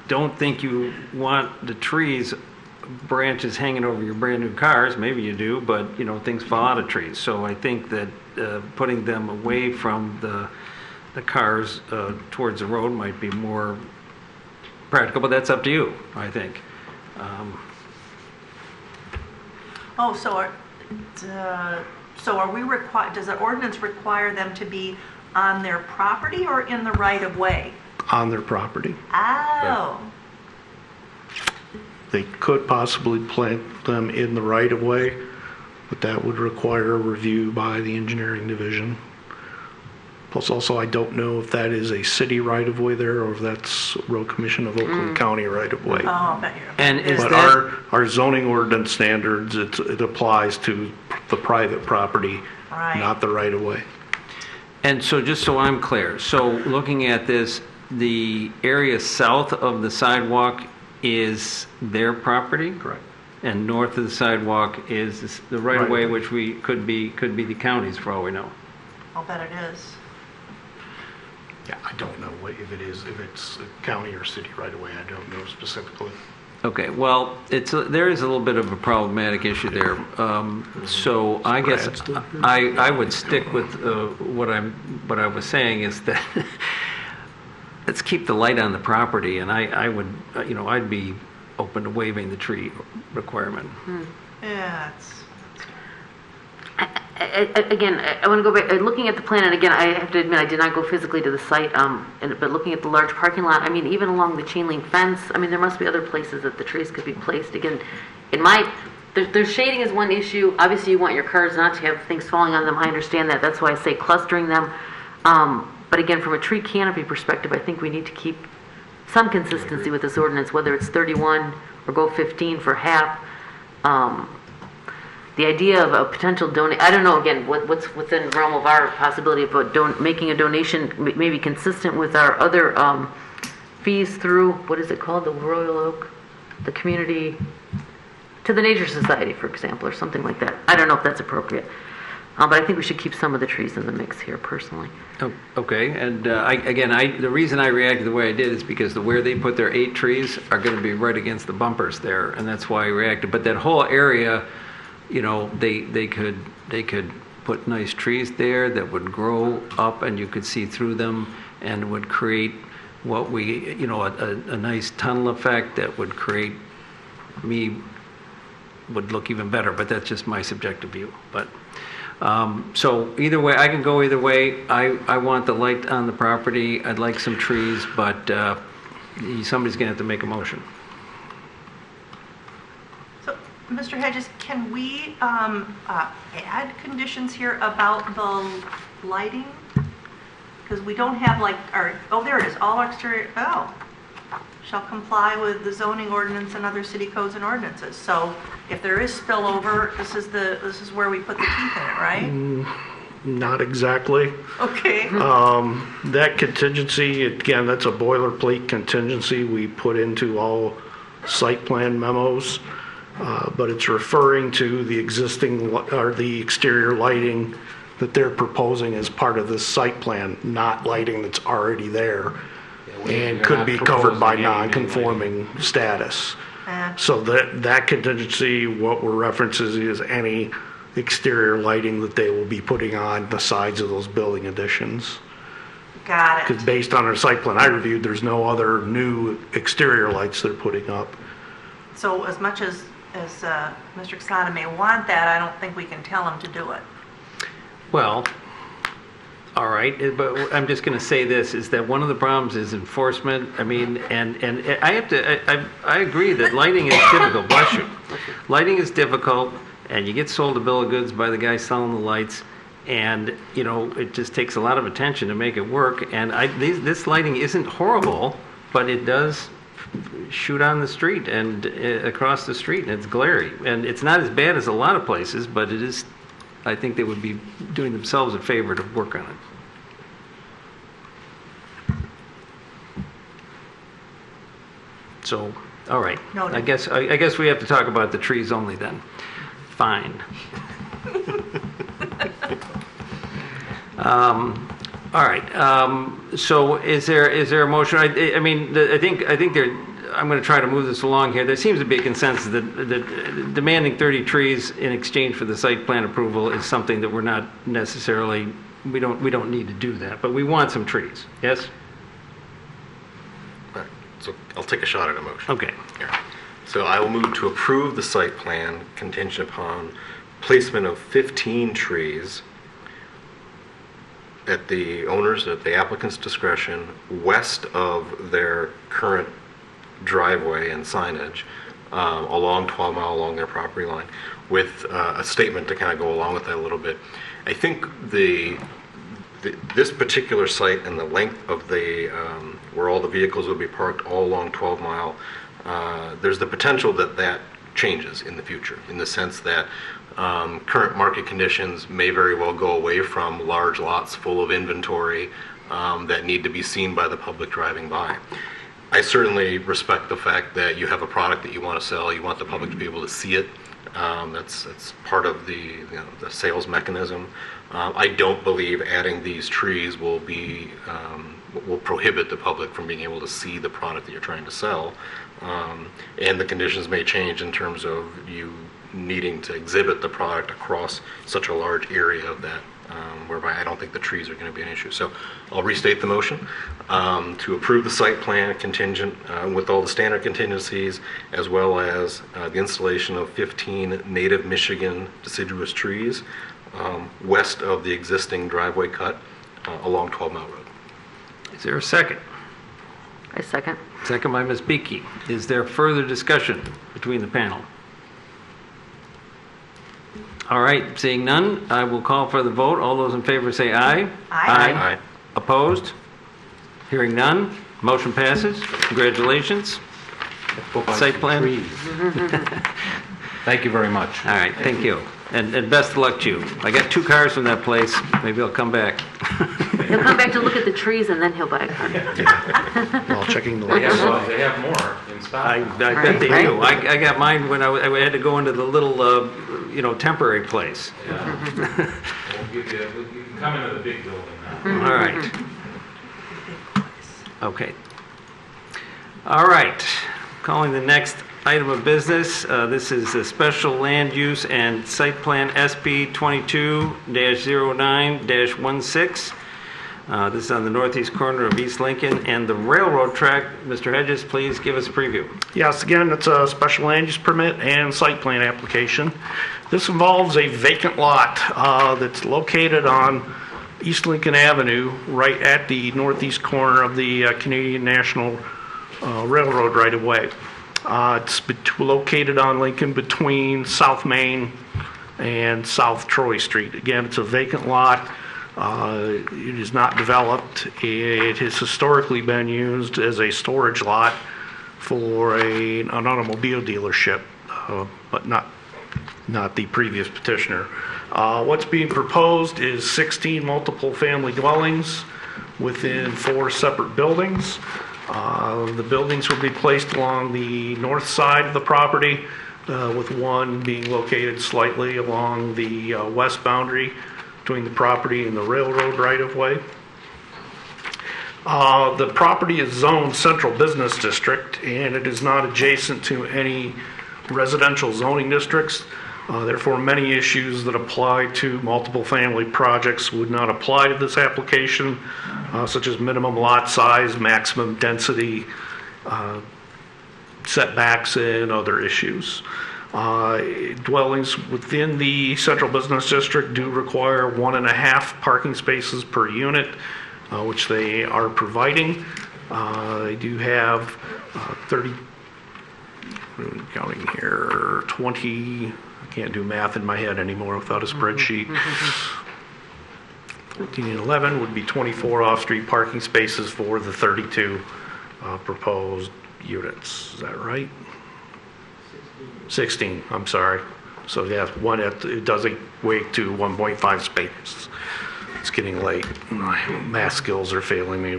don't think you want the trees, branches hanging over your brand new cars. Maybe you do, but things fall out of trees. So I think that putting them away from the cars towards the road might be more practical, but that's up to you, I think. So are we does the ordinance require them to be on their property or in the right of way? On their property. Oh. They could possibly plant them in the right of way, but that would require a review by the engineering division. Plus also, I don't know if that is a city right of way there or if that's Road Commission of Oakland County right of way. Oh, I bet you. And is But that, our zoning ordinance standards, it applies to the private property, Right. not the right of way. and so just so I'm clear, so looking at this, the area south of the sidewalk is their property? Correct. And north of the sidewalk is the right of way, Right-of-way. which could be the county's for all we know. I'll bet it is. Yeah, I don't know if it's a county or city right of way. I don't know specifically. Okay, well, there is a little bit of a problematic issue there. So I guess I would stick with what I was saying is that let's keep the light on the property, and I would, I'd be open to waiving the tree requirement. Yeah, it's. Again, I want to go back, looking at the plan, and again, I have to admit, I did not go physically to the site, but looking at the large parking lot, I mean, even along the chain link fence, I mean, there must be other places that the trees could be placed. Again, there's shading is one issue. Obviously, you want your cars not to have things falling on them. I understand that. That's why I say clustering them. But again, from a tree canopy perspective, I think we need to keep some consistency with this ordinance, whether it's 31 or go 15 for half. The idea of a potential I don't know, again, what's within the realm of our possibility of making a donation maybe consistent with our other fees through, what is it called, the Royal Oak, the community, to the Nature Society, for example, or something like that. I don't know if that's appropriate. But I think we should keep some of the trees in the mix here, personally. Oh, okay, and the reason I reacted the way I did is because where they put their 8 trees are going to be right against the bumpers there, and that's why I reacted. But that whole area, they could put nice trees there that would grow up and you could see through them and would create what a nice tunnel effect that would would look even better, but that's just my subjective view. But so either way, I can go either way. I want the light on the property. I'd like some trees, but somebody's going to have to make a motion. Mr. Hedges, can we add conditions here about the lighting? Because we don't have there it is, all exterior, shall comply with the zoning ordinance and other city codes and ordinances. So if there is spillover, this is where we put the teeth in it, right? Not exactly. Okay. That contingency, again, that's a boilerplate contingency we put into all site plan memos. But it's referring to the existing or the exterior lighting that they're proposing as part of this site plan, not lighting that's already there and could be covered by non-conforming status. So that contingency, what we're referencing is any exterior lighting that they will be putting on the sides of those building additions. Got it. Because based on our site plan I reviewed, there's no other new exterior lights they're putting up. So as much as Mr. Casada may want that, I don't think we can tell him to do it. Well, all right, but I'm just going to say this, is that one of the problems is enforcement. I mean, and I have to, I agree that lighting is difficult, bless you. Lighting is difficult, and you get sold a bill of goods by the guy selling the lights, and, it just takes a lot of attention to make it work. And this lighting isn't horrible, but it does shoot on the street and across the street, and it's glary. And it's not as bad as a lot of places, but it is, I think they would be doing themselves a favor to work on it. So, all right. Noted. I guess we have to talk about the trees only then. Fine. All right. So is there a motion? I mean, I think I'm going to try to move this along here. There seems to be a consensus that demanding 30 trees in exchange for the site plan approval is something that we're not necessarily, we don't need to do that, but we want some trees. Yes? All right. So I'll take a shot at a motion. Okay. Here. So I will move to approve the site plan contingent upon placement of 15 trees at the applicant's discretion, west of their current driveway and signage, along 12 Mile along their property line, with a statement to kind of go along with that a little bit. I think this particular site and the length of where all the vehicles will be parked all along 12 Mile, there's the potential that changes in the future, in the sense that current market conditions may very well go away from large lots full of inventory that need to be seen by the public driving by. I certainly respect the fact that you have a product that you want to sell, you want the public to be able to see it. That's part of the sales mechanism. I don't believe adding these trees will prohibit the public from being able to see the product that you're trying to sell. And the conditions may change in terms of you needing to exhibit the product across such a large area of that, whereby I don't think the trees are going to be an issue. So I'll restate the motion to approve the site plan contingent with all the standard contingencies, as well as the installation of 15 native Michigan deciduous trees west of the existing driveway cut along 12 Mile Road. Is there a second? I second. Second by Ms. Beakey. Is there further discussion between the panel? All right, seeing none, I will call for the vote. All those in favor say aye. Aye. Aye. Opposed? Hearing none, motion passes. Congratulations. Site plan. Thank you very much. All right, thank you. And best of luck to you. I got 2 cars from that place. Maybe I'll come back. He'll come back to look at the trees and then he'll buy a car. While checking the They lights. have more in stock. I bet they do. I got mine when I had to go into the little, temporary place. Yeah. You can come into the big building now. All right. Okay. All right. Calling the next item of business. This is a special land use and site plan SP 22-09-16. This is on the northeast corner of East Lincoln and the railroad track. Mr. Hedges, please give us a preview. Yes, again, it's a special land use permit and site plan application. This involves a vacant lot that's located on East Lincoln Avenue, right at the northeast corner of the Canadian National Railroad right-of-way. It's located on Lincoln between South Main and South Troy Street. Again, it's a vacant lot. It is not developed. It has historically been used as a storage lot for an automobile dealership, but not the previous petitioner. What's being proposed is 16 multiple family dwellings within 4 separate buildings. The buildings will be placed along the north side of the property, with one being located slightly along the west boundary between the property and the railroad right-of-way. The property is zoned Central Business District, and it is not adjacent to any residential zoning districts. Therefore, many issues that apply to multiple family projects would not apply to this application, such as minimum lot size, maximum density, setbacks, and other issues. Dwellings within the Central Business District do require 1.5 parking spaces per unit, which they are providing. They do have 30, counting here, 20, I can't do math in my head anymore without a spreadsheet. 14 and 11 would be 24 off-street parking spaces for the 32 proposed units. Is that right? 16, I'm sorry. So yeah, it does equate to 1.5 spaces. It's getting late. My math skills are failing me.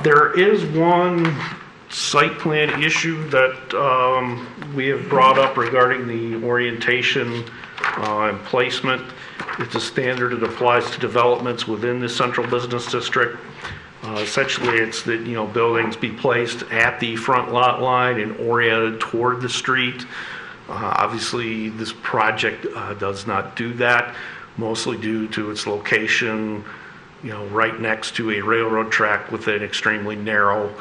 There is one site plan issue that we have brought up regarding the orientation and placement. It's a standard that applies to developments within the Central Business District. Essentially, it's that buildings be placed at the front lot line and oriented toward the street. Obviously, this project does not do that, mostly due to its location, right next to a railroad track with an extremely narrow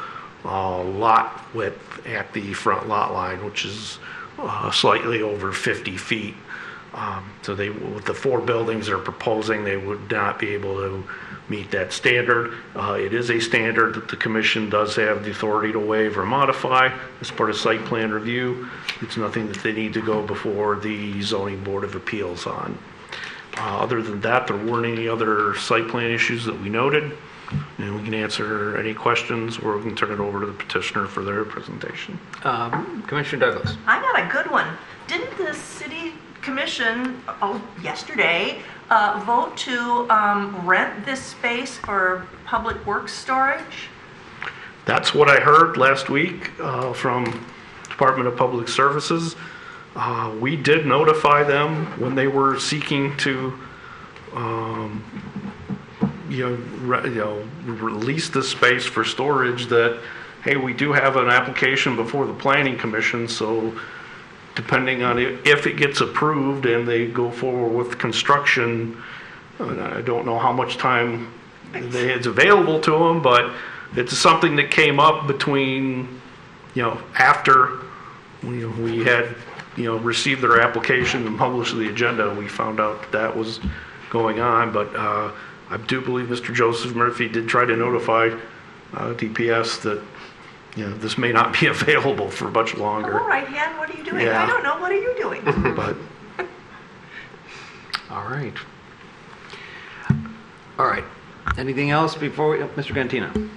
lot width at the front lot line, which is slightly over 50 feet. So with the 4 buildings they're proposing, they would not be able to meet that standard. It is a standard that the commission does have the authority to waive or modify as part of site plan review. It's nothing that they need to go before the zoning board of appeals on. Other than that, there weren't any other site plan issues that we noted, and we can answer any questions, or we can turn it over to the petitioner for their presentation. Commissioner Douglas. I got a good one. Didn't the city commission yesterday vote to rent this space for public works storage? That's what I heard last week from Department of Public Services. We did notify them when they were seeking to release the space for storage that, hey, we do have an application before the Planning Commission, so depending on if it gets approved and they go forward with construction, I don't know how much time it's available to them, but it's something that came up between, after we had, received their application and published the agenda. We found out that was going on, but I do believe Mr. Joseph Murphy did try to notify DPS that this may not be available for much longer. All right, Han, what are you doing? Yeah. I don't know. What are you doing? But All right. All right. Anything else before Mr. Gantino?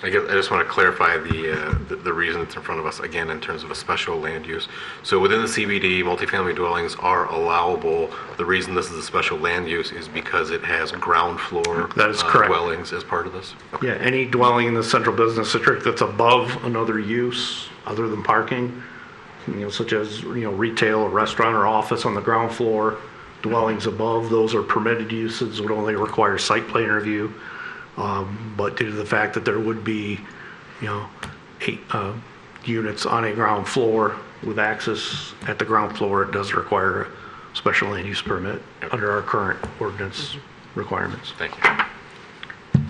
I just want to clarify the reason it's in front of us again in terms of a special land use. So within the CBD, multifamily dwellings are allowable. The reason this is a special land use is because it has ground floor That is correct. dwellings as part of this. Okay. yeah, any dwelling in the central business district that's above another use other than parking, such as retail, or restaurant, or office on the ground floor, dwellings above those are permitted uses, would only require site plan review. But due to the fact that there would be, 8 units on a ground floor with access at the ground floor, it does require a special land use permit under our current ordinance requirements. Thank you.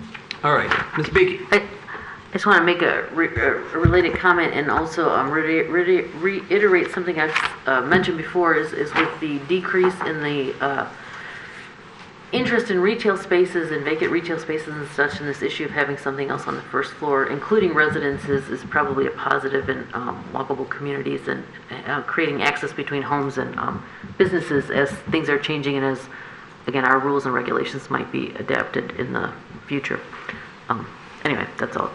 All right. Ms. Beakey. I just want to make a related comment and also reiterate something I've mentioned before is with the decrease in the interest in retail spaces and vacant retail spaces and such, and this issue of having something else on the first floor, including residences, is probably a positive in walkable communities and creating access between homes and businesses as things are changing and as, again, our rules and regulations might be adapted in the future. Anyway, that's all.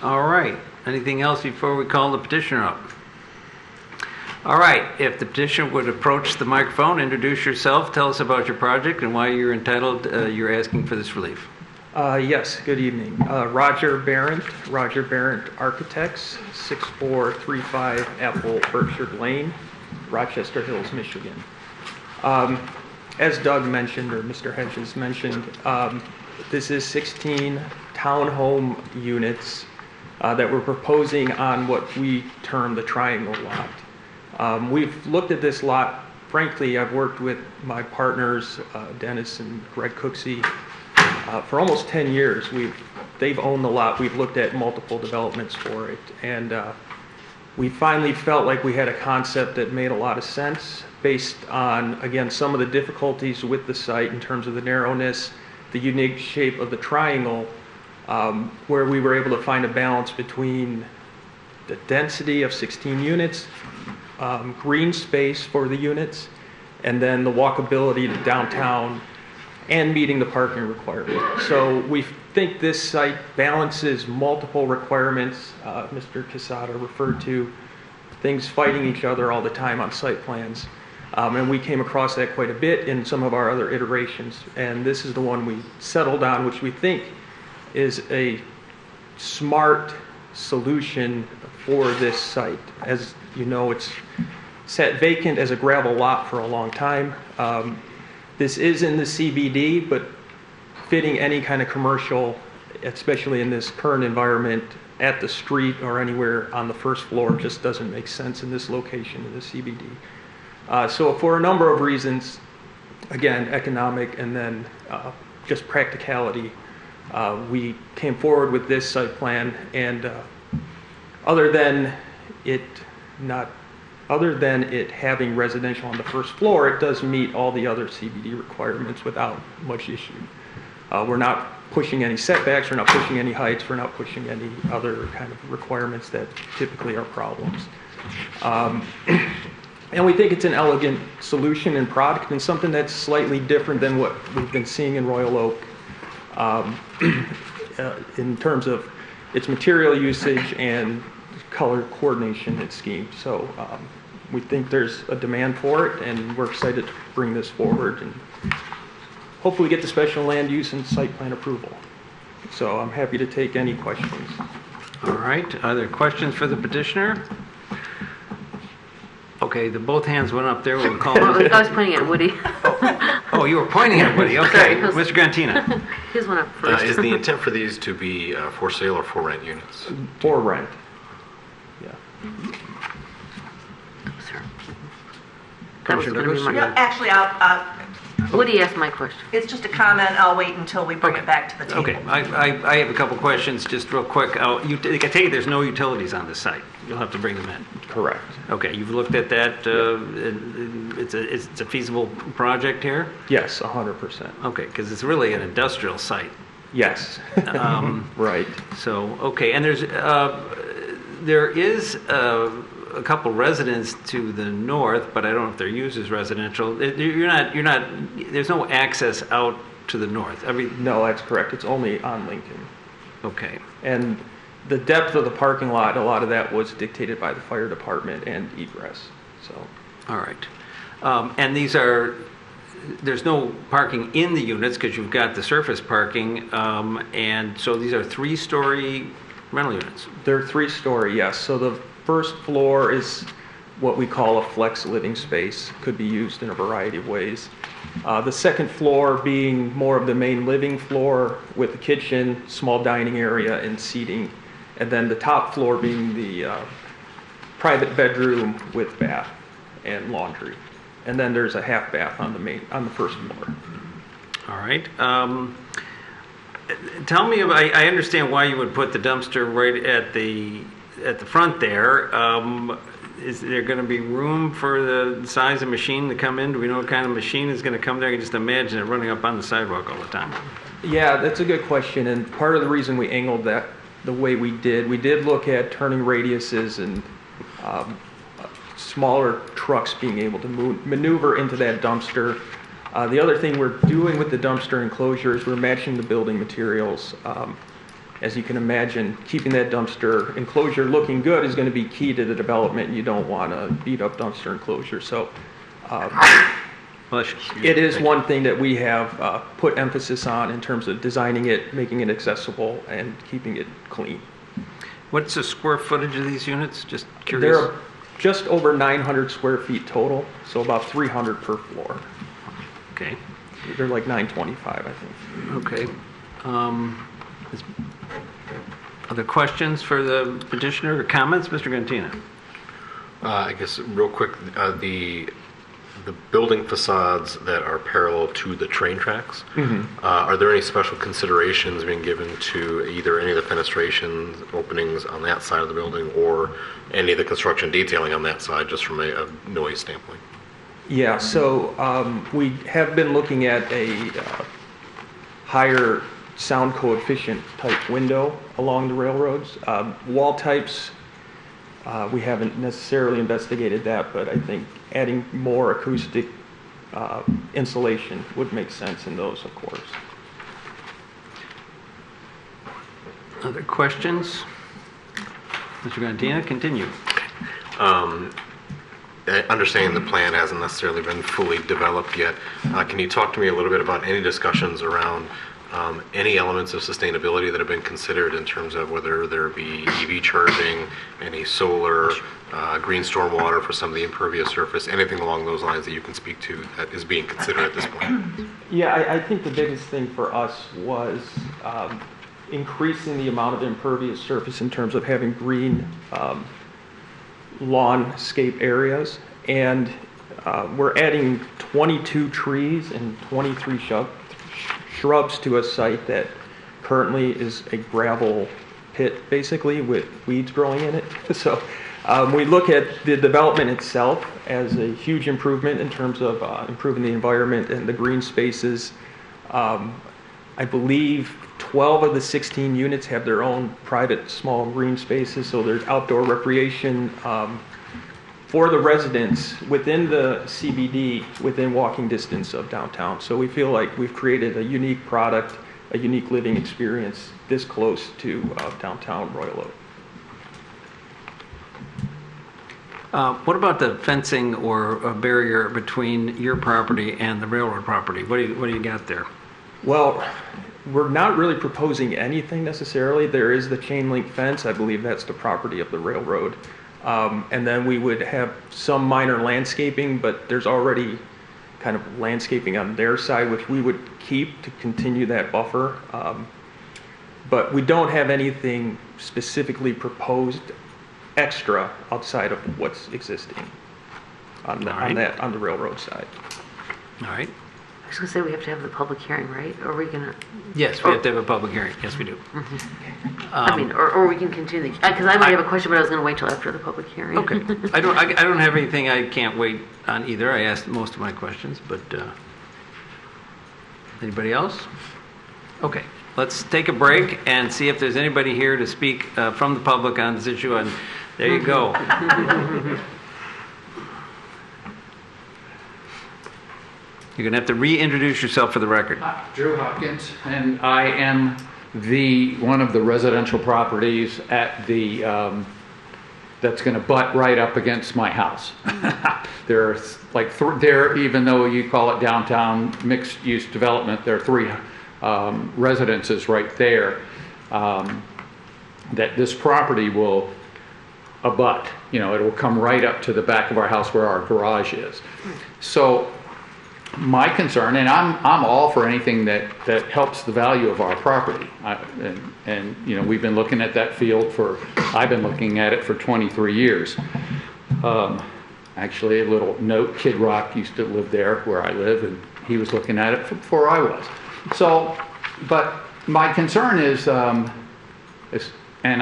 All right. Anything else before we call the petitioner up? All right. If the petitioner would approach the microphone, introduce yourself, tell us about your project and why you're you're asking for this relief. Yes, good evening. Roger Barrett Architects, 6435 Apple Orchard Lane, Rochester Hills, Michigan. As Doug mentioned, or Mr. Hedges mentioned, this is 16 townhome units that we're proposing on what we term the triangle lot. We've looked at this lot. Frankly, I've worked with my partners, Dennis and Greg Cooksey, for almost 10 years. They've owned the lot. We've looked at multiple developments for it. And we finally felt like we had a concept that made a lot of sense based on, again, some of the difficulties with the site in terms of the narrowness, the unique shape of the triangle, where we were able to find a balance between the density of 16 units, green space for the units, and then the walkability to downtown and meeting the parking requirement. So we think this site balances multiple requirements. Mr. Casada referred to things fighting each other all the time on site plans. And we came across that quite a bit in some of our other iterations. And this is the one we settled on, which we think is a smart solution for this site. As you know, it's sat vacant as a gravel lot for a long time. This is in the CBD, but fitting any kind of commercial, especially in this current environment, at the street or anywhere on the first floor just doesn't make sense in this location in the CBD. So for a number of reasons, again, economic and then just practicality, we came forward with this site plan, and other than it not other than it having residential on the first floor, it does meet all the other CBD requirements without much issue. We're not pushing any setbacks, we're not pushing any heights, we're not pushing any other kind of requirements that typically are problems. And we think it's an elegant solution and product and something that's slightly different than what we've been seeing in Royal Oak in terms of its material usage and color coordination and scheme. So we think there's a demand for it, and we're excited to bring this forward and hopefully get the special land use and site plan approval. So I'm happy to take any questions. All right, are there questions for the petitioner? Okay, both hands went up there. We'll call I was pointing at Woody. Oh, you were pointing at Woody. Okay, Sorry. Mr. Grantina. His one up first. Is the intent for these to be for sale or for rent units? For rent. Yeah. Sir. That was going to be my... No, actually, Woody asked my question. it's just a comment. I'll wait until we bring it back to the table. Okay, I have a couple questions, just real quick. I take it there's no utilities on this site. You'll have to bring them in. Correct. Okay, you've looked at that. It's a feasible project here? Yes, 100%. Okay, because it's really an industrial site. Yes. Right. So, okay, and there is a couple residents to the north, but I don't know if they're used as residential. There's no access out to the north. No, that's correct. It's only on Lincoln. Okay. And the depth of the parking lot, a lot of that was dictated by the fire department and egress. So. All right. And there's no parking in the units because you've got the surface parking, and so these are 3-story rental units. They're 3-story, yes. So the first floor is what we call a flex living space. Could be used in a variety of ways. The second floor being more of the main living floor with the kitchen, small dining area, and seating. And then the top floor being the private bedroom with bath and laundry. And then there's a half bath on the first floor. All right. Tell me about, I understand why you would put the dumpster right at the front there. Is there going to be room for the size of machine to come in? Do we know what kind of machine is going to come there? I can just imagine it running up on the sidewalk all the time. Yeah, that's a good question. And part of the reason we angled that the way we did look at turning radiuses and smaller trucks being able to maneuver into that dumpster. The other thing we're doing with the dumpster enclosure is we're matching the building materials. As you can imagine, keeping that dumpster enclosure looking good is going to be key to the development. You don't want a beat up dumpster enclosure. So it is one thing that we have put emphasis on in terms of designing it, making it accessible, and keeping it clean. What's the square footage of these units? Just curious. They're just over 900 square feet total, so about 300 per floor. Okay. They're like 925, I think. Okay. Other questions for the petitioner or comments? Mr. Grantina. I guess real quick, the building facades that are parallel to the train tracks, are there any special considerations being given to either any of the fenestration openings on that side of the building or any of the construction detailing on that side, just from a noise standpoint? Yeah, so we have been looking at a higher sound coefficient type window along the railroads. Wall types, we haven't necessarily investigated that, but I think adding more acoustic insulation would make sense in those, of course. Other questions? Mr. Grantina, continue. Understanding the plan hasn't necessarily been fully developed yet, can you talk to me a little bit about any discussions around any elements of sustainability that have been considered in terms of whether there be EV charging, any solar, green stormwater for some of the impervious surface, anything along those lines that you can speak to that is being considered at this point? Yeah, I think the biggest thing for us was increasing the amount of impervious surface in terms of having green lawnscape areas. And we're adding 22 trees and 23 shrubs to a site that currently is a gravel pit, basically, with weeds growing in it. So We look at the development itself as a huge improvement in terms of improving the environment and the green spaces. I believe 12 of the 16 units have their own private small green spaces, so there's outdoor recreation for the residents within the CBD, within walking distance of downtown. So we feel like we've created a unique product, a unique living experience this close to downtown Royal Oak. What about the fencing or a barrier between your property and the railroad property? What do you got there? Well, we're not really proposing anything necessarily. There is the chain link fence. I believe that's the property of the railroad. And then we would have some minor landscaping, but there's already kind of landscaping on their side, which we would keep to continue that buffer. But we don't have anything specifically proposed extra outside of what's existing on the railroad side. All right. I was going to say we have to have the public hearing, right? Or are we going to? Yes, we have to have a public hearing. Yes, we do. I mean, or we can continue, because I might have a question, but I was going to wait till after the public hearing. Okay. I don't have anything I can't wait on either. I asked most of my questions, but anybody else? Okay. Let's take a break and see if there's anybody here to speak from the public on this issue. And there you go. You're going to have to reintroduce yourself for the record. Drew Hopkins, and I am one of the residential properties at the that's going to butt right up against my house. There's like there, even though you call it downtown mixed-use development, there are 3 residences right there that this property will abut. You know, it will come right up to the back of our house where our garage is. So my concern, and I'm all for anything that helps the value of our property. And you know, we've been looking at that field I've been looking at it for 23 years. Actually, a little note, Kid Rock used to live there where I live, and he was looking at it before I was. So, but my concern is, and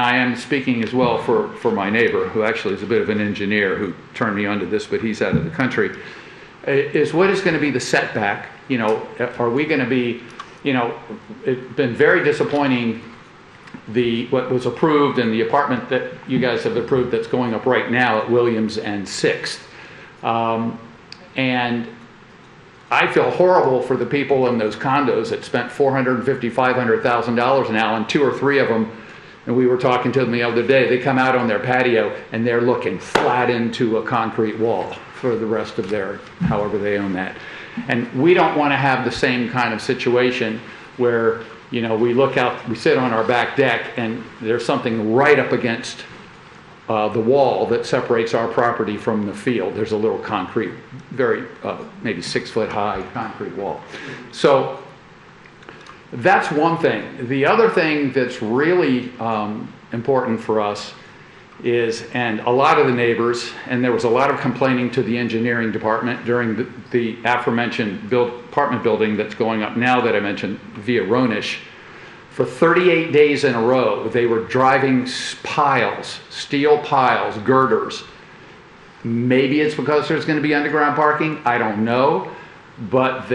I am speaking as well for my neighbor, who actually is a bit of an engineer who turned me onto this, but he's out of the country, is what is going to be the setback? You know, are we going to be, you know, it's been very disappointing what was approved in the apartment that you guys have approved that's going up right now at Williams and 6th. And I feel horrible for the people in those condos that spent $450,000, $500,000 now, and 2 or 3 of them, and we were talking to them the other day, they come out on their patio and they're looking flat into a concrete wall for the rest of their, however they own that. And we don't want to have the same kind of situation where, you know, we look out, we sit on our back deck and there's something right up against the wall that separates our property from the field. There's a little concrete, very, maybe 6 foot high concrete wall. So that's one thing. The other thing that's really important for us is, and a lot of the neighbors, and there was a lot of complaining to the engineering department during the aforementioned apartment building that's going up now that I mentioned via Ronish. For 38 days in a row, they were driving piles, steel piles, girders. Maybe it's because there's going to be underground parking, I don't know. But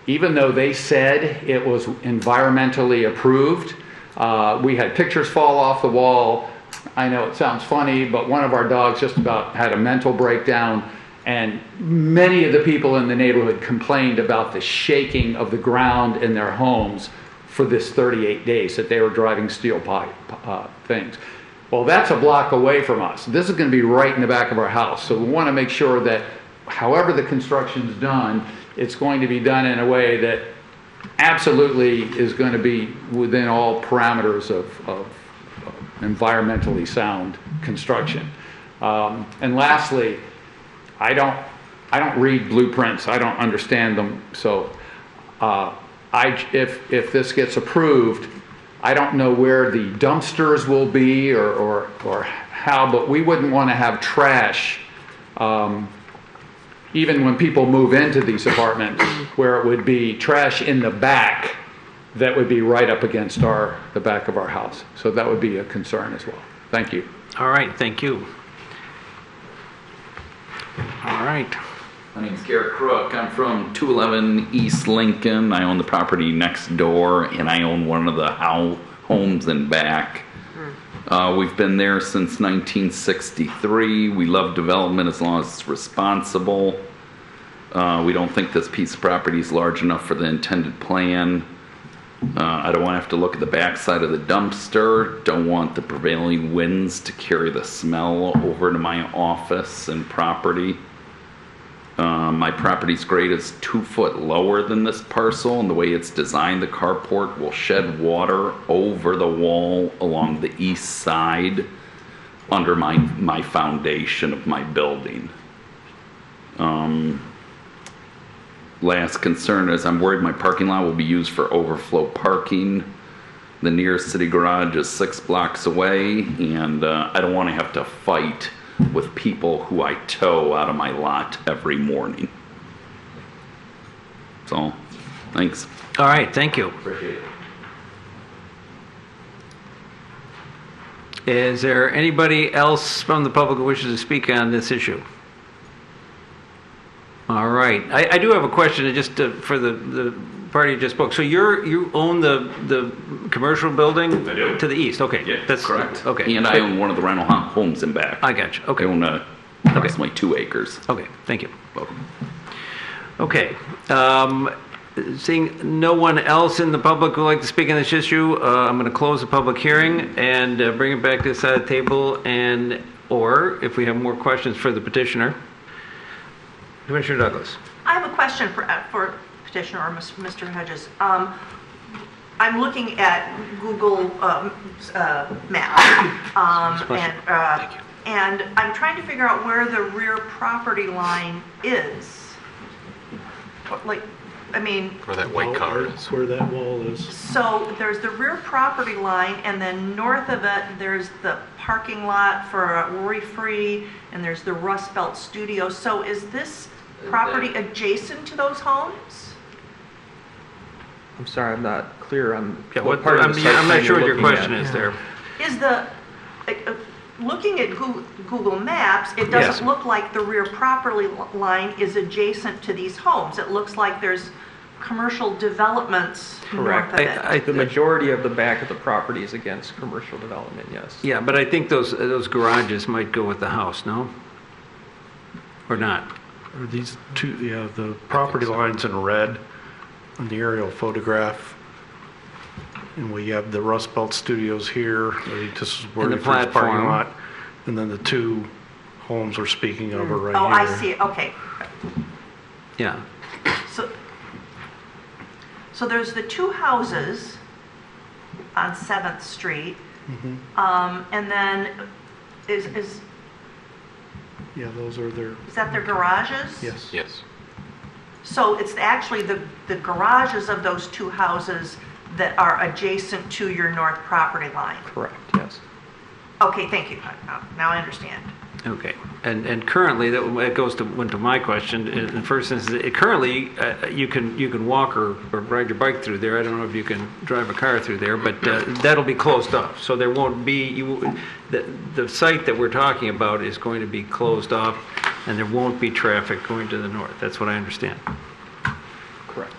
even though they said it was environmentally approved, we had pictures fall off the wall. I know it sounds funny, but one of our dogs just about had a mental breakdown, and many of the people in the neighborhood complained about the shaking of the ground in their homes for this 38 days that they were driving steel pipe things. Well, that's a block away from us. This is going to be right in the back of our house. So we want to make sure that however the construction's done, it's going to be done in a way that absolutely is going to be within all parameters of environmentally sound construction. And lastly, I don't read blueprints. I don't understand them. So if this gets approved, I don't know where the dumpsters will be or how, but we wouldn't want to have trash even when people move into these apartments, where it would be trash in the back that would be right up against the back of our house. So that would be a concern as well. Thank you. All right, thank you. All right. My name's Garrett Crook. I'm from 211 East Lincoln. I own the property next door, and I own one of the homes in back. We've been there since 1963. We love development as long as it's responsible. We don't think this piece of property is large enough for the intended plan. I don't want to have to look at the backside of the dumpster. Don't want the prevailing winds to carry the smell over to my office and property. My property's grade is 2 foot lower than this parcel, and the way it's designed, the carport will shed water over the wall along the east side under my foundation of my building. Last concern is I'm worried my parking lot will be used for overflow parking. The nearest city garage is 6 blocks away, and I don't want to have to fight with people who I tow out of my lot every morning. So, thanks. All right, thank you. Appreciate it. Is there anybody else from the public who wishes to speak on this issue? All right. I do have a question just for the party who just spoke. So you own the commercial building? I do. To the east? Okay. Yeah, that's correct. Okay. And I own one of the rental homes in back. I got you. Okay. I own approximately 2 acres. Okay, thank you. Welcome. Okay. Seeing no one else in the public who would like to speak on this issue, I'm going to close the public hearing and bring it back to the side of the table, or if we have more questions for the Commissioner Douglas. I have a question for petitioner or Mr. Hedges. I'm looking at Google Maps, and I'm trying to figure out where the rear property line is. Where that white car is. Where that wall is. So there's the rear property line, and then north of it, there's the parking lot for Worry Free, and there's the Rust Belt Studio. So is this property adjacent to those homes? I'm sorry, I'm not clear on what part of the site I'm not sure what your question is there. Is looking at Google Maps, it doesn't look like the rear property line is adjacent to these homes. It looks like there's commercial developments north of it. The majority of the back of the property is against commercial development, yes. Yeah, but I think those garages might go with the house, no? Or not? Are these two, the property lines in red on the aerial photograph. And we have the Rust Belt Studios here. This is where the parking lot. And then the 2 homes we're speaking of are right here. Oh, I see. Okay. Yeah. So there's the 2 houses on 7th Street. And then yeah, those are their... Is that their garages? Yes. Yes. So it's actually the garages of those 2 houses that are adjacent to your north property line? Correct, yes. Okay, thank you. Now I understand. Okay. And currently, that went to my question. In the first instance, currently, you can walk or ride your bike through there. I don't know if you can drive a car through there, but that'll be closed off. So there won't be, the site that we're talking about is going to be closed off, and there won't be traffic going to the north. That's what I understand. Correct.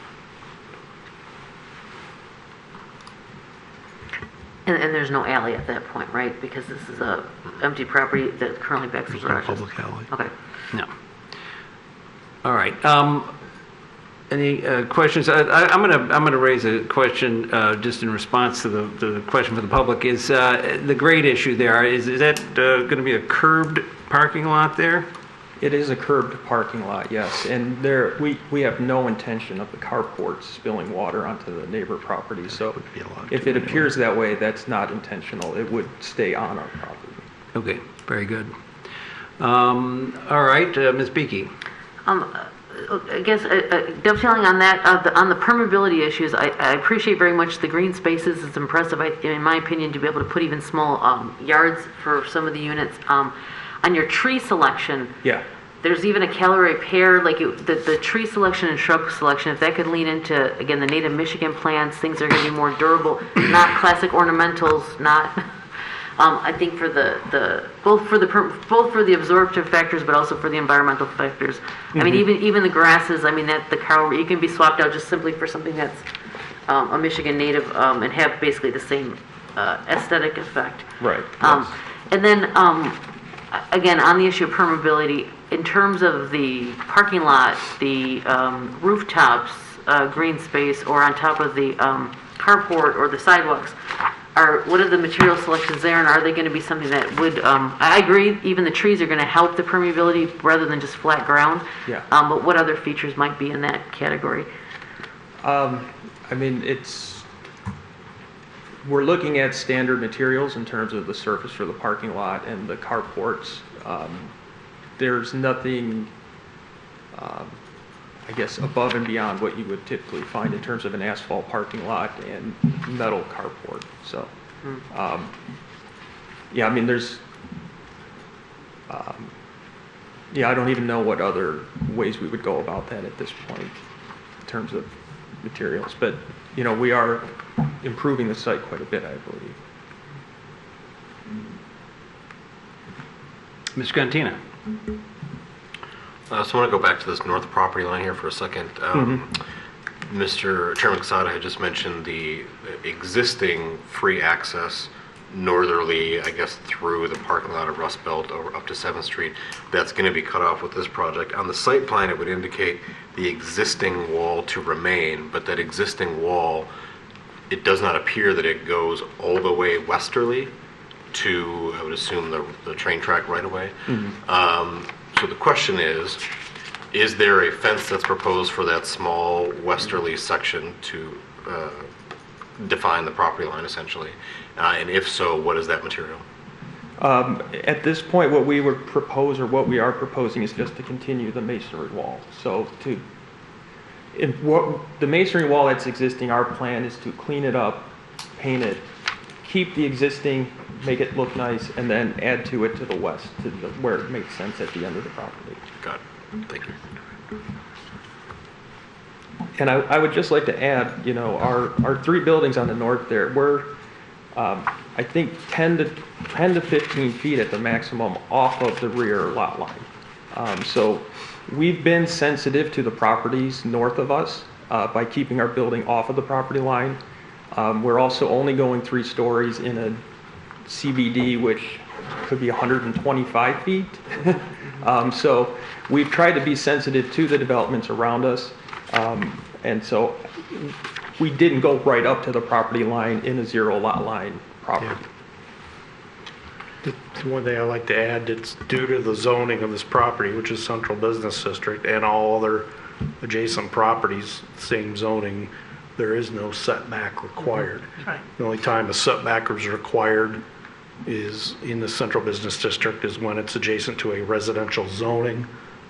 And there's no alley at that point, right? Because this is a empty property that currently backs the garage. There's no public alley. Okay. No. All right. Any questions? I'm gonna raise a question just in response to the question from the public. Is the grade issue there? Is that going to be a curbed parking lot there? It is a curbed parking lot, yes. And we have no intention of the carport spilling water onto the neighbor property. So if it appears that way, that's not intentional. It would stay on our property. Okay, very good. All right, Ms. Beakey. I guess dovetailing on that, on the permeability issues, I appreciate very much the green spaces. It's impressive, in my opinion, to be able to put even small yards for some of the units. On your tree selection, there's even a calorie pair, like the tree selection and shrub selection, if that could lean into, again, the native Michigan plants, things that are going to be more durable, not classic ornamentals, not I think for both for the absorptive factors, but also for the environmental factors. I mean, even the grasses. I mean, that the cow it can be swapped out just simply for something that's a Michigan native and have basically the same aesthetic effect. Right. And then again, on the issue of permeability, in terms of the parking lot, the rooftops, green space, or on top of the carport or the sidewalks. What are the material selections there, and are they going to be something that would, I agree, even the trees are going to help the permeability rather than just flat ground. Yeah. But what other features might be in that category? I mean, we're looking at standard materials in terms of the surface for the parking lot and the carports. There's nothing, I guess, above and beyond what you would typically find in terms of an asphalt parking lot and metal carport. So, yeah, I mean, there's, yeah, I don't even know what other ways we would go about that at this point in terms of materials. But, you know, we are improving the site quite a bit, I believe. Ms. Cantina. So I want to go back to this north property line here for a second. Mr. Chairman Casada had just mentioned the existing free access northerly, I guess, through the parking lot of Rust Belt over up to 7th Street. That's going to be cut off with this project. On the site plan, it would indicate the existing wall to remain, but that existing wall, it does not appear that it goes all the way westerly to, I would assume, the train track right away. So the question is there a fence that's proposed for that small westerly section to define the property line, essentially? And if so, what is that material? At this point, what we would propose, or what we are proposing, is just to continue the masonry wall. So the masonry wall that's existing, our plan is to clean it up, paint it, keep the existing, make it look nice, and then add to it to the west, to where it makes sense at the end of the property. Got it. Thank you. And I would just like to add, you know, our three buildings on the north there, we're, I think, 10 to 15 feet at the maximum off of the rear lot line. So we've been sensitive to the properties north of us by keeping our building off of the property line. We're also only going 3 stories in a CBD, which could be 125 feet. So we've tried to be sensitive to the developments around us. And so we didn't go right up to the property line in a 0 lot line property. The one thing I'd like to add, it's due to the zoning of this property, which is Central Business District, and all other adjacent properties, same zoning, there is no setback required. Right. The only time a setback is required is in the Central Business District is when it's adjacent to a residential zoning,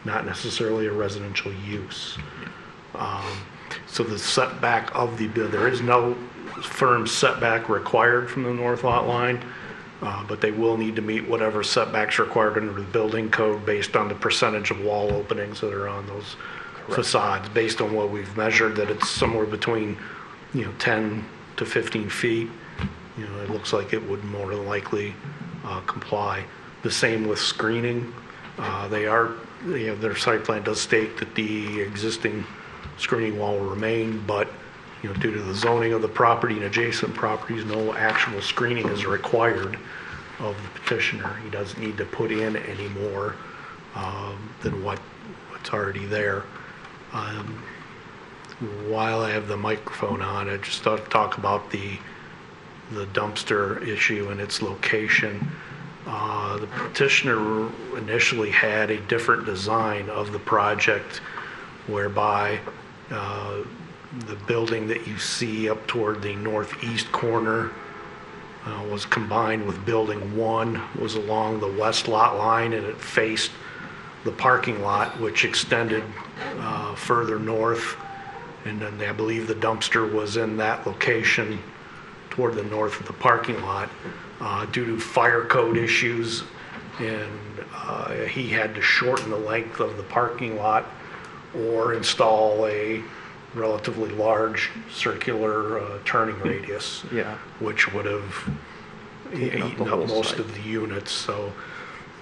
not necessarily a residential use. So the setback of there is no firm setback required from the north lot line, but they will need to meet whatever setbacks required under the building code based on the percentage of wall openings that are on those facades, based on what we've measured, that it's somewhere between, 10 to 15 feet. It looks like it would more than likely comply. The same with screening. Their site plan does state that the existing screening wall will remain, but due to the zoning of the property and adjacent properties, no actual screening is required of the petitioner. He doesn't need to put in any more than what's already there. While I have the microphone on, I just thought to talk about the dumpster issue and its location. The petitioner initially had a different design of the project, whereby the building that you see up toward the northeast corner was combined with building 1, was along the west lot line, and it faced the parking lot, which extended further north. And then I believe the dumpster was in that location toward the north of the parking lot. Due to fire code issues, and he had to shorten the length of the parking lot or install a relatively large circular turning radius, which would have eaten up most of the units. So,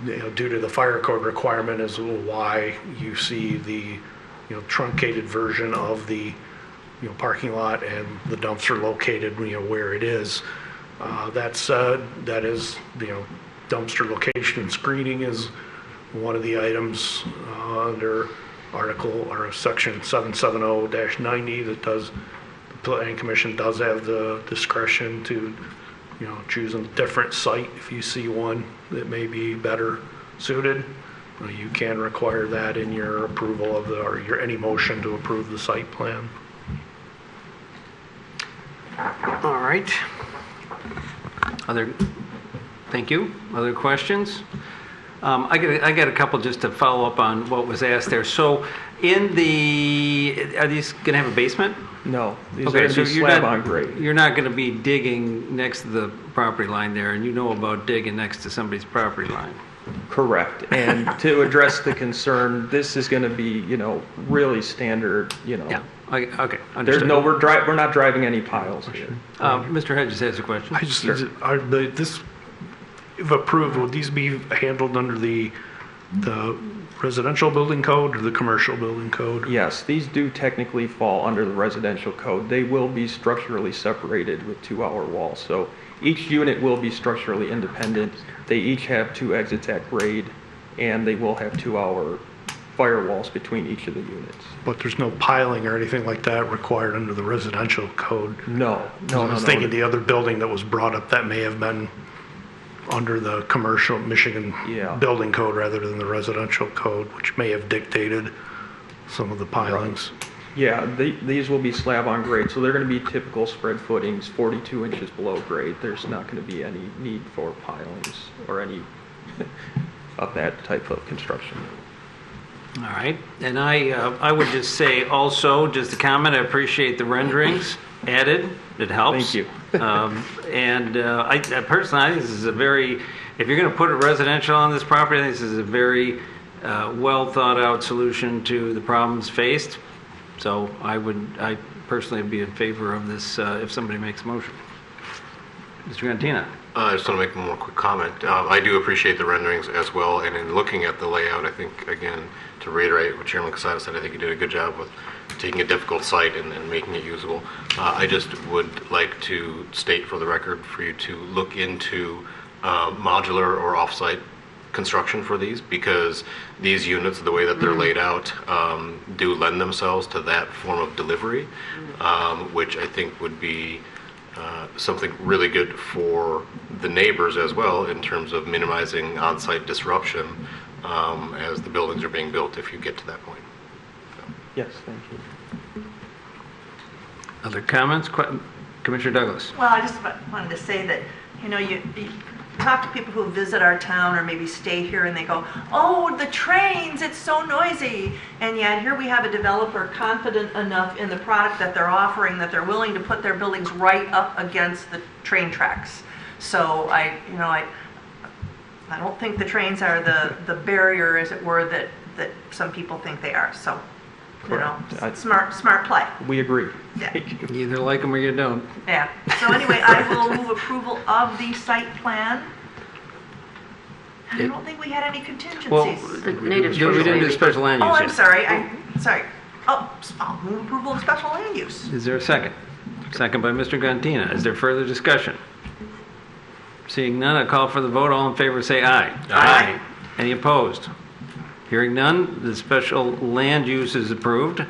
due to the fire code requirement is why you see the, truncated version of the, parking lot and the dumpster located, where it is. That is, dumpster location and screening is one of the items under article or section 770-90 that does, the planning commission does have the discretion to, choose a different site if you see one that may be better suited. You can require that in your approval of any motion to approve the site plan. All right. Thank you. Other questions? I got a couple just to follow up on what was asked there. So are these going to have a basement? No, these are going to be slab on grade. You're not going to be digging next to the property line there, and you know about digging next to somebody's property line. Correct. And to address the concern, this is going to be, really standard, Yeah. Okay. There's Understood. we're not driving any piles here. Mr. Hedges has a question. If approved, will these be handled under the residential building code or the commercial building code? Yes, these do technically fall under the residential code. They will be structurally separated with 2-hour walls. So each unit will be structurally independent. They each have 2 exits at grade, and they will have 2-hour firewalls between each of the units. But there's no piling or anything like that required under the residential code? No. I was thinking the other building that was brought up, that may have been under the commercial Michigan building code rather than the residential code, which may have dictated some of the pilings. Right. Yeah, these will be slab on grade, so they're going to be typical spread footings, 42 inches below grade. There's not going to be any need for pilings or any of that type of construction. All right. And I would just say also, just a comment, I appreciate the renderings added. It helps. Thank you. I personally, I think this is a very, if you're going to put a residential on this property, I think this is a very well thought out solution to the problems faced. So I personally would be in favor of this if somebody makes a motion. Mr. Gantina. I just want to make one more quick comment. I do appreciate the renderings as well, and in looking at the layout, I think, again, to reiterate what Chairman Casada said, I think you did a good job with taking a difficult site and making it usable. I just would like to state for the record for you to look into modular or off-site construction for these, because these units, the way that they're laid out, do lend themselves to that form of delivery, which I think would be something really good for the neighbors as well in terms of minimizing on-site disruption as the buildings are being built if you get to that point. Yes, thank you. Other comments? Commissioner Douglas. Well, I just wanted to say that, you talk to people who visit our town or maybe stay here and they go, oh, the trains, it's so noisy. And yet here we have a developer confident enough in the product that they're offering that they're willing to put their buildings right up against the train tracks. So I don't think the trains are the barrier, as it were, that some people think they are. So, smart play. We agree. Yeah. You either like them or you don't. Yeah. So anyway, I will move approval of the site plan. I don't think we had any contingencies. Well, we didn't do special land use Oh, I'm yet. sorry. Sorry. Oh, I'll move approval of special land use. Is there a second? Second by Mr. Gantina. Is there further discussion? Seeing none, I call for the vote. All in favor say aye. Aye. Any opposed? Hearing none, the special land use is approved.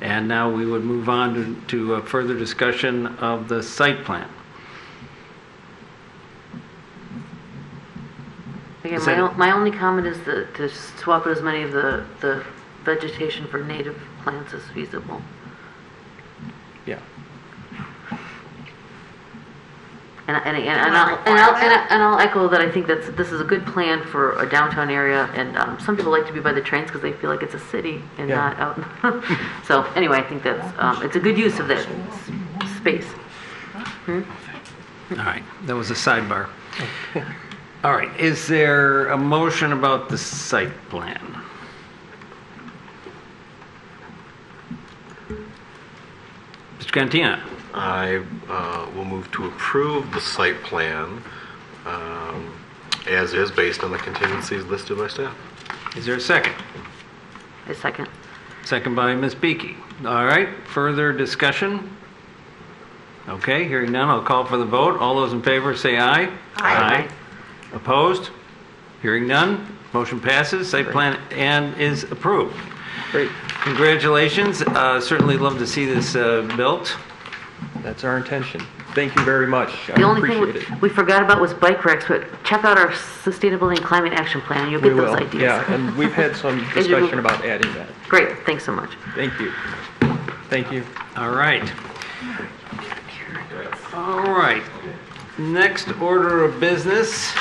And now we would move on to a further discussion of the site plan. Again, my only comment is to swap out as many of the vegetation for native plants as feasible. Yeah. And I'll echo that I think this is a good plan for a downtown area, and some people like to be by the trains because they feel like it's a city and not out. So anyway, I think that's it's a good use of that space. All right, that was a sidebar. All right, is there a motion about the site plan? Mr. Cantina. I will move to approve the site plan as is based on the contingencies listed by staff. Is there a second? A second. Second by Ms. Beakey. All right, further discussion? Okay, hearing none, I'll call for the vote. All those in favor say aye. Aye. Opposed? Hearing none, motion passes, site plan and is approved. Great. Congratulations, certainly love to see this built. That's our intention. Thank you very much. The I only appreciate thing it. we forgot about was bike racks, but check out our sustainability and climate action plan, and you'll get We those will. ideas. Yeah, and we've had some As you discussion move- about adding that. Great, thanks so much. Thank you. Thank you. All right. All right. Next order of business.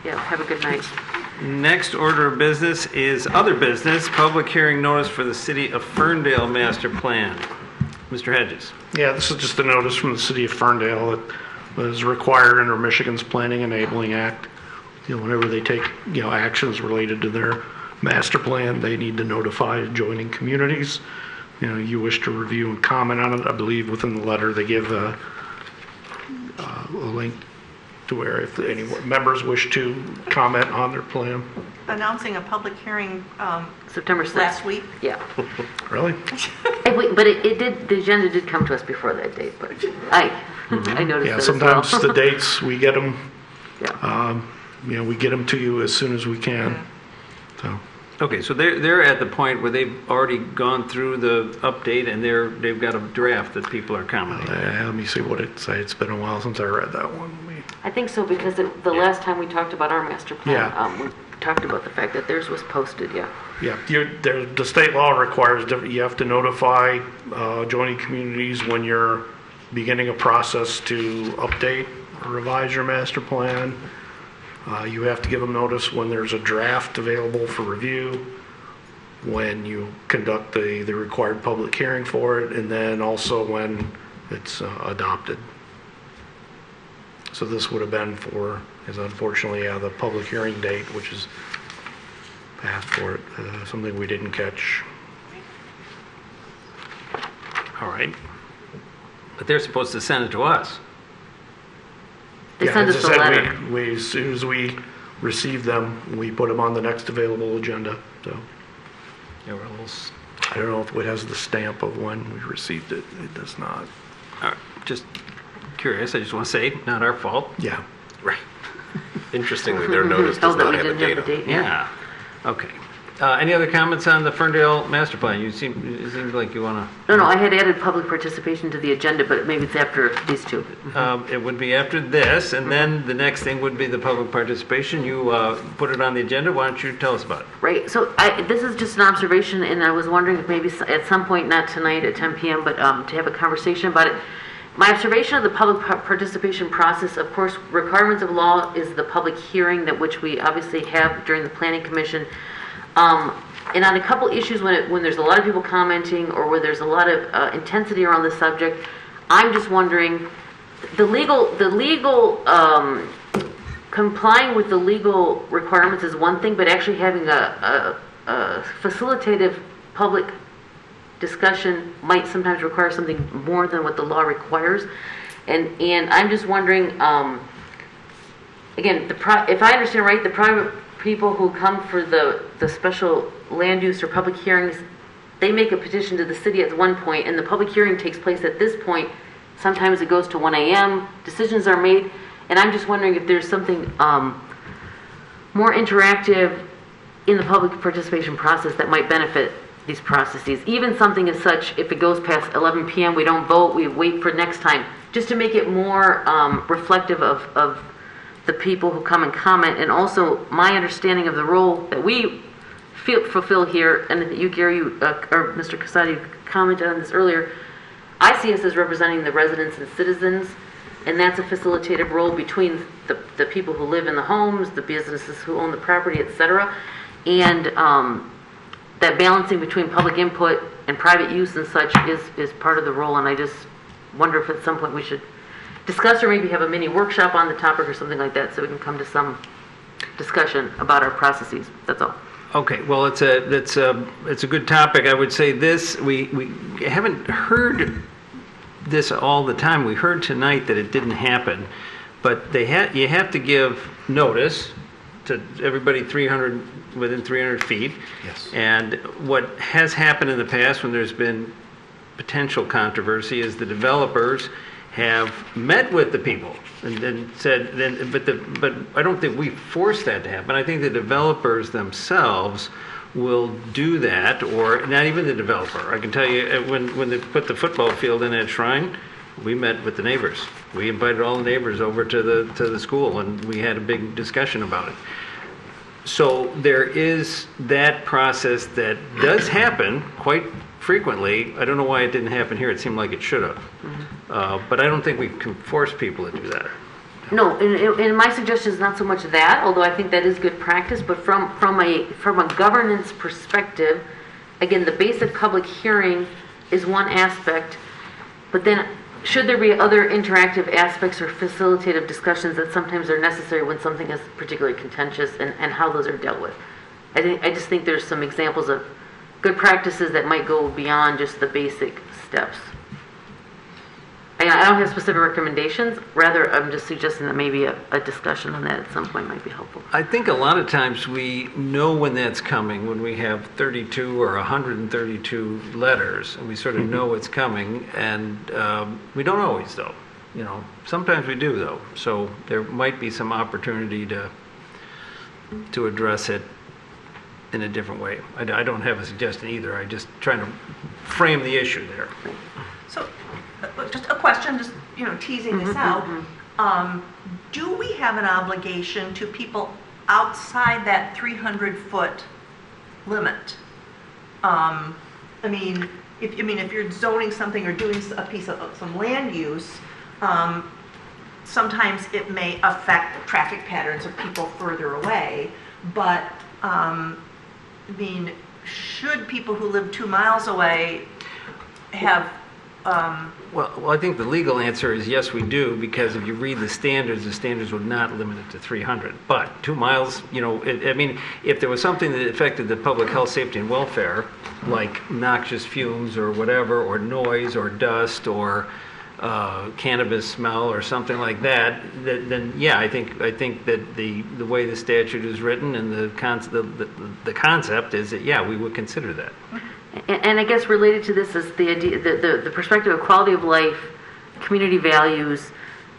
Yeah, have a good night. Next order of business is other business, public hearing notice for the City of Ferndale Master Plan. Mr. Hedges. Yeah, this is just a notice from the city of Ferndale that was required under Michigan's Planning Enabling Act. Whenever they take, actions related to their master plan, they need to notify adjoining communities. You wish to review and comment on it. I believe within the letter they give a link to where if any members wish to comment on their plan. Announcing a public hearing September 6th. last week. Yeah. Really? But it did, the agenda did come to us before that date, but I noticed Yeah, that sometimes as well. the dates, we get them, Yeah. we get them to you as soon as we can. So, Okay, so they're at the point where they've already gone through the update and they've got a draft that people are commenting. let me see what it says. It's been a while since I read that one. I think so, because the last time we talked about our master plan, Yeah. we talked about the fact that theirs was posted, yeah. Yeah, the state law requires you have to notify adjoining communities when you're beginning a process to update or revise your master plan. You have to give them notice when there's a draft available for review, when you conduct the required public hearing for it, and then also when it's adopted. So this would have been is unfortunately the public hearing date, which is passed for it, something we didn't catch. All right. But they're supposed to send it to us. They send as us I a said, letter. as soon as we receive them, we put them on the next available agenda. So Yeah, we're a little I don't know if it has the stamp of when we received it. It does not. just curious. I just want to say, not our fault. Yeah. Right. Interestingly, their notice does that not we have a didn't date have the on it. date, yeah. Okay. Any other comments on the Ferndale master plan? It seems like you want to... No, I had added public participation to the agenda, but maybe it's after these two. It would be after this, and then the next thing would be the public participation. You put it on the agenda. Why don't you tell us about it? Right, so this is just an observation, and I was wondering if maybe at some point, not tonight at 10 p.m., but to have a conversation about it. My observation of the public participation process, of course, requirements of law is the public hearing that which we obviously have during the Planning Commission. And on a couple issues when there's a lot of people commenting or where there's a lot of intensity around the subject, I'm just wondering, complying with the legal requirements is one thing, but actually having a facilitative public discussion might sometimes require something more than what the law requires. And I'm just wondering, again, if I understand right, the private people who come for the special land use or public hearings, they make a petition to the city at one point, and the public hearing takes place at this point. Sometimes it goes to 1 a.m., decisions are made, and I'm just wondering if there's something more interactive in the public participation process that might benefit these processes. Even something as such, if it goes past 11 p.m., we don't vote, we wait for next time, just to make it more reflective of the people who come and comment, and also my understanding of the role that we fulfill here, and you, Gary, or Mr. Casati commented on this earlier. I see us as representing the residents and citizens, and that's a facilitative role between the people who live in the homes, the businesses who own the property, etc., and that balancing between public input and private use and such is part of the role, and I just wonder if at some point we should discuss or maybe have a mini workshop on the topic or something like that so we can come to some discussion about our processes. That's all. Okay, well, it's a good topic. I would say this, we haven't heard this all the time. We heard tonight that it didn't happen, but you have to give notice to everybody within 300 feet. Yes. And what has happened in the past when there's been potential controversy is the developers have met with the people and said, but I don't think we force that to happen. I think the developers themselves will do that, or not even the developer. I can tell you, when they put the football field in at Shrine, we met with the neighbors. We invited all the neighbors over to the school, and we had a big discussion about it. So there is that process that does happen quite frequently. I don't know why it didn't happen here. It seemed like it should have. But I don't think we can force people to do that. No, and my suggestion is not so much that, although I think that is good practice, but from a governance perspective, again, the basic public hearing is one aspect, but then should there be other interactive aspects or facilitative discussions that sometimes are necessary when something is particularly contentious, and how those are dealt with? I just think there's some examples of good practices that might go beyond just the basic steps. I don't have specific recommendations. Rather, I'm just suggesting that maybe a discussion on that at some point might be helpful. I think a lot of times we know when that's coming, when we have 32 or 132 letters, and we sort of know it's coming, and we don't always, though. Sometimes we do, though. So there might be some opportunity to address it in a different way. I don't have a suggestion either. I'm just trying to frame the issue there. So, just a question, just teasing this out. Do we have an obligation to people outside that 300-foot limit? If you're zoning something or doing a piece of some land use, sometimes it may affect traffic patterns of people further away. But should people who live 2 miles away have? Well, I think the legal answer is yes, we do, because if you read the standards would not limit it to 300. But 2 miles, if there was something that affected the public health, safety, and welfare, like noxious fumes or whatever, or noise or dust or cannabis smell or something like that, then yeah, I think that the way the statute is written and the concept is that yeah, we would consider that. And I guess related to this is the idea, the perspective of quality of life, community values,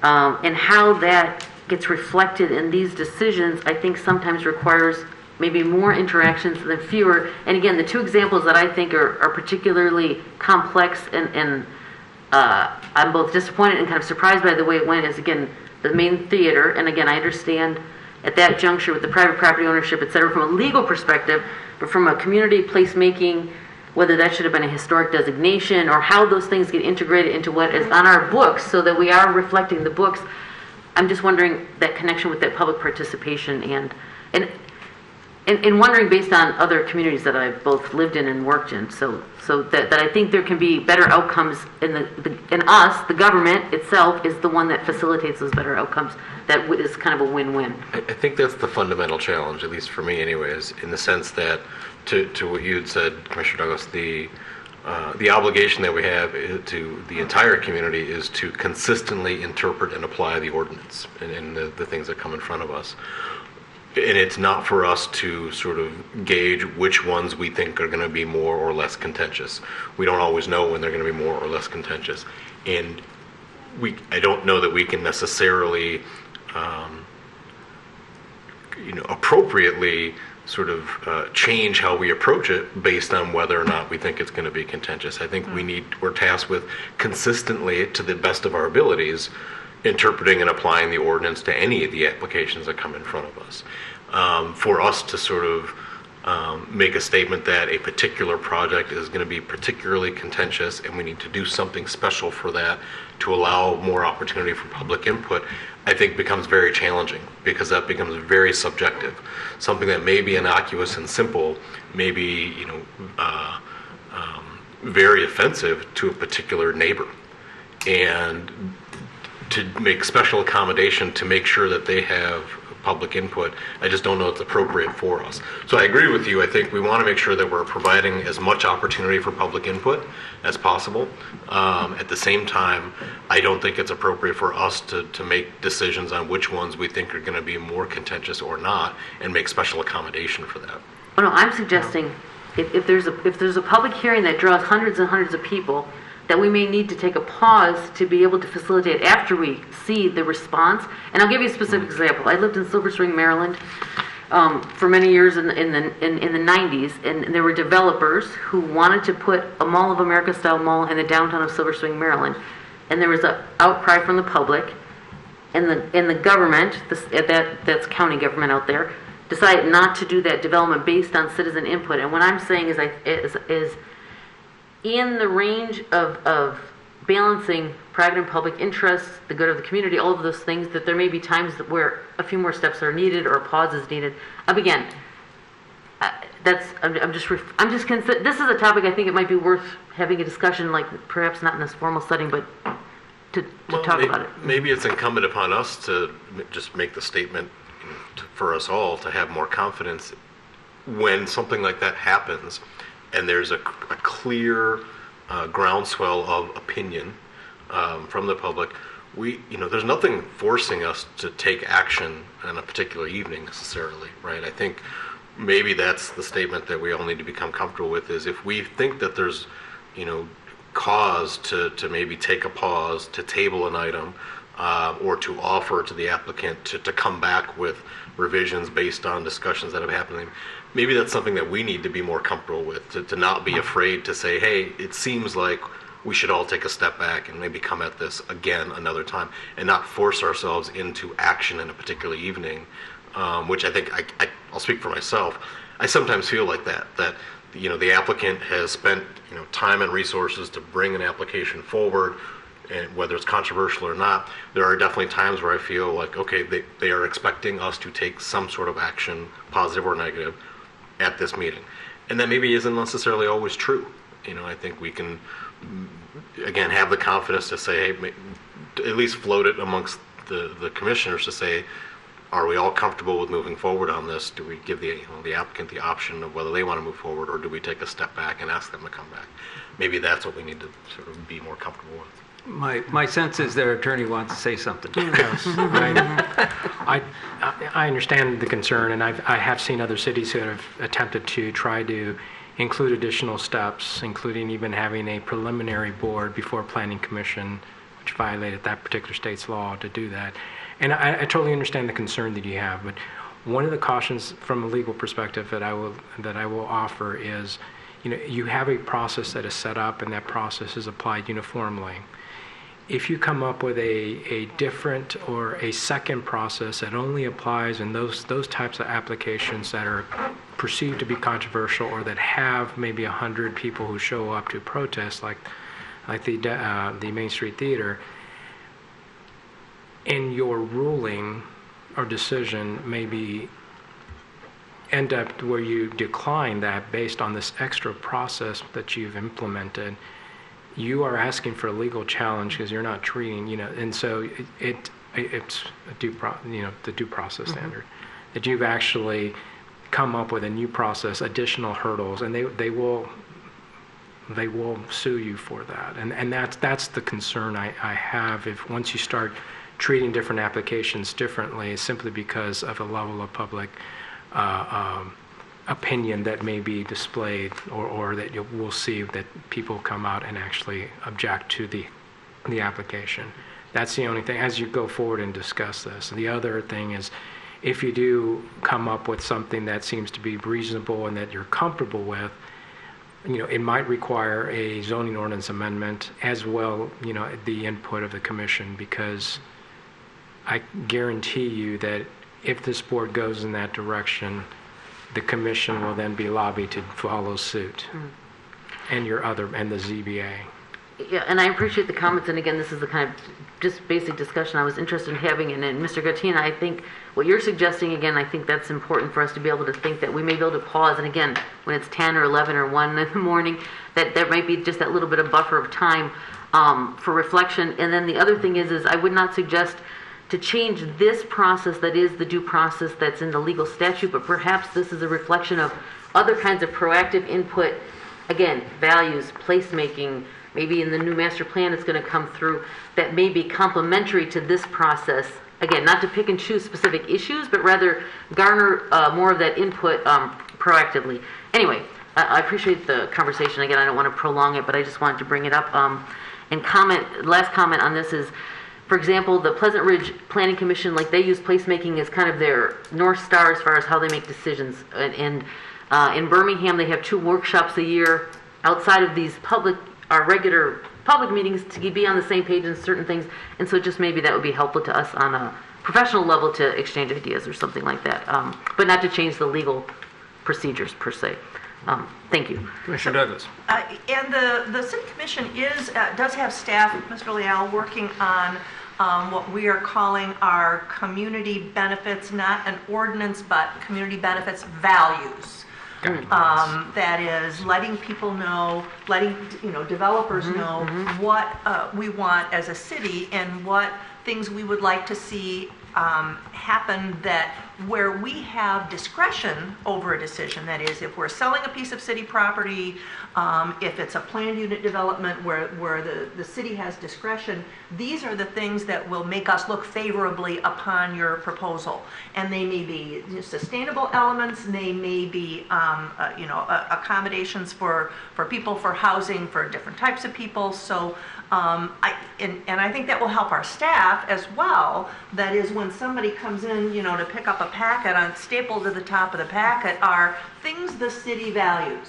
and how that gets reflected in these decisions. I think sometimes requires maybe more interactions than fewer. And again, the two examples that I think are particularly complex and I'm both disappointed and kind of surprised by the way it went is, again, the main theater. And again, I understand at that juncture with the private property ownership, et cetera, from a legal perspective, but from a community placemaking, whether that should have been a historic designation or how those things get integrated into what is on our books so that we are reflecting the books. I'm just wondering that connection with that public participation and wondering based on other communities that I've both lived in and worked in. So that I think there can be better outcomes in us, the government itself is the one that facilitates those better outcomes. That is kind of a win-win. I think that's the fundamental challenge, at least for me anyways, in the sense that to what you had said, Commissioner Douglas, the obligation that we have to the entire community is to consistently interpret and apply the ordinance and the things that come in front of us. And it's not for us to sort of gauge which ones we think are going to be more or less contentious. We don't always know when they're going to be more or less contentious. And I don't know that we can necessarily, appropriately sort of change how we approach it based on whether or not we think it's going to be contentious. I think we're tasked with consistently, to the best of our abilities, interpreting and applying the ordinance to any of the applications that come in front of us. For us to sort of make a statement that a particular project is going to be particularly contentious and we need to do something special for that to allow more opportunity for public input, I think becomes very challenging because that becomes very subjective. Something that may be innocuous and simple may be, very offensive to a particular neighbor. And to make special accommodation to make sure that they have public input. I just don't know it's appropriate for us. So I agree with you. I think we want to make sure that we're providing as much opportunity for public input as possible. At the same time, I don't think it's appropriate for us to make decisions on which ones we think are going to be more contentious or not, and make special accommodation for that. Oh, no, I'm suggesting if there's a public hearing that draws hundreds and hundreds of people, that we may need to take a pause to be able to facilitate after we see the response. And I'll give you a specific example. I lived in Silver Spring, Maryland, for many years in the 90s, and there were developers who wanted to put a Mall of America style mall in the downtown of Silver Spring, Maryland, and there was an outcry from the public, and the government, that's county government out there, decided not to do that development based on citizen input. And what I'm saying is in the range of balancing private and public interests, the good of the community, all of those things, that there may be times where a few more steps are needed or a pause is needed. Again, I'm just this is a topic I think it might be worth having a discussion, like perhaps not in this formal setting, but to talk about it. Maybe it's incumbent upon us to just make the statement for us all to have more confidence when something like that happens and there's a clear groundswell of opinion from the public. There's nothing forcing us to take action on a particular evening necessarily, right? I think maybe that's the statement that we all need to become comfortable with, is if we think that there's, cause to maybe take a pause, to table an item, or to offer to the applicant to come back with revisions based on discussions that have happened. Maybe that's something that we need to be more comfortable with, to not be afraid to say, hey, it seems like we should all take a step back and maybe come at this again another time, and not force ourselves into action in a particular evening, which I think, I'll speak for myself, I sometimes feel like that the applicant has spent time and resources to bring an application forward, and whether it's controversial or not, there are definitely times where I feel like, okay, they are expecting us to take some sort of action, positive or negative, at this meeting. And that maybe isn't necessarily always true. I think we can, again, have the confidence to say, hey, at least float it amongst the commissioners to say, are we all comfortable with moving forward on this? Do we give the applicant the option of whether they want to move forward, or do we take a step back and ask them to come back? Maybe that's what we need to sort of be more comfortable with. My sense is their attorney wants to say something. Yes. I understand the concern, and I have seen other cities who have attempted to try to include additional steps, including even having a preliminary board before Planning Commission, which violated that particular state's law to do that. And I totally understand the concern that you have, but one of the cautions from a legal perspective that I will offer is, you have a process that is set up, and that process is applied uniformly. If you come up with a different or a second process that only applies in those types of applications that are perceived to be controversial, or that have maybe 100 people who show up to protest, like the Main Street Theater, in your ruling or decision maybe end up where you decline that based on this extra process that you've implemented, you are asking for a legal challenge because you're not treating, and so it's a the due process standard, that you've actually come up with a new process, additional hurdles, and they will sue you for that. And that's the concern I have, if once you start treating different applications differently, simply because of a level of public opinion that may be displayed, or that we'll see that people come out and actually object to the application. That's the only thing as you go forward and discuss this. And the other thing is, if you do come up with something that seems to be reasonable and that you're comfortable with, it might require a zoning ordinance amendment as well, the input of the commission, because I guarantee you that if this board goes in that direction, the commission will then be lobbied to follow suit, and the ZBA. Yeah, and I appreciate the comments, and again, this is the kind of just basic discussion I was interested in having. And Mr. Gatina, I think what you're suggesting, again, I think that's important for us to be able to think that we may be able to pause, and again, when it's 10 or 11 or 1 in the morning, that there might be just that little bit of buffer of time for reflection. And then the other thing is I would not suggest to change this process that is the due process that's in the legal statute, but perhaps this is a reflection of other kinds of proactive input. Again, values, placemaking, maybe in the new master plan it's going to come through that may be complementary to this process. Again, not to pick and choose specific issues, but rather garner more of that input proactively. Anyway, I appreciate the conversation. Again, I don't want to prolong it, but I just wanted to bring it up. And last comment on this is, for example, the Pleasant Ridge Planning Commission, like they use placemaking as kind of their North Star as far as how they make decisions. And in Birmingham, they have 2 workshops a year outside of these regular public meetings to be on the same page in certain things. And so just maybe that would be helpful to us on a professional level to exchange ideas or something like that, but not to change the legal procedures per se. Thank you. Commissioner Douglas. And the City Commission does have staff, Mr. Leal, working on what we are calling our community benefits, not an ordinance, but community benefits values. That is letting people know, letting developers know what we want as a city and what things we would like to see happen, that where we have discretion over a decision, that is, if we're selling a piece of city property, if it's a planned unit development where the city has discretion, these are the things that will make us look favorably upon your proposal. And they may be sustainable elements, they may be accommodations for people, for housing, for different types of people. So I think that will help our staff as well. That is, when somebody comes in, to pick up a packet, stapled to the top of the packet are things the city values.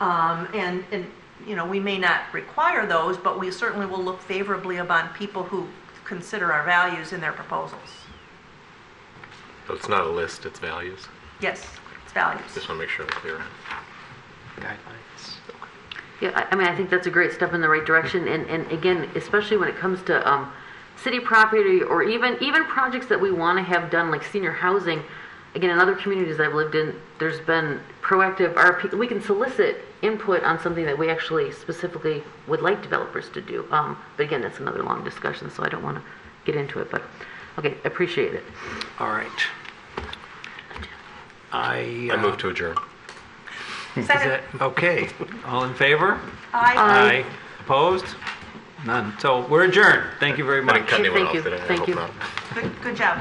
And we may not require those, but we certainly will look favorably upon people who consider our values in their proposals. So it's not a list, it's values? Yes, it's values. Just want to make sure I'm clear. Guidelines. Yeah, I think that's a great step in the right direction. And again, especially when it comes to city property or even projects that we want to have done, like senior housing. Again, in other communities I've lived in, there's been proactive RFP. We can solicit input on something that we actually specifically would like developers to do. But again, that's another long discussion, so I don't want to get into it. But okay, appreciate it. All right. I move to adjourn. Second. Okay. All in favor? Aye. Opposed? None. So we're adjourned. Thank you very much. I didn't cut anyone Thank off, you. did I? I Thank hope you. not. Good job.